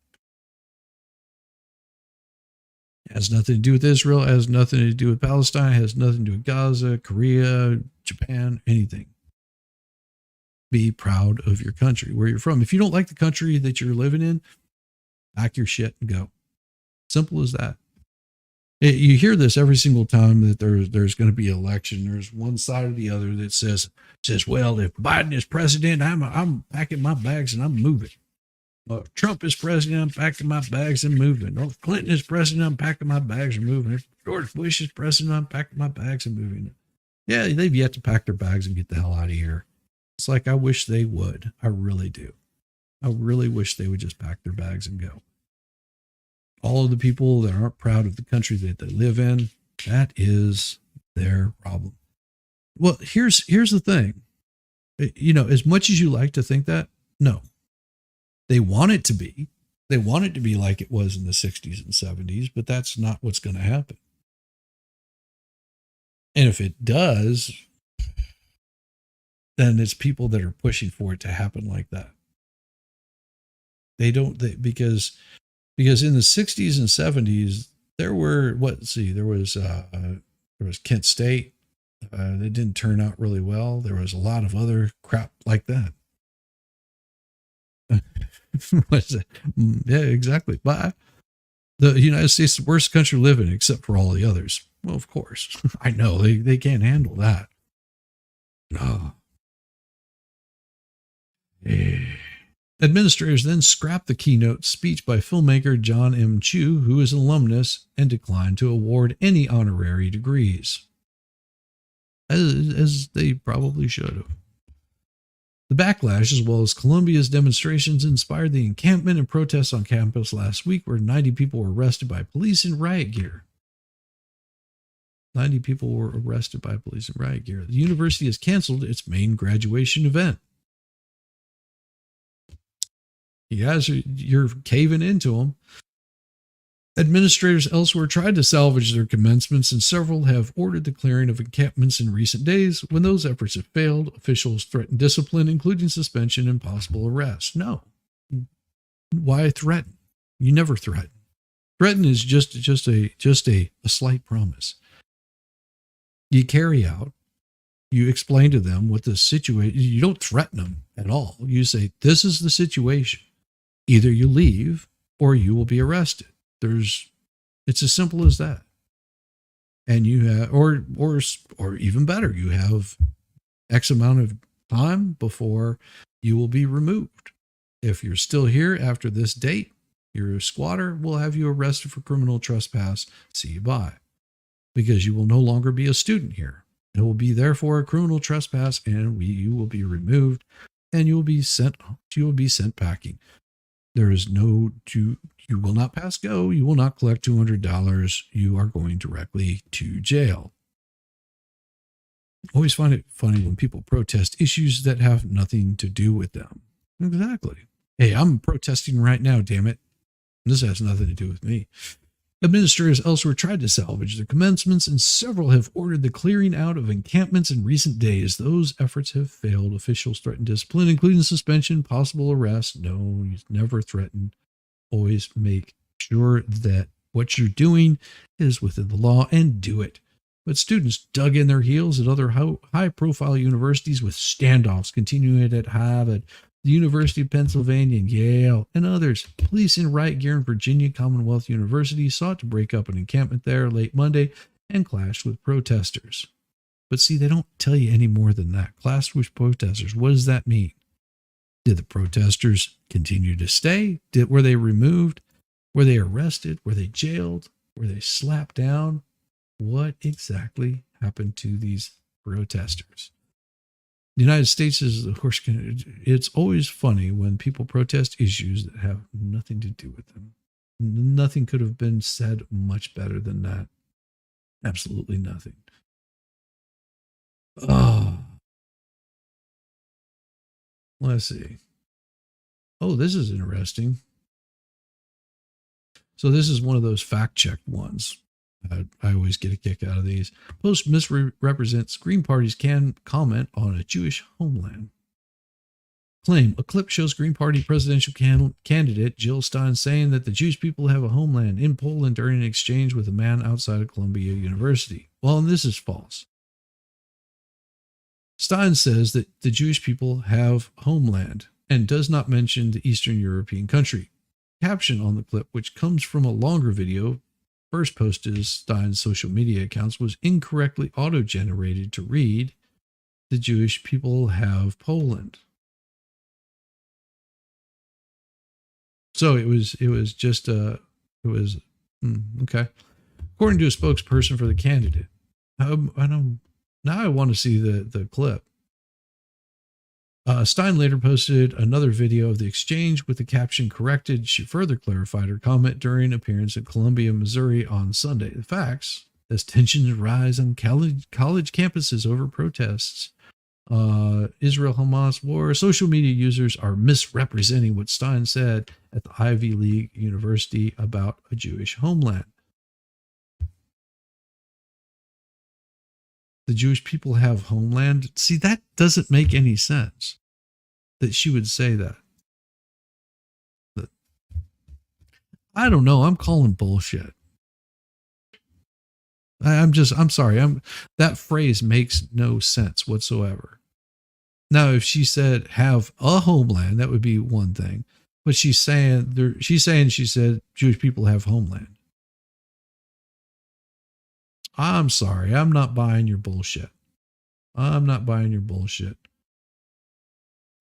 It has nothing to do with Israel. It has nothing to do with Palestine. It has nothing to do with Gaza, Korea, Japan, anything. Be proud of your country, where you're from. If you don't like the country that you're living in, pack your shit and go. Simple as that. You hear this every single time that there's going to be an election. There's one side or the other that says, well, if Biden is president, I'm packing my bags and I'm moving. If Trump is president, I'm packing my bags and moving. Or if Clinton is president, I'm packing my bags and moving. If George Bush is president, I'm packing my bags and moving. Yeah, they've yet to pack their bags and get the hell out of here. It's like, I wish they would. I really do. I really wish they would just pack their bags and go. All of the people that aren't proud of the country that they live in, that is their problem. Well, here's the thing. As much as you like to think that, no. They want it to be. They want it to be like it was in the 60s and 70s, but that's not what's going to happen. And if it does, then it's people that are pushing for it to happen like that. Because in the 60s and 70s, there was Kent State. It didn't turn out really well. There was a lot of other crap like that. What's that? Yeah, exactly. But the United States is the worst country to live in, except for all the others. Well, of course. I know they can't handle that. No. Administrators then scrapped the keynote speech by filmmaker John M. Chu, who is an alumnus, and declined to award any honorary degrees, as they probably should have. The backlash, as well as Columbia's demonstrations, inspired the encampment and protests on campus last week, where 90 people were arrested by police in riot gear. 90 people were arrested by police in riot gear. The university has canceled its main graduation event. You guys you're caving into them. Administrators elsewhere tried to salvage their commencements, and several have ordered the clearing of encampments in recent days. When those efforts have failed, officials threaten discipline, including suspension and possible arrest. No. Why threaten? You never threaten. Threaten is just a slight promise. You carry out. You explain to them what the situation. You don't threaten them at all. You say, this is the situation. Either you leave or you will be arrested. It's as simple as that. And you have, or even better, you have X amount of time before you will be removed. If you're still here after this date, you're a squatter, we'll have you arrested for criminal trespass. See you bye. Because you will no longer be a student here. It will be therefore a criminal trespass, and you will be removed, and you will be sent packing. There is you will not pass go. You will not collect $200. You are going directly to jail. Always find it funny when people protest issues that have nothing to do with them. Exactly. Hey, I'm protesting right now, damn it. This has nothing to do with me. Administrators elsewhere tried to salvage their commencements, and several have ordered the clearing out of encampments in recent days. Those efforts have failed. Officials threaten discipline, including suspension, possible arrest. No, you never threaten. Always make sure that what you're doing is within the law and do it. But students dug in their heels at other high-profile universities with standoffs, continuing at Harvard, the University of Pennsylvania, and Yale, and others. Police in riot gear in Virginia Commonwealth University sought to break up an encampment there late Monday and clashed with protesters. But see, they don't tell you any more than that. Clashed with protesters. What does that mean? Did the protesters continue to stay? Were they removed? Were they arrested? Were they jailed? Were they slapped down? What exactly happened to these protesters? The United States is, of course, it's always funny when people protest issues that have nothing to do with them. Nothing could have been said much better than that. Absolutely nothing. Oh, let's see. Oh, this is interesting. So this is one of those fact-checked ones. I always get a kick out of these. Post misrepresents Green Party's can comment on a Jewish homeland. Claim. A clip shows Green Party presidential candidate Jill Stein saying that the Jewish people have a homeland in Poland during an exchange with a man outside of Columbia University. Well, and this is false. Stein says that the Jewish people have homeland and does not mention the Eastern European country. Caption on the clip, which comes from a longer video first posted to Stein's social media accounts, was incorrectly auto-generated to read, "The Jewish people have Poland." So it was okay. According to a spokesperson for the candidate, now I want to see the clip. Stein later posted another video of the exchange with the caption corrected. She further clarified her comment during an appearance at Columbia, Missouri on Sunday. The facts, as tensions rise on college campuses over protests, Israel-Hamas war, social media users are misrepresenting what Stein said at the Ivy League University about a Jewish homeland. The Jewish people have homeland. See, that doesn't make any sense that she would say that. But I don't know. I'm calling bullshit. I'm sorry. That phrase makes no sense whatsoever. Now, if she said have a homeland, that would be one thing. But she said Jewish people have homeland. I'm sorry. I'm not buying your bullshit. I'm not buying your bullshit.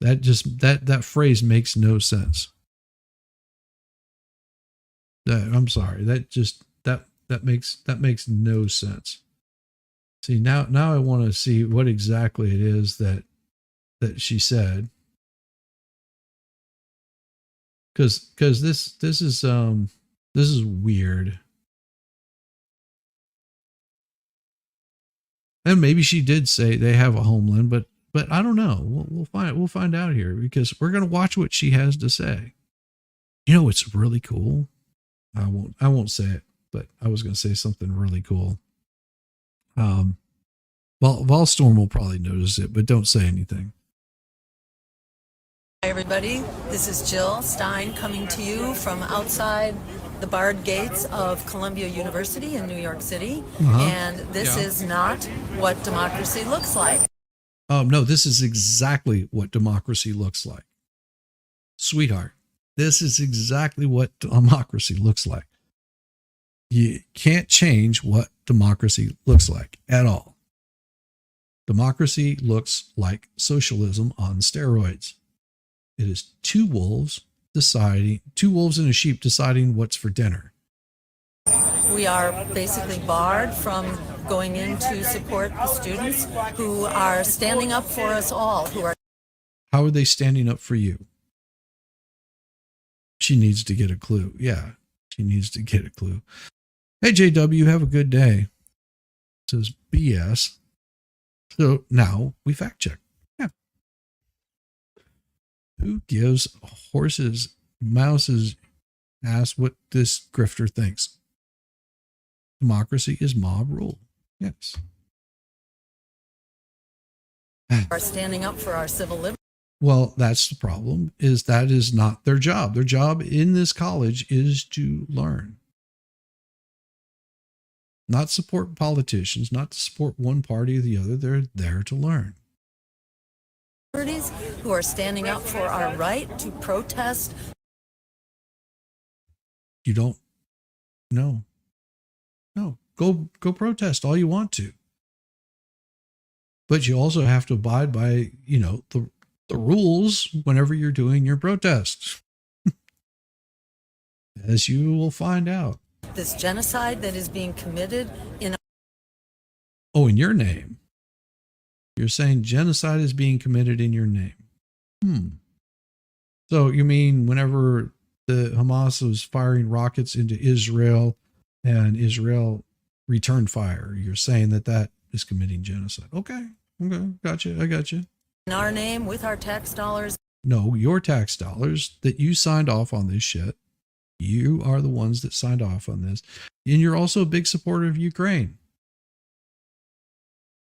That phrase makes no sense. I'm sorry. That makes no sense. See, now I want to see what exactly it is that she said. Cause this is weird. And maybe she did say they have a homeland, but I don't know. We'll find out here, because we're going to watch what she has to say. You know what's really cool? I won't say it, but I was going to say something really cool. Well, Volstorm will probably notice it, but don't say anything. Hi everybody, this is Jill Stein coming to you from outside the barred gates of Columbia University in New York City. And this is not what democracy looks like. No, this is exactly what democracy looks like. Sweetheart, this is exactly what democracy looks like. You can't change what democracy looks like at all. Democracy looks like socialism on steroids. It is two wolves and a sheep deciding what's for dinner. We are basically barred from going in to support the students who are standing up for us all, who are. How are they standing up for you? She needs to get a clue. Yeah, she needs to get a clue. Hey, JW, have a good day. It says BS. So now we fact check. Yeah. Who gives horses, mouses, ass what this grifter thinks? Democracy is mob rule. Yes. Are standing up for our civil liberties. Well, that's the problem, is that is not their job. Their job in this college is to learn. Not support politicians, not to support one party or the other. They're there to learn. Who are standing up for our right to protest. You don't know. No, go protest all you want to. But you also have to abide by, the rules whenever you're doing your protest. As you will find out. This genocide that is being committed in. Oh, in your name. You're saying genocide is being committed in your name. So you mean whenever the Hamas was firing rockets into Israel and Israel returned fire, you're saying that is committing genocide. Okay. Gotcha. I got you. In our name, with our tax dollars. No, your tax dollars that you signed off on this shit. You are the ones that signed off on this. And you're also a big supporter of Ukraine.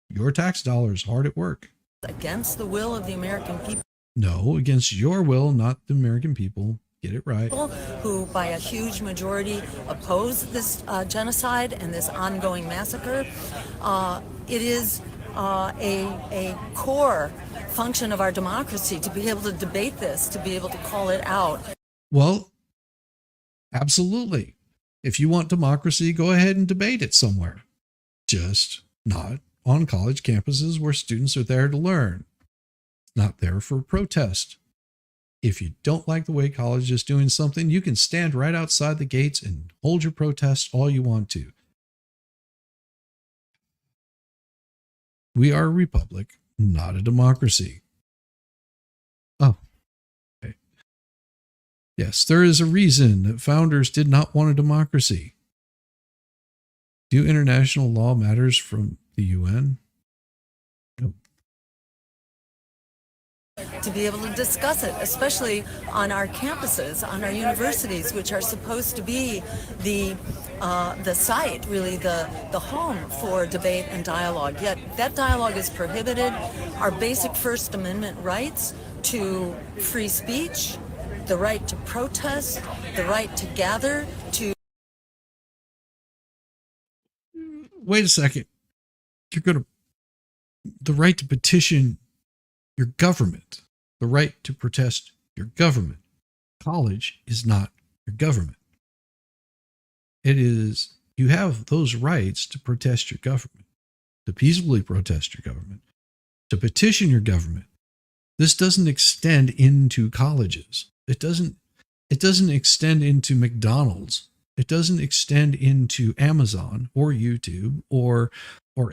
Your tax dollars hard at work. Against the will of the American people. No, against your will, not the American people. Get it right. Who, by a huge majority, oppose this genocide and this ongoing massacre. It is a core function of our democracy to be able to debate this, to be able to call it out. Well, absolutely. If you want democracy, go ahead and debate it somewhere. Just not on college campuses where students are there to learn. Not there for protest. If you don't like the way college is doing something, you can stand right outside the gates and hold your protest all you want to. We are a republic, not a democracy. Oh, okay. Yes, there is a reason that founders did not want a democracy. Do international law matters from the UN? No. To be able to discuss it, especially on our campuses, on our universities, which are supposed to be the site, really the home for debate and dialogue. Yet that dialogue is prohibited. Our basic First Amendment rights to free speech, the right to protest, the right to gather, to. Wait a second. The right to petition your government, the right to protest your government. College is not your government. It is, you have those rights to protest your government, to peacefully protest your government, to petition your government. This doesn't extend into colleges. It doesn't extend into McDonald's. It doesn't extend into Amazon or YouTube or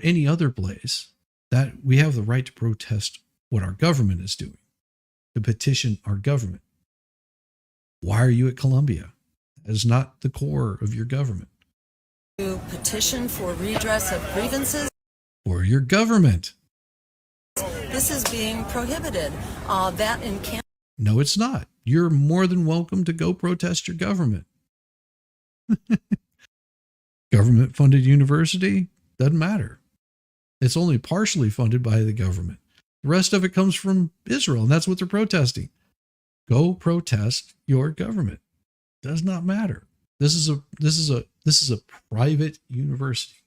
any other place. That we have the right to protest what our government is doing, to petition our government. Why are you at Columbia? That is not the core of your government. To petition for redress of grievances. Or your government. This is being prohibited. That in Canada. No, it's not. You're more than welcome to go protest your government. Government-funded university? Doesn't matter. It's only partially funded by the government. The rest of it comes from Israel, and that's what they're protesting. Go protest your government. Does not matter. This is a private university.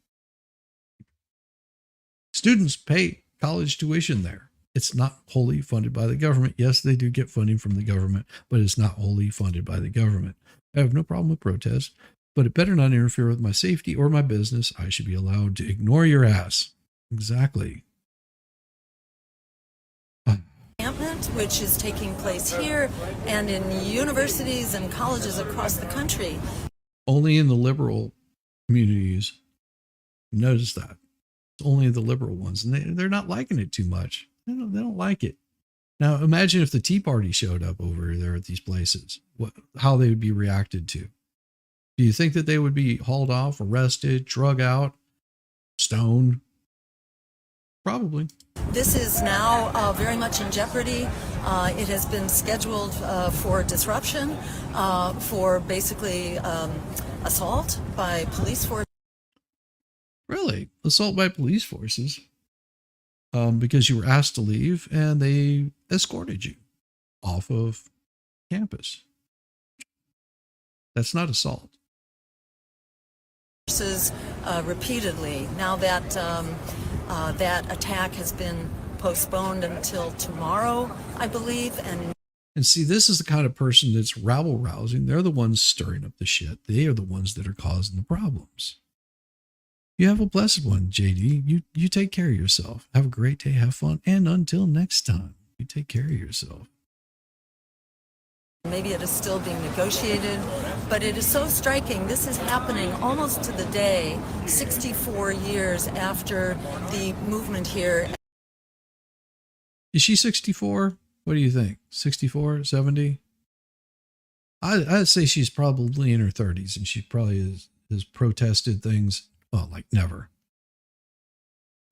Students pay college tuition there. It's not wholly funded by the government. Yes, they do get funding from the government, but it's not wholly funded by the government. I have no problem with protest, but it better not interfere with my safety or my business. I should be allowed to ignore your ass. Exactly. movement, which is taking place here and in universities and colleges across the country. Only in the liberal communities. Notice that. It's only the liberal ones, and they're not liking it too much. They don't like it. Now, imagine if the Tea Party showed up over there at these places, how they would be reacted to. Do you think that they would be hauled off, arrested, drug out, stoned? Probably. This is now very much in jeopardy. It has been scheduled for disruption, for basically assault by police forces. Really? Assault by police forces? Because you were asked to leave and they escorted you off of campus. That's not assault. Repeatedly. Now that that attack has been postponed until tomorrow, I believe. And see, this is the kind of person that's rabble rousing. They're the ones stirring up the shit. They are the ones that are causing the problems. You have a blessed one, JD. You take care of yourself. Have a great day. Have fun. And until next time, you take care of yourself. Maybe it is still being negotiated, but it is so striking. This is happening almost to the day, 64 years after the movement here. Is she 64? What do you think? 64, 70? I'd say she's probably in her 30s, and she probably has protested things, well, like never.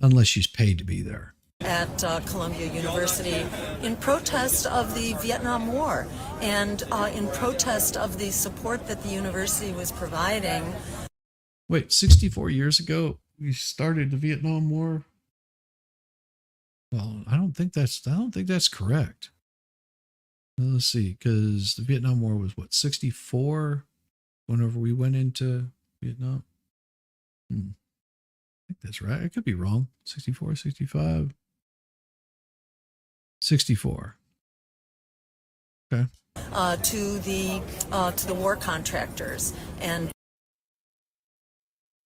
Unless she's paid to be there. At Columbia University in protest of the Vietnam War and in protest of the support that the university was providing. Wait, 64 years ago, we started the Vietnam War? Well, I don't think that's correct. Let's see, because the Vietnam War was what, 64 whenever we went into Vietnam? I think that's right. I could be wrong. 64, 65. 64. Okay. To the war contractors, and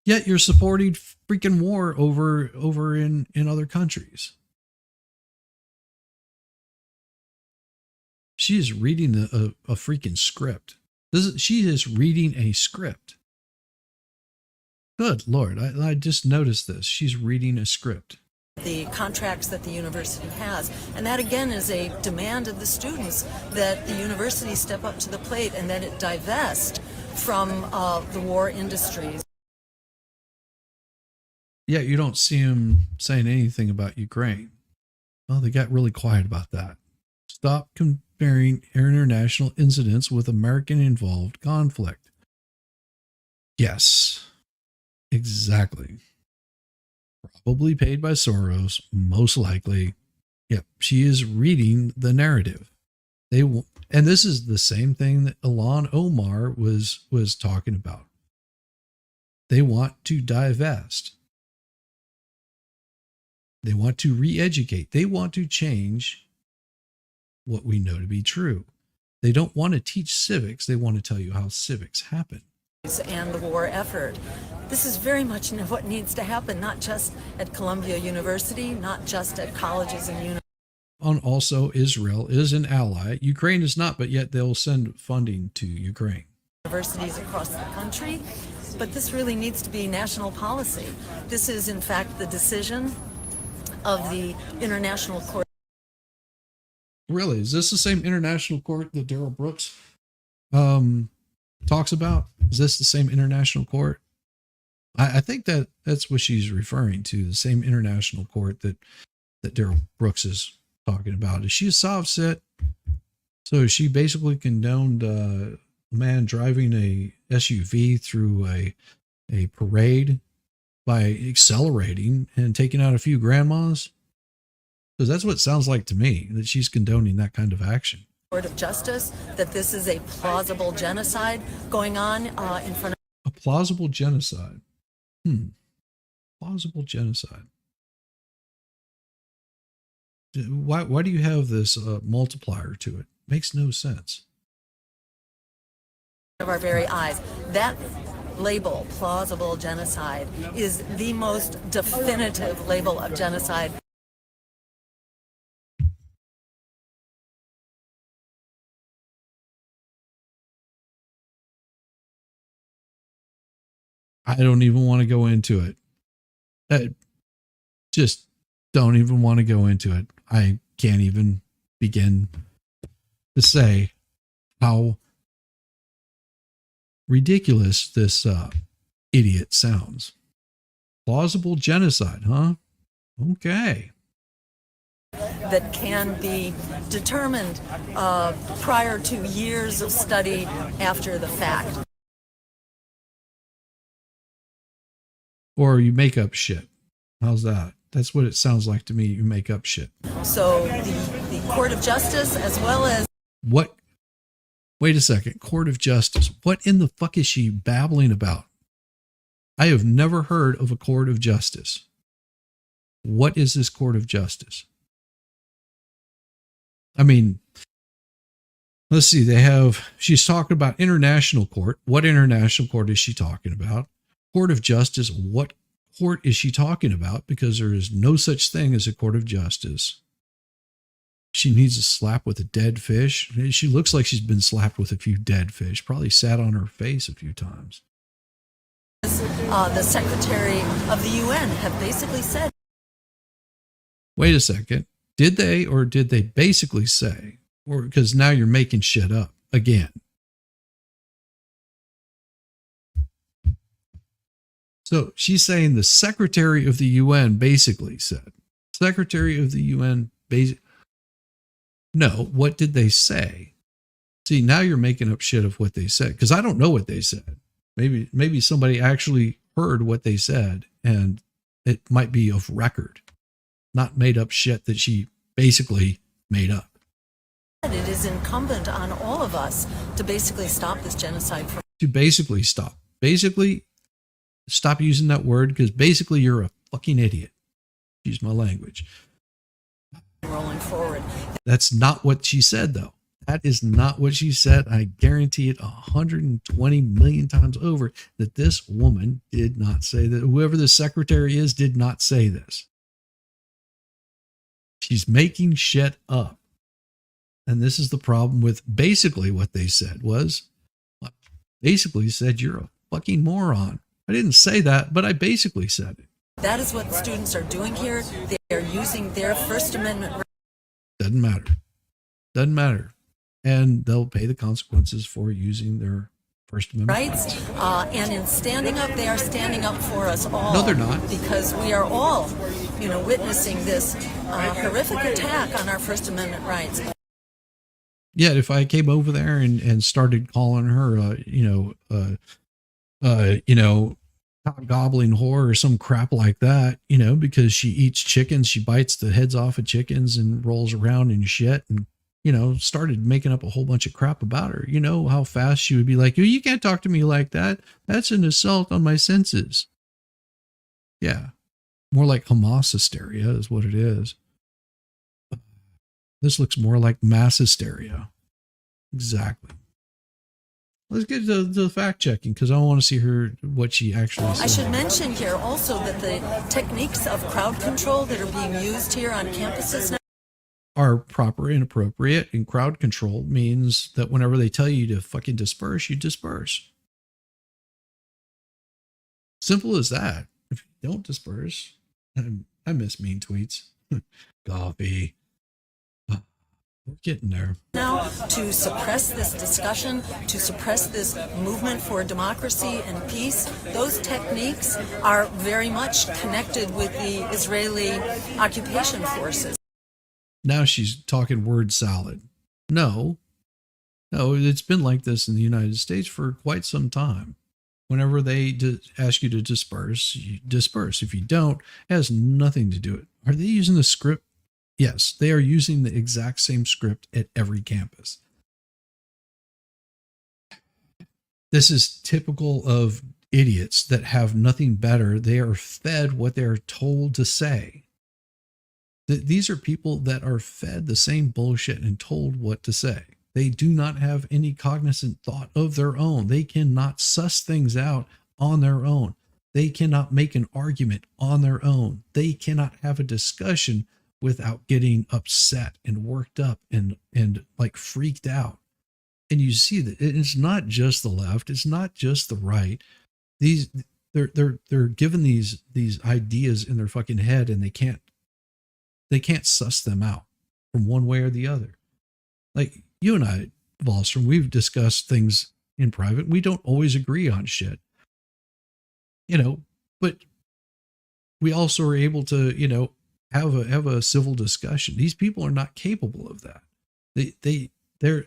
yet you're supporting freaking war over in other countries. She is reading a freaking script. She is reading a script. Good Lord, I just noticed this. She's reading a script. The contracts that the university has. And that, again, is a demand of the students that the university step up to the plate and that it divest from the war industries. Yeah, you don't see him saying anything about Ukraine. Well, they got really quiet about that. Stop comparing international incidents with American-involved conflict. Yes, exactly. Probably paid by Soros, most likely. Yep, she is reading the narrative. And this is the same thing that Ilhan Omar was talking about. They want to divest. They want to re-educate. They want to change what we know to be true. They don't want to teach civics. They want to tell you how civics happen. And the war effort. This is very much what needs to happen, not just at Columbia University, not just at colleges and universities. And also, Israel is an ally. Ukraine is not, but yet they'll send funding to Ukraine. Universities across the country, but this really needs to be national policy. This is, in fact, the decision of the International Court. Really? Is this the same international court that Daryl Brooks talks about? Is this the same international court? I think that's what she's referring to, the same international court that Daryl Brooks is talking about. Is she a soft-set? So she basically condoned a man driving a SUV through a parade by accelerating and taking out a few grandmas? Because that's what it sounds like to me, that she's condoning that kind of action. Court of Justice, that this is a plausible genocide going on in front of a plausible genocide. Plausible genocide. Why do you have this multiplier to it? Makes no sense. of our very eyes. That label, plausible genocide, is the most definitive label of genocide. I don't even want to go into it. I just don't even want to go into it. I can't even begin to say how ridiculous this idiot sounds. Plausible genocide, huh? Okay. That can be determined prior to years of study after the fact. Or you make up shit. How's that? That's what it sounds like to me. You make up shit. So the Court of Justice, as well as... What? Wait a second. Court of Justice. What in the fuck is she babbling about? I have never heard of a court of justice. What is this court of justice? I mean, let's see. She's talking about international court. What international court is she talking about? Court of justice. What court is she talking about? Because there is no such thing as a court of justice. She needs a slap with a dead fish. She looks like she's been slapped with a few dead fish. Probably sat on her face a few times. The Secretary of the UN have basically said. Wait a second. Did they or did they basically say? Or because now you're making shit up again. So she's saying the Secretary of the UN basically said. Secretary of the UN No, what did they say? See, now you're making up shit of what they said because I don't know what they said. Maybe somebody actually heard what they said and it might be of record, not made up shit that she basically made up. It is incumbent on all of us to basically stop this genocide. To basically stop. Basically, stop using that word because basically you're a fucking idiot. Use my language. Rolling forward. That's not what she said, though. That is not what she said. I guarantee it 120 million times over that this woman did not say that. Whoever the secretary is did not say this. She's making shit up. And this is the problem with basically what they said was, basically said, you're a fucking moron. I didn't say that, but I basically said it. That is what the students are doing here. They are using their First Amendment. Doesn't matter. Doesn't matter. And they'll pay the consequences for using their First Amendment rights. And in standing up, they are standing up for us all. No, they're not. Because we are all, witnessing this horrific attack on our First Amendment rights. Yeah, if I came over there and started calling her, gobbling whore or some crap like that, because she eats chickens, she bites the heads off of chickens and rolls around in shit and, started making up a whole bunch of crap about her. You know how fast she would be like, you can't talk to me like that. That's an assault on my senses. Yeah. More like Hamas hysteria is what it is. This looks more like mass hysteria. Exactly. Let's get to the fact checking because I want to see what she actually said. I should mention here also that the techniques of crowd control that are being used here on campuses now are proper and appropriate, and crowd control means that whenever they tell you to fucking disperse, you disperse. Simple as that. If you don't disperse, I miss mean tweets. Coffee. We're getting there. Now, to suppress this discussion, to suppress this movement for democracy and peace, those techniques are very much connected with the Israeli occupation forces. Now she's talking word salad. No, it's been like this in the United States for quite some time. Whenever they ask you to disperse, you disperse. If you don't, it has nothing to do with it. Are they using the script? Yes, they are using the exact same script at every campus. This is typical of idiots that have nothing better. They are fed what they're told to say. These are people that are fed the same bullshit and told what to say. They do not have any cognizant thought of their own. They cannot suss things out on their own. They cannot make an argument on their own. They cannot have a discussion without getting upset and worked up and like freaked out. And you see that it's not just the left. It's not just the right. They're they're given these ideas in their fucking head, and they can't suss them out from one way or the other. Like you and I, Wallstrom, we've discussed things in private. We don't always agree on shit, but we also are able to, have a civil discussion. These people are not capable of that. They're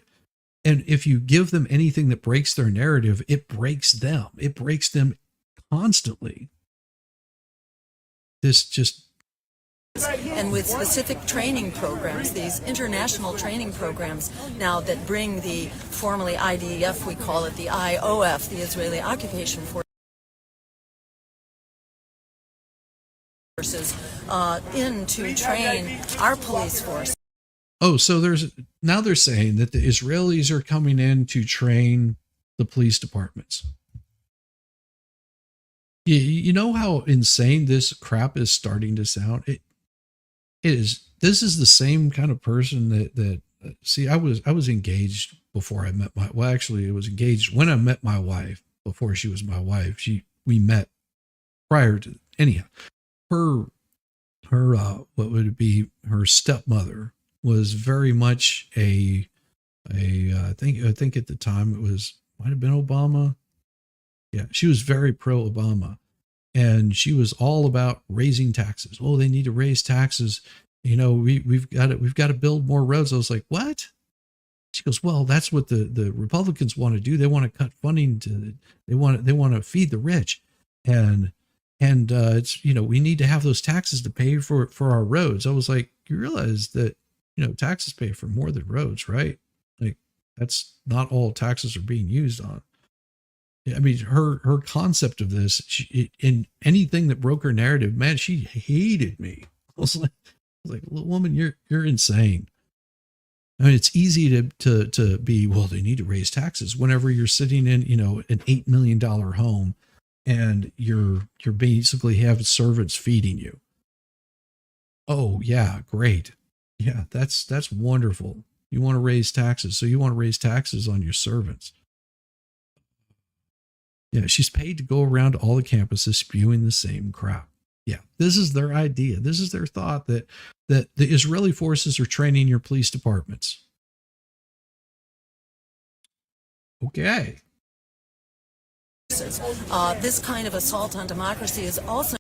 and if you give them anything that breaks their narrative, it breaks them. It breaks them constantly. This just and with specific training programs, these international training programs now that bring the formerly IDF, we call it the IOF, the Israeli Occupation Forces, in to train our police force. Oh, so they're saying that the Israelis are coming in to train the police departments. You know how insane this crap is starting to sound? It is. This is the same kind of person that see, I was engaged before I met it was engaged when I met my wife, before she was my wife. We met prior to, anyhow. Her what would it be? Her stepmother was very much I think at the time it might have been Obama. Yeah, she was very pro Obama, and she was all about raising taxes. Oh, they need to raise taxes. We've got to build more roads. I was like, what? She goes, well, that's what the Republicans want to do. They want to cut funding they want to feed the rich, and it's, we need to have those taxes to pay for our roads. I was like, you realize that, taxes pay for more than roads, right? Like, that's not all taxes are being used on. I mean, her concept of this, in anything that broke her narrative, man, she hated me. I was like, little woman, you're insane. I mean, it's easy to be, well, they need to raise taxes whenever you're sitting in, an $8 million home, and you're basically having servants feeding you. Oh yeah, great. Yeah, that's wonderful. You want to raise taxes, so you want to raise taxes on your servants. Yeah, she's paid to go around to all the campuses spewing the same crap. Yeah, this is their idea. This is their thought that the Israeli forces are training your police departments. Okay. This kind of assault on democracy is also.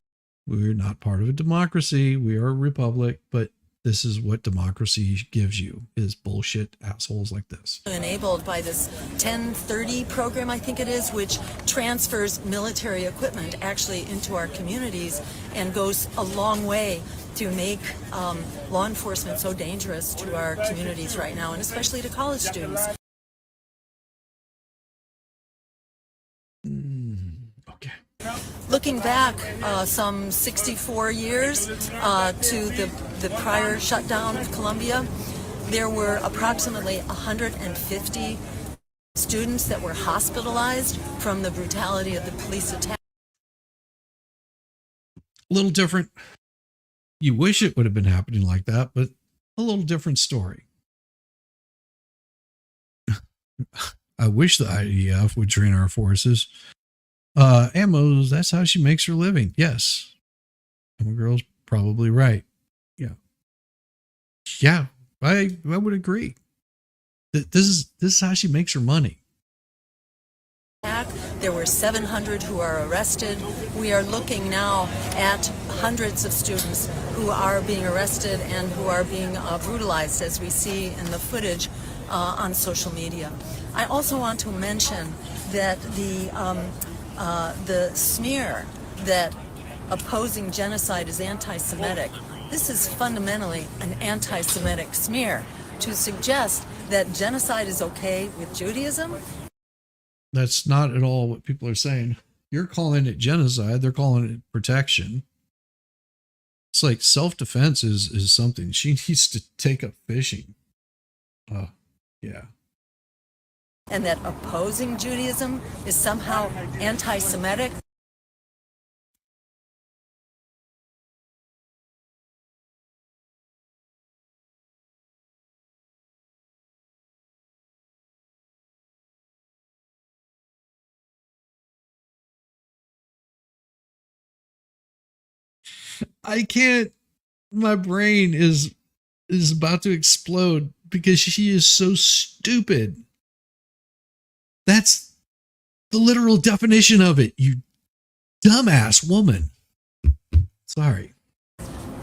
We're not part of a democracy. We are a republic, but this is what democracy gives you, is bullshit assholes like this. Enabled by this 1030 program, I think it is, which transfers military equipment actually into our communities and goes a long way to make law enforcement so dangerous to our communities right now, and especially to college students. Okay. Looking back some 64 years to the prior shutdown of Columbia, there were approximately 150 students that were hospitalized from the brutality of the police attack. A little different. You wish it would have been happening like that, but a little different story. I wish the IDF would train our forces. Ammos, that's how she makes her living. Yes. Ammo Girl's probably right. Yeah. Yeah, I would agree. This is how she makes her money. There were 700 who are arrested. We are looking now at hundreds of students who are being arrested and who are being brutalized, as we see in the footage on social media. I also want to mention that the smear that opposing genocide is anti-Semitic, this is fundamentally an anti-Semitic smear to suggest that genocide is okay with Judaism. That's not at all what people are saying. You're calling it genocide. They're calling it protection. It's like self-defense is something. She needs to take up fishing. Yeah. And that opposing Judaism is somehow anti-Semitic. I can't. My brain is about to explode because she is so stupid. That's the literal definition of it, you dumbass woman. Sorry.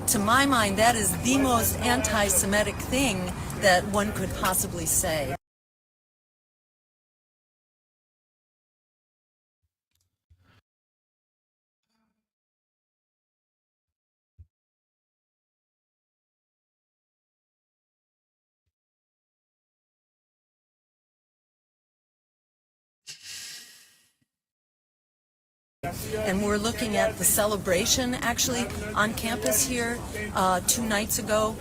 To my mind, that is the most anti-Semitic thing that one could possibly say. And we're looking at the celebration actually on campus here 2 nights ago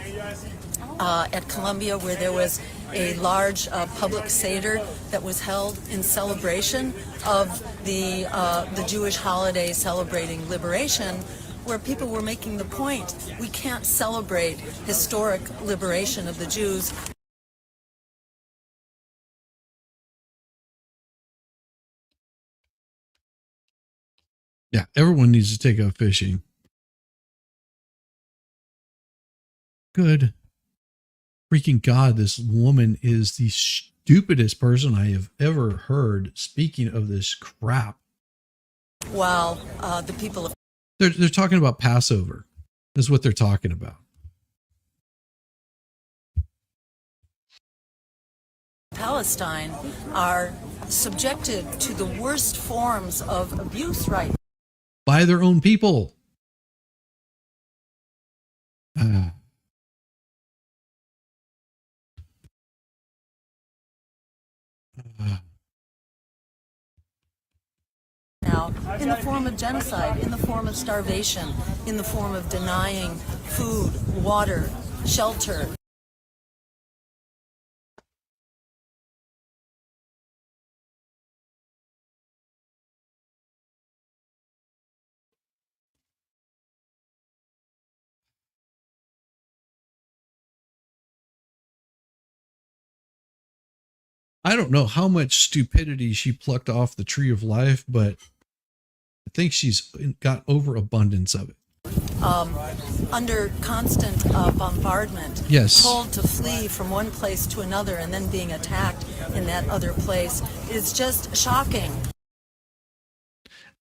at Columbia, where there was a large public Seder that was held in celebration of the Jewish holiday celebrating liberation, where people were making the point, we can't celebrate historic liberation of the Jews. Yeah, everyone needs to take up fishing. Good freaking God, this woman is the stupidest person I have ever heard speaking of this crap. While the people of They're talking about Passover. This is what they're talking about. Palestine are subjected to the worst forms of abuse right By their own people. now, in the form of genocide, in the form of starvation, in the form of denying food, water, shelter. I don't know how much stupidity she plucked off the tree of life, but I think she's got overabundance of it. Under constant bombardment, Yes. told to flee from one place to another and then being attacked in that other place is just shocking.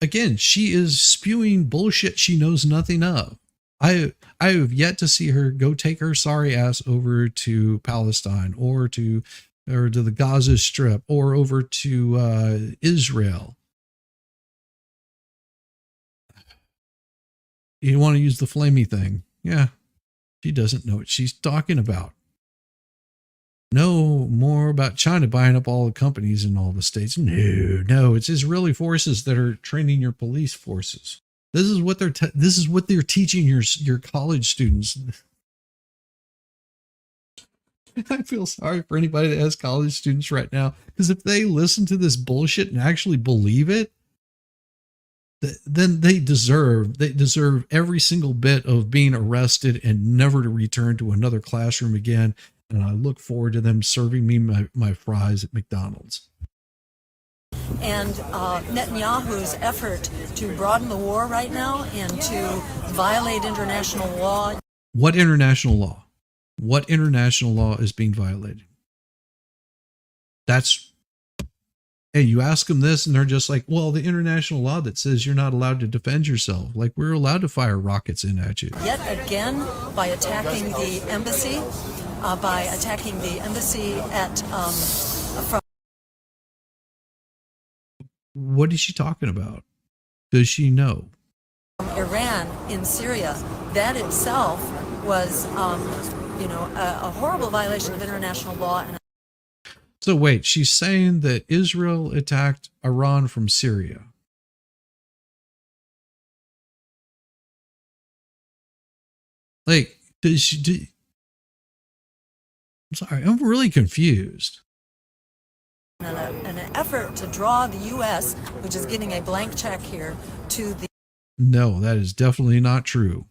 Again, she is spewing bullshit she knows nothing of. I have yet to see her go take her sorry ass over to Palestine or to the Gaza Strip or over to Israel. You want to use the flamey thing. Yeah. She doesn't know what she's talking about. Know more about China buying up all the companies in all the states. No, it's Israeli forces that are training your police forces. This is what they're teaching your college students. I feel sorry for anybody that has college students right now, because if they listen to this bullshit and actually believe it, then they deserve every single bit of being arrested and never to return to another classroom again. And I look forward to them serving me my fries at McDonald's. And Netanyahu's effort to broaden the war right now and to violate international law. What international law? What international law is being violated? Hey, you ask them this and they're just like, well, the international law that says you're not allowed to defend yourself. Like, we're allowed to fire rockets in at you. Yet again, by attacking the embassy, at from. What is she talking about? Does she know? Iran in Syria, that itself was, a horrible violation of international law. So wait, she's saying that Israel attacked Iran from Syria. Like, I'm sorry, I'm really confused. An effort to draw the U.S., which is getting a blank check here, to the. No, that is definitely not true.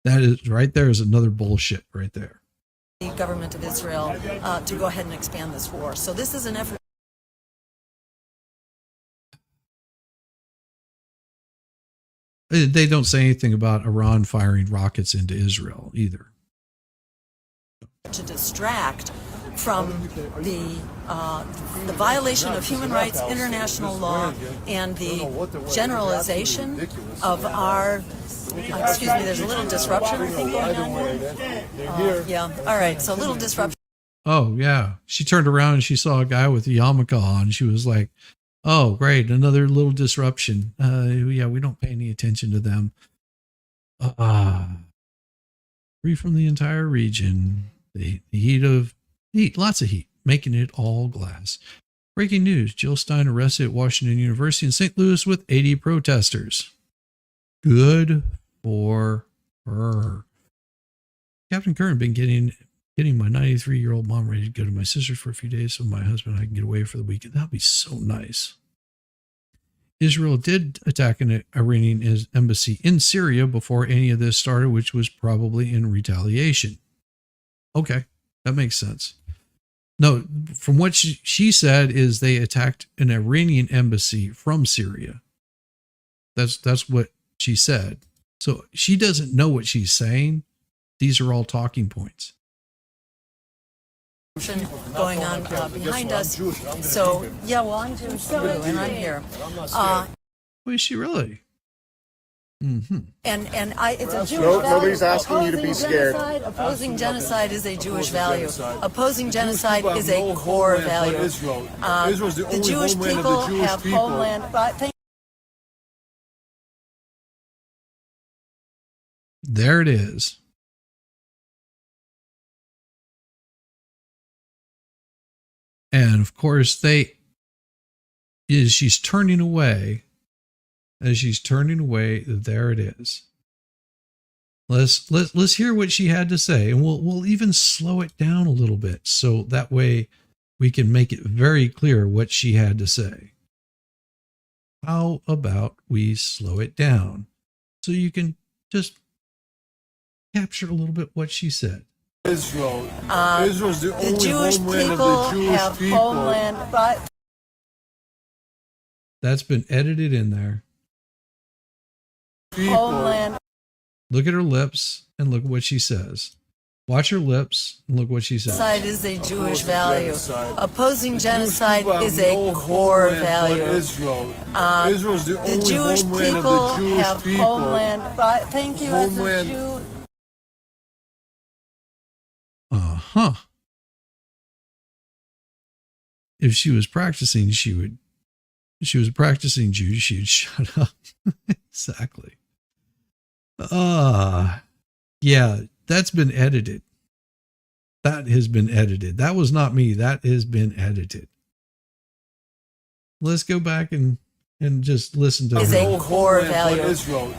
That is right there is another bullshit right there. The government of Israel to go ahead and expand this war. So this is an effort. They don't say anything about Iran firing rockets into Israel either. To distract from the violation of human rights, international law, and the generalization of our. Excuse me, there's a little disruption, I think, going on here. Yeah, all right, so a little disruption. Oh, yeah. She turned around and she saw a guy with a yarmulke on. She was like, oh, great, another little disruption. Yeah, we don't pay any attention to them. Free from the entire region. The heat, lots of heat, making it all glass. Breaking news, Jill Stein arrested at Washington University in St. Louis with 80 protesters. Good for her. Captain Kern been getting my 93-year-old mom ready to go to my sister's for a few days so my husband and I can get away for the weekend. That'd be so nice. Israel did attack an Iranian embassy in Syria before any of this started, which was probably in retaliation. Okay, that makes sense. No, from what she said is they attacked an Iranian embassy from Syria. That's what she said. So she doesn't know what she's saying. These are all talking points. Going on behind us. So, yeah, well, I'm Jewish too, and I'm here. Well, is she really? Mm-hmm. And it's a Jewish value. Nobody's asking you to be scared. Opposing genocide is a Jewish value. Opposing genocide is a core value. The Jewish people have homeland. There it is. And of course, she's turning away. As she's turning away, there it is. Let's hear what she had to say, and we'll even slow it down a little bit so that way we can make it very clear what she had to say. How about we slow it down so you can just capture a little bit what she said. Israel's the only Jewish homeland people of the Jewish have people. homeland, but That's been edited in there. homeland. Look at her lips and look at what she says. Watch her lips and look what she says. Genocide is a Jewish value. Opposing genocide is a core value. Israel's the only Jewish homeland people of the Jewish have people. homeland, but thank you as a Homeland. Jew. Uh-huh. If she was practicing, she was practicing Jew, she would shut up. Exactly. Yeah, that's been edited. That has been edited. That was not me. That has been edited. Let's go back and just listen to Is her. a core value. Israel's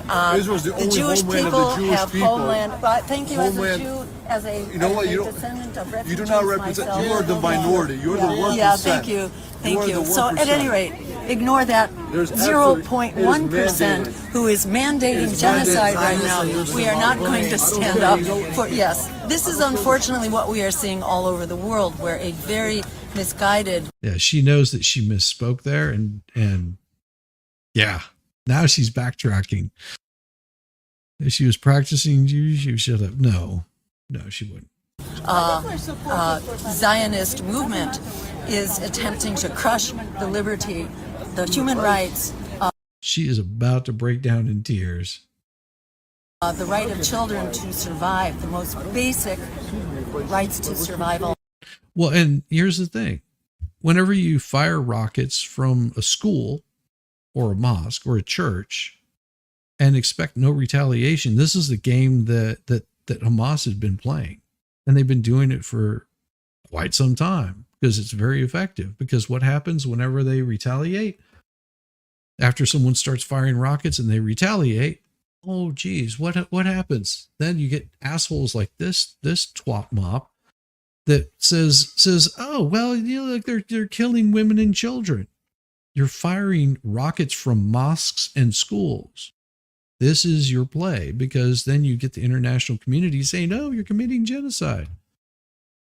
the The only Jewish homeland people of the Jewish have people. homeland, but thank you Homeland. as a Jew, as a, You know what? as a You don't- descendant of You refugees do not represent. myself. You are the minority. You're the 1%. Yeah, thank you. You Thank are you. the So at 1%. any rate, ignore that There's absolutely- 0.1% it is mandated. who is mandating It is genocide mandated. right now. We are not going to stand up for, yes, this is unfortunately what we are seeing all over the world, where a very misguided. Yeah, she knows that she misspoke there and yeah, now she's backtracking. If she was practicing Jew, she would shut up. No, she wouldn't. Zionist movement is attempting to crush the liberty, the human rights, She is about to break down in tears. the right of children to survive, the most basic rights to survival. Well, and here's the thing. Whenever you fire rockets from a school or a mosque or a church and expect no retaliation, this is the game that Hamas has been playing. And they've been doing it for quite some time because it's very effective. Because what happens whenever they retaliate? After someone starts firing rockets and they retaliate, oh geez, what happens? Then you get assholes like this twat mop that says, oh well, like they're killing women and children. You're firing rockets from mosques and schools. This is your play, because then you get the international community saying, oh, you're committing genocide.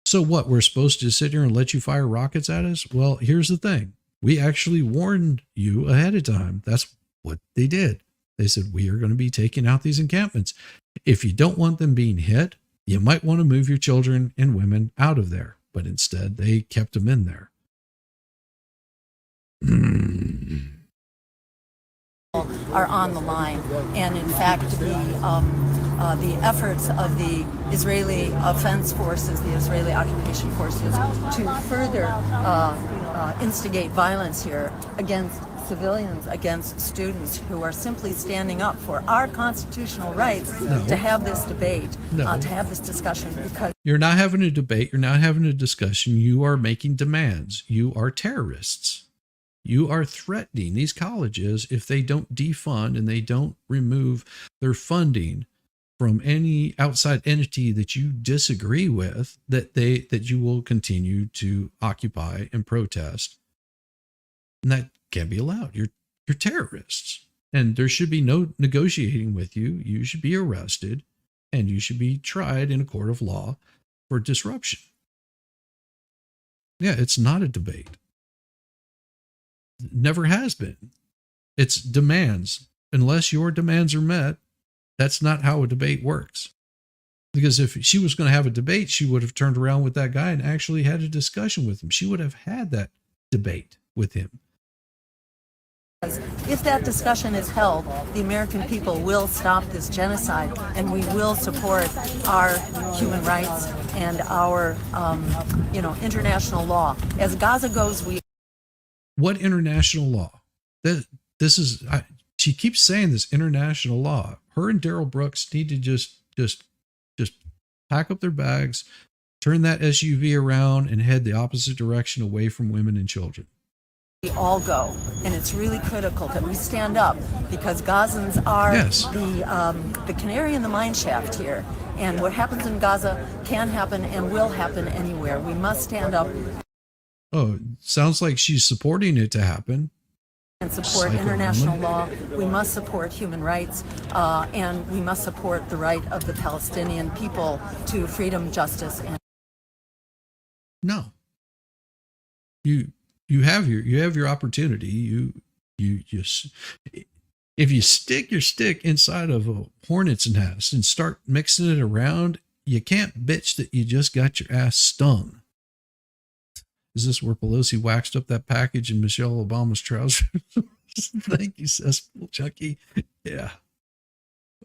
So what, we're supposed to sit here and let you fire rockets at us? Well, here's the thing. We actually warned you ahead of time. That's what they did. They said, we are going to be taking out these encampments. If you don't want them being hit, you might want to move your children and women out of there. But instead, they kept them in there. Are on the line, and in fact, the efforts of the Israeli Defense Forces, the Israeli occupation forces, to further instigate violence here against civilians, against students who are simply standing up for our constitutional rights to have this debate, to have this discussion. Because you're not having a debate, you're not having a discussion, you are making demands. You are terrorists. You are threatening these colleges if they don't defund and they don't remove their funding from any outside entity that you disagree with, that you will continue to occupy and protest. And that can't be allowed. You're terrorists. And there should be no negotiating with you. You should be arrested and you should be tried in a court of law for disruption. Yeah, it's not a debate. Never has been. It's demands. Unless your demands are met, that's not how a debate works. Because if she was going to have a debate, she would have turned around with that guy and actually had a discussion with him. She would have had that debate with him. if that discussion is held, the American people will stop this genocide, and we will support our human rights and our, international law. As Gaza goes, we. What international law? This is. She keeps saying this international law. Her and Daryl Brooks need to just pack up their bags, turn that SUV around, and head the opposite direction away from women and children. We all go, and it's really critical that we stand up, because Gazans are the canary in the mine shaft here, and what happens in Gaza can happen and will happen anywhere. We must stand up. Oh, sounds like she's supporting it to happen. And support international law. We must support human rights, and we must support the right of the Palestinian people to freedom, justice, and. No. You have your opportunity. You just, if you stick your stick inside of a hornet's nest and start mixing it around, you can't bitch that you just got your ass stung. Is this where Pelosi waxed up that package in Michelle Obama's trousers? Thank you, cesspool Chucky. Yeah.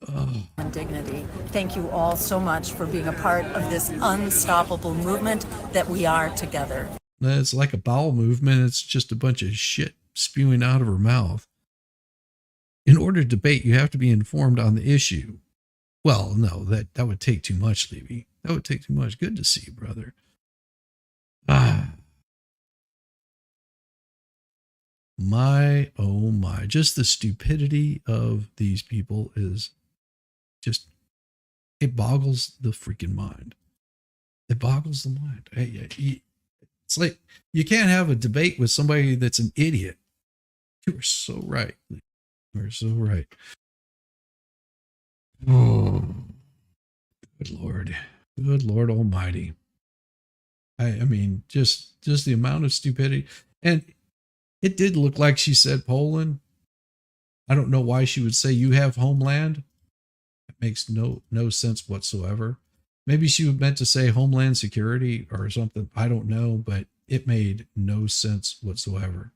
Oh. And dignity. Thank you all so much for being a part of this unstoppable movement that we are together. It's like a bowel movement. It's just a bunch of shit spewing out of her mouth. In order to debate, you have to be informed on the issue. Well, no, that would take too much, Levy. That would take too much. Good to see you, brother. My, oh my. Just the stupidity of these people is just, it boggles the freaking mind. It boggles the mind. It's like, you can't have a debate with somebody that's an idiot. You are so right. You are so right. Oh, good Lord. Good Lord Almighty. I mean, just the amount of stupidity. And it did look like she said Poland. I don't know why she would say you have homeland. It makes no sense whatsoever. Maybe she meant to say Homeland Security or something. I don't know, but it made no sense whatsoever.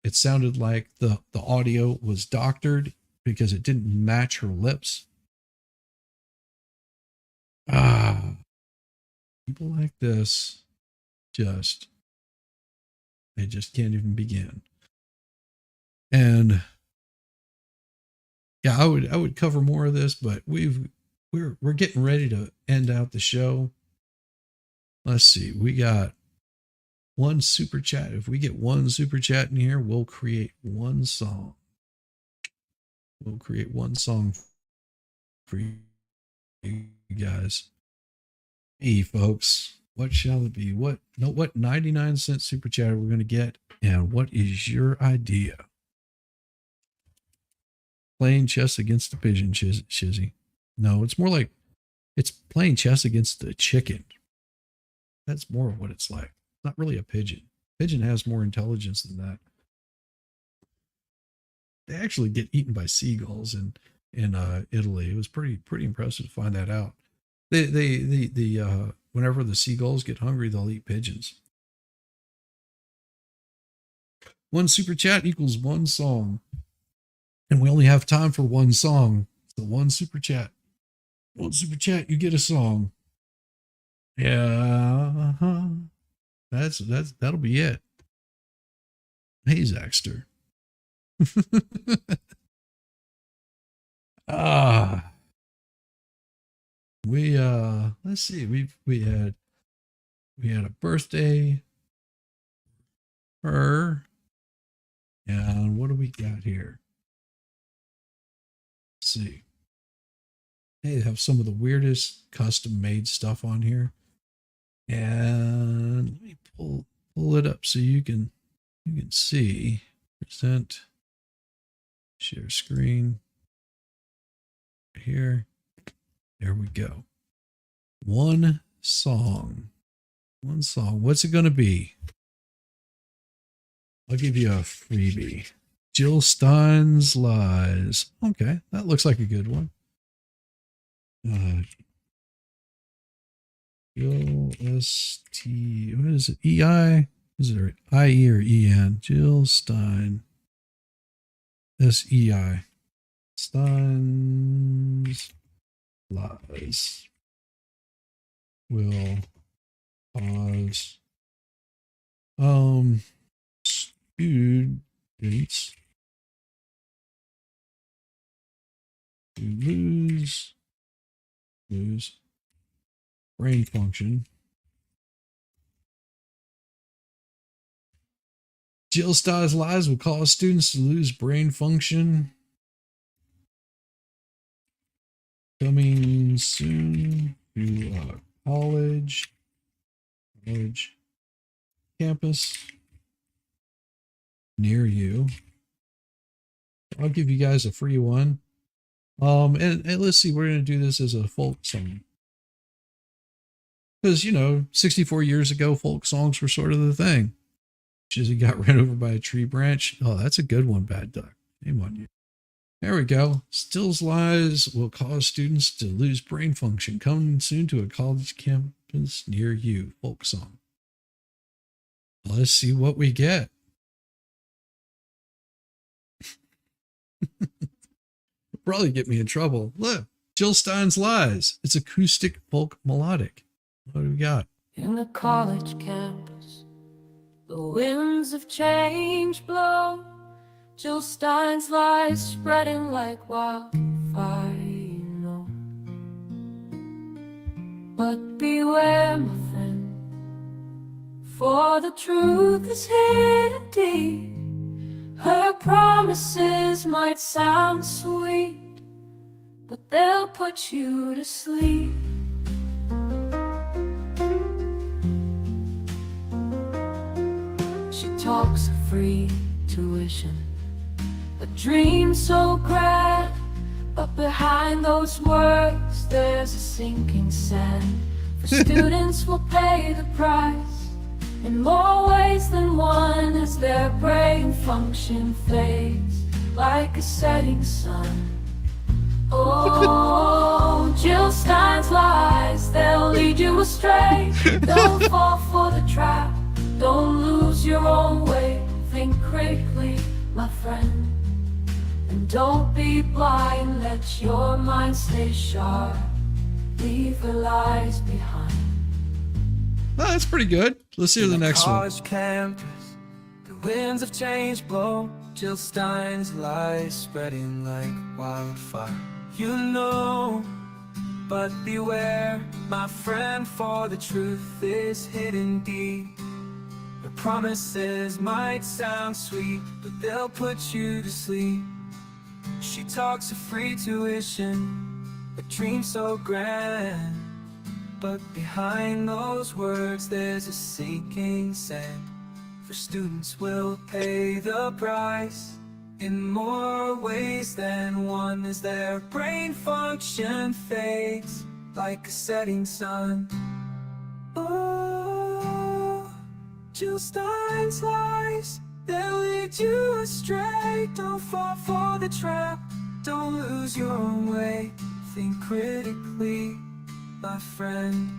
It sounded like the audio was doctored because it didn't match her lips. People like this they just can't even begin. And yeah, I would cover more of this, but we're getting ready to end out the show. Let's see. We got one super chat. If we get one super chat in here, we'll create one song. We'll create one song for you guys. Hey, folks, what shall it be? What 99-cent super chat we're going to get? And what is your idea? Playing chess against a pigeon, Shizzy. No, it's more like it's playing chess against a chicken. That's more of what it's like. Not really a pigeon. Pigeon has more intelligence than that. They actually get eaten by seagulls in Italy. It was pretty impressive to find that out. Whenever the seagulls get hungry, they'll eat pigeons. One super chat equals one song, and we only have time for one song. So one super chat, you get a song. Yeah, that'll be it. Hey, Zaxter. Let's see, we had a birthday, her, and what do we got here? Let's see. Hey, they have some of the weirdest custom made stuff on here. And let me pull it up so you can see. Present, share screen. Here. There we go. One song. What's it going to be? I'll give you a freebie. Jill Stein's Lies. Okay, that looks like a good one. Jill S-T, what is it? E-I? Is it I-E or E-N? Jill Stein. S-E-I. Stein's Lies will cause students to lose brain function. Jill Stein's Lies will cause students to lose brain function. Coming soon to college campus near you. I'll give you guys a free one. And let's see, we're going to do this as a folk song. Because, 64 years ago, folk songs were sort of the thing. Jizzy got ran over by a tree branch. Oh, that's a good one, Bad Duck. Shame on you. There we go. Still's Lies will cause students to lose brain function. Coming soon to a college campus near you. Folk song. Let's see what we get. Probably get me in trouble. Look, Jill Stein's Lies. It's acoustic folk melodic. What do we got? In the college campus, the winds of change blow. Jill Stein's lies spreading like wildfire, you know. But beware, my friend, for the truth is hidden deep. Her promises might sound sweet, but they'll put you to sleep. She talks of free tuition, a dream so grand, but behind those words there's a sinking sand. For students will pay the price in more ways than one, as their brain function fades like a setting sun. Oh, Jill Stein's lies, they'll lead you astray. Don't fall for the trap, don't lose your own way. Think critically, my friend, and don't be blind. Let your mind stay sharp, leave the lies behind. Oh, that's pretty good. Let's hear the next one. College campus, the winds of change blow. Jill Stein's lies spreading like wildfire. You know, but beware, my friend, for the truth is hidden deep. The promises might sound sweet, but they'll put you to sleep. She talks of free tuition, a dream so grand, but behind those words there's a sinking sand. For students will pay the price in more ways than one, as their brain function fades like a setting sun. Oh, Jill Stein's lies, they'll lead you astray. Don't fall for the trap. Don't lose your own way. Think critically, my friend,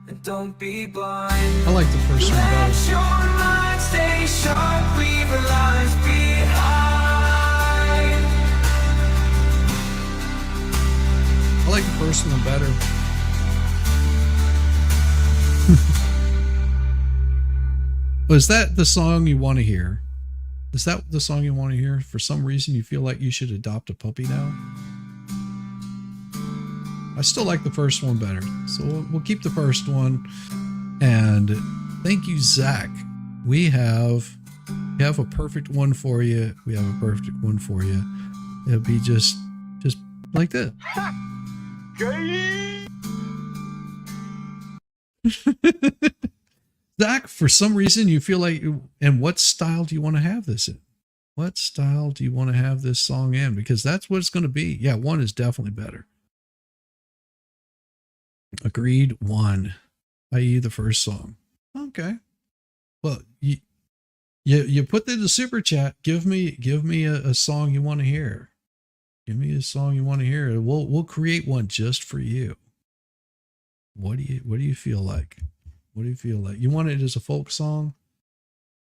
and don't be blind. I like the first one better. Let your mind stay sharp. Leave the lies behind. I like the first one better. Was that the song you want to hear? Is that the song you want to hear? For some reason, you feel like you should adopt a puppy now? I still like the first one better. So we'll keep the first one. And thank you, Zach. We have a perfect one for you. We have a perfect one for you. It'll be just like this. Zach, for some reason you feel like, and what style do you want to have this in? What style do you want to have this song in? Because that's what it's going to be. Yeah, one is definitely better. Agreed. One, i.e. the first song. Okay. Well, you put in the super chat. Give me a song you want to hear. Give me a song you want to hear. We'll create one just for you. What do you feel like? What do you feel like? You want it as a folk song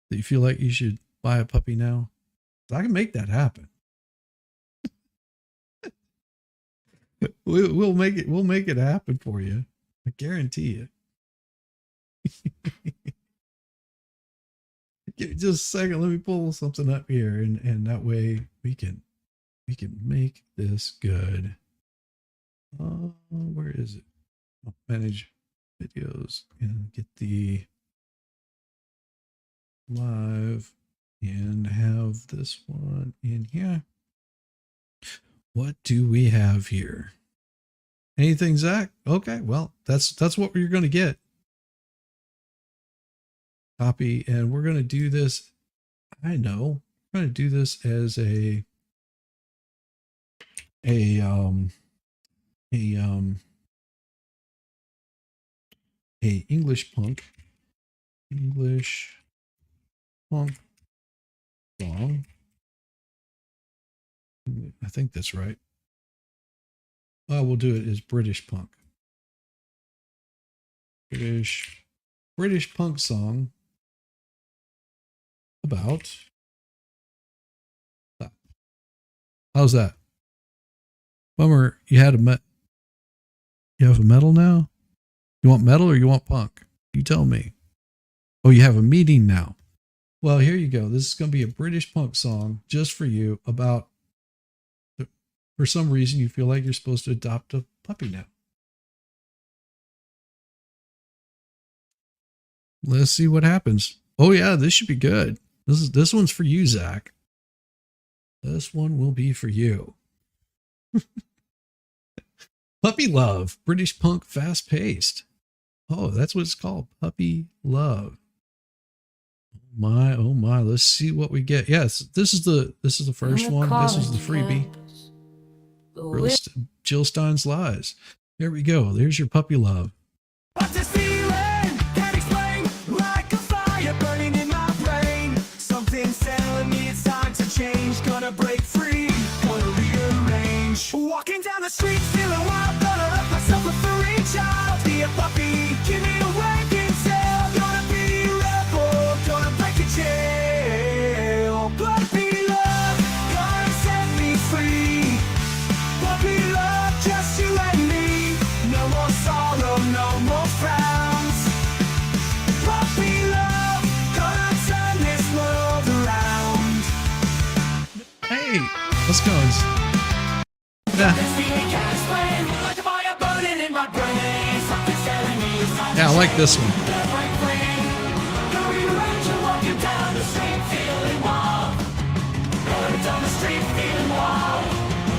that you feel like you should buy a puppy now? I can make that happen. We'll make it happen for you. I guarantee you. Give me just a second. Let me pull something up here, and that way we can make this good. Where is it? I'll manage videos and get the live and have this one in here. What do we have here? Anything, Zach? Okay, well, that's what you're going to get. Copy, and we're going to do this. I know we're going to do this as a English punk song. I think that's right. We'll do it as British punk. British punk song about that. How's that? Bummer, you have a metal now? You want metal or you want punk? You tell me. Oh, you have a meeting now. Well, here you go. This is going to be a British punk song just for you about, for some reason, you feel like you're supposed to adopt a puppy now. Let's see what happens. Oh yeah, this should be good. This one's for you, Zach. This one will be for you. Puppy Love, British punk, fast paced. Oh, that's what it's called. Puppy Love. Oh my, let's see what we get. Yes, this is the first one. This is the freebie. Jill Stein's Lies. There we go. There's your Puppy Love. What's this feeling? Can't explain. Like a fire burning in my brain. Something's telling me it's time to change. Gonna break free. Gonna rearrange. Walking down the street, feeling wild. Gonna let myself a furry child. Be a puppy. Give me a wagging tail. Gonna be a rebel. Gonna break the jail. Puppy love. Gonna set me free. Puppy love, just you and me. No more sorrow, no more frowns. Puppy love, gonna turn this world around. Hey, let's go. Yeah. Yeah, I like this one.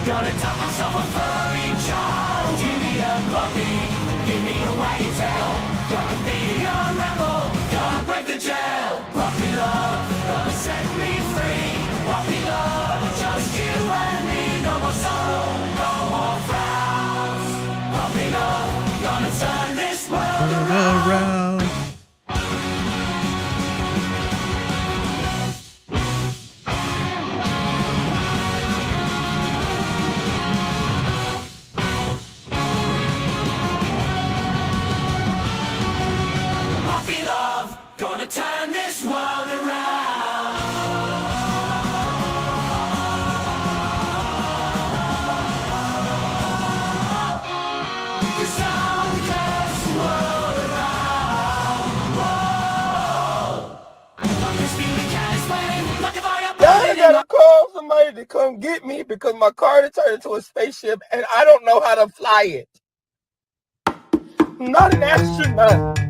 Gonna top myself a furry child. Give me a puppy, give me a wagging tail. Gonna be a rebel, gonna break the jail. Puppy love, gonna set me free. Puppy love, just you and me. No more sorrow, no more frowns. Puppy love, gonna turn this world around. gotta call somebody to come get me because my car turned into a spaceship and I don't know how to fly it. I'm not an astronaut.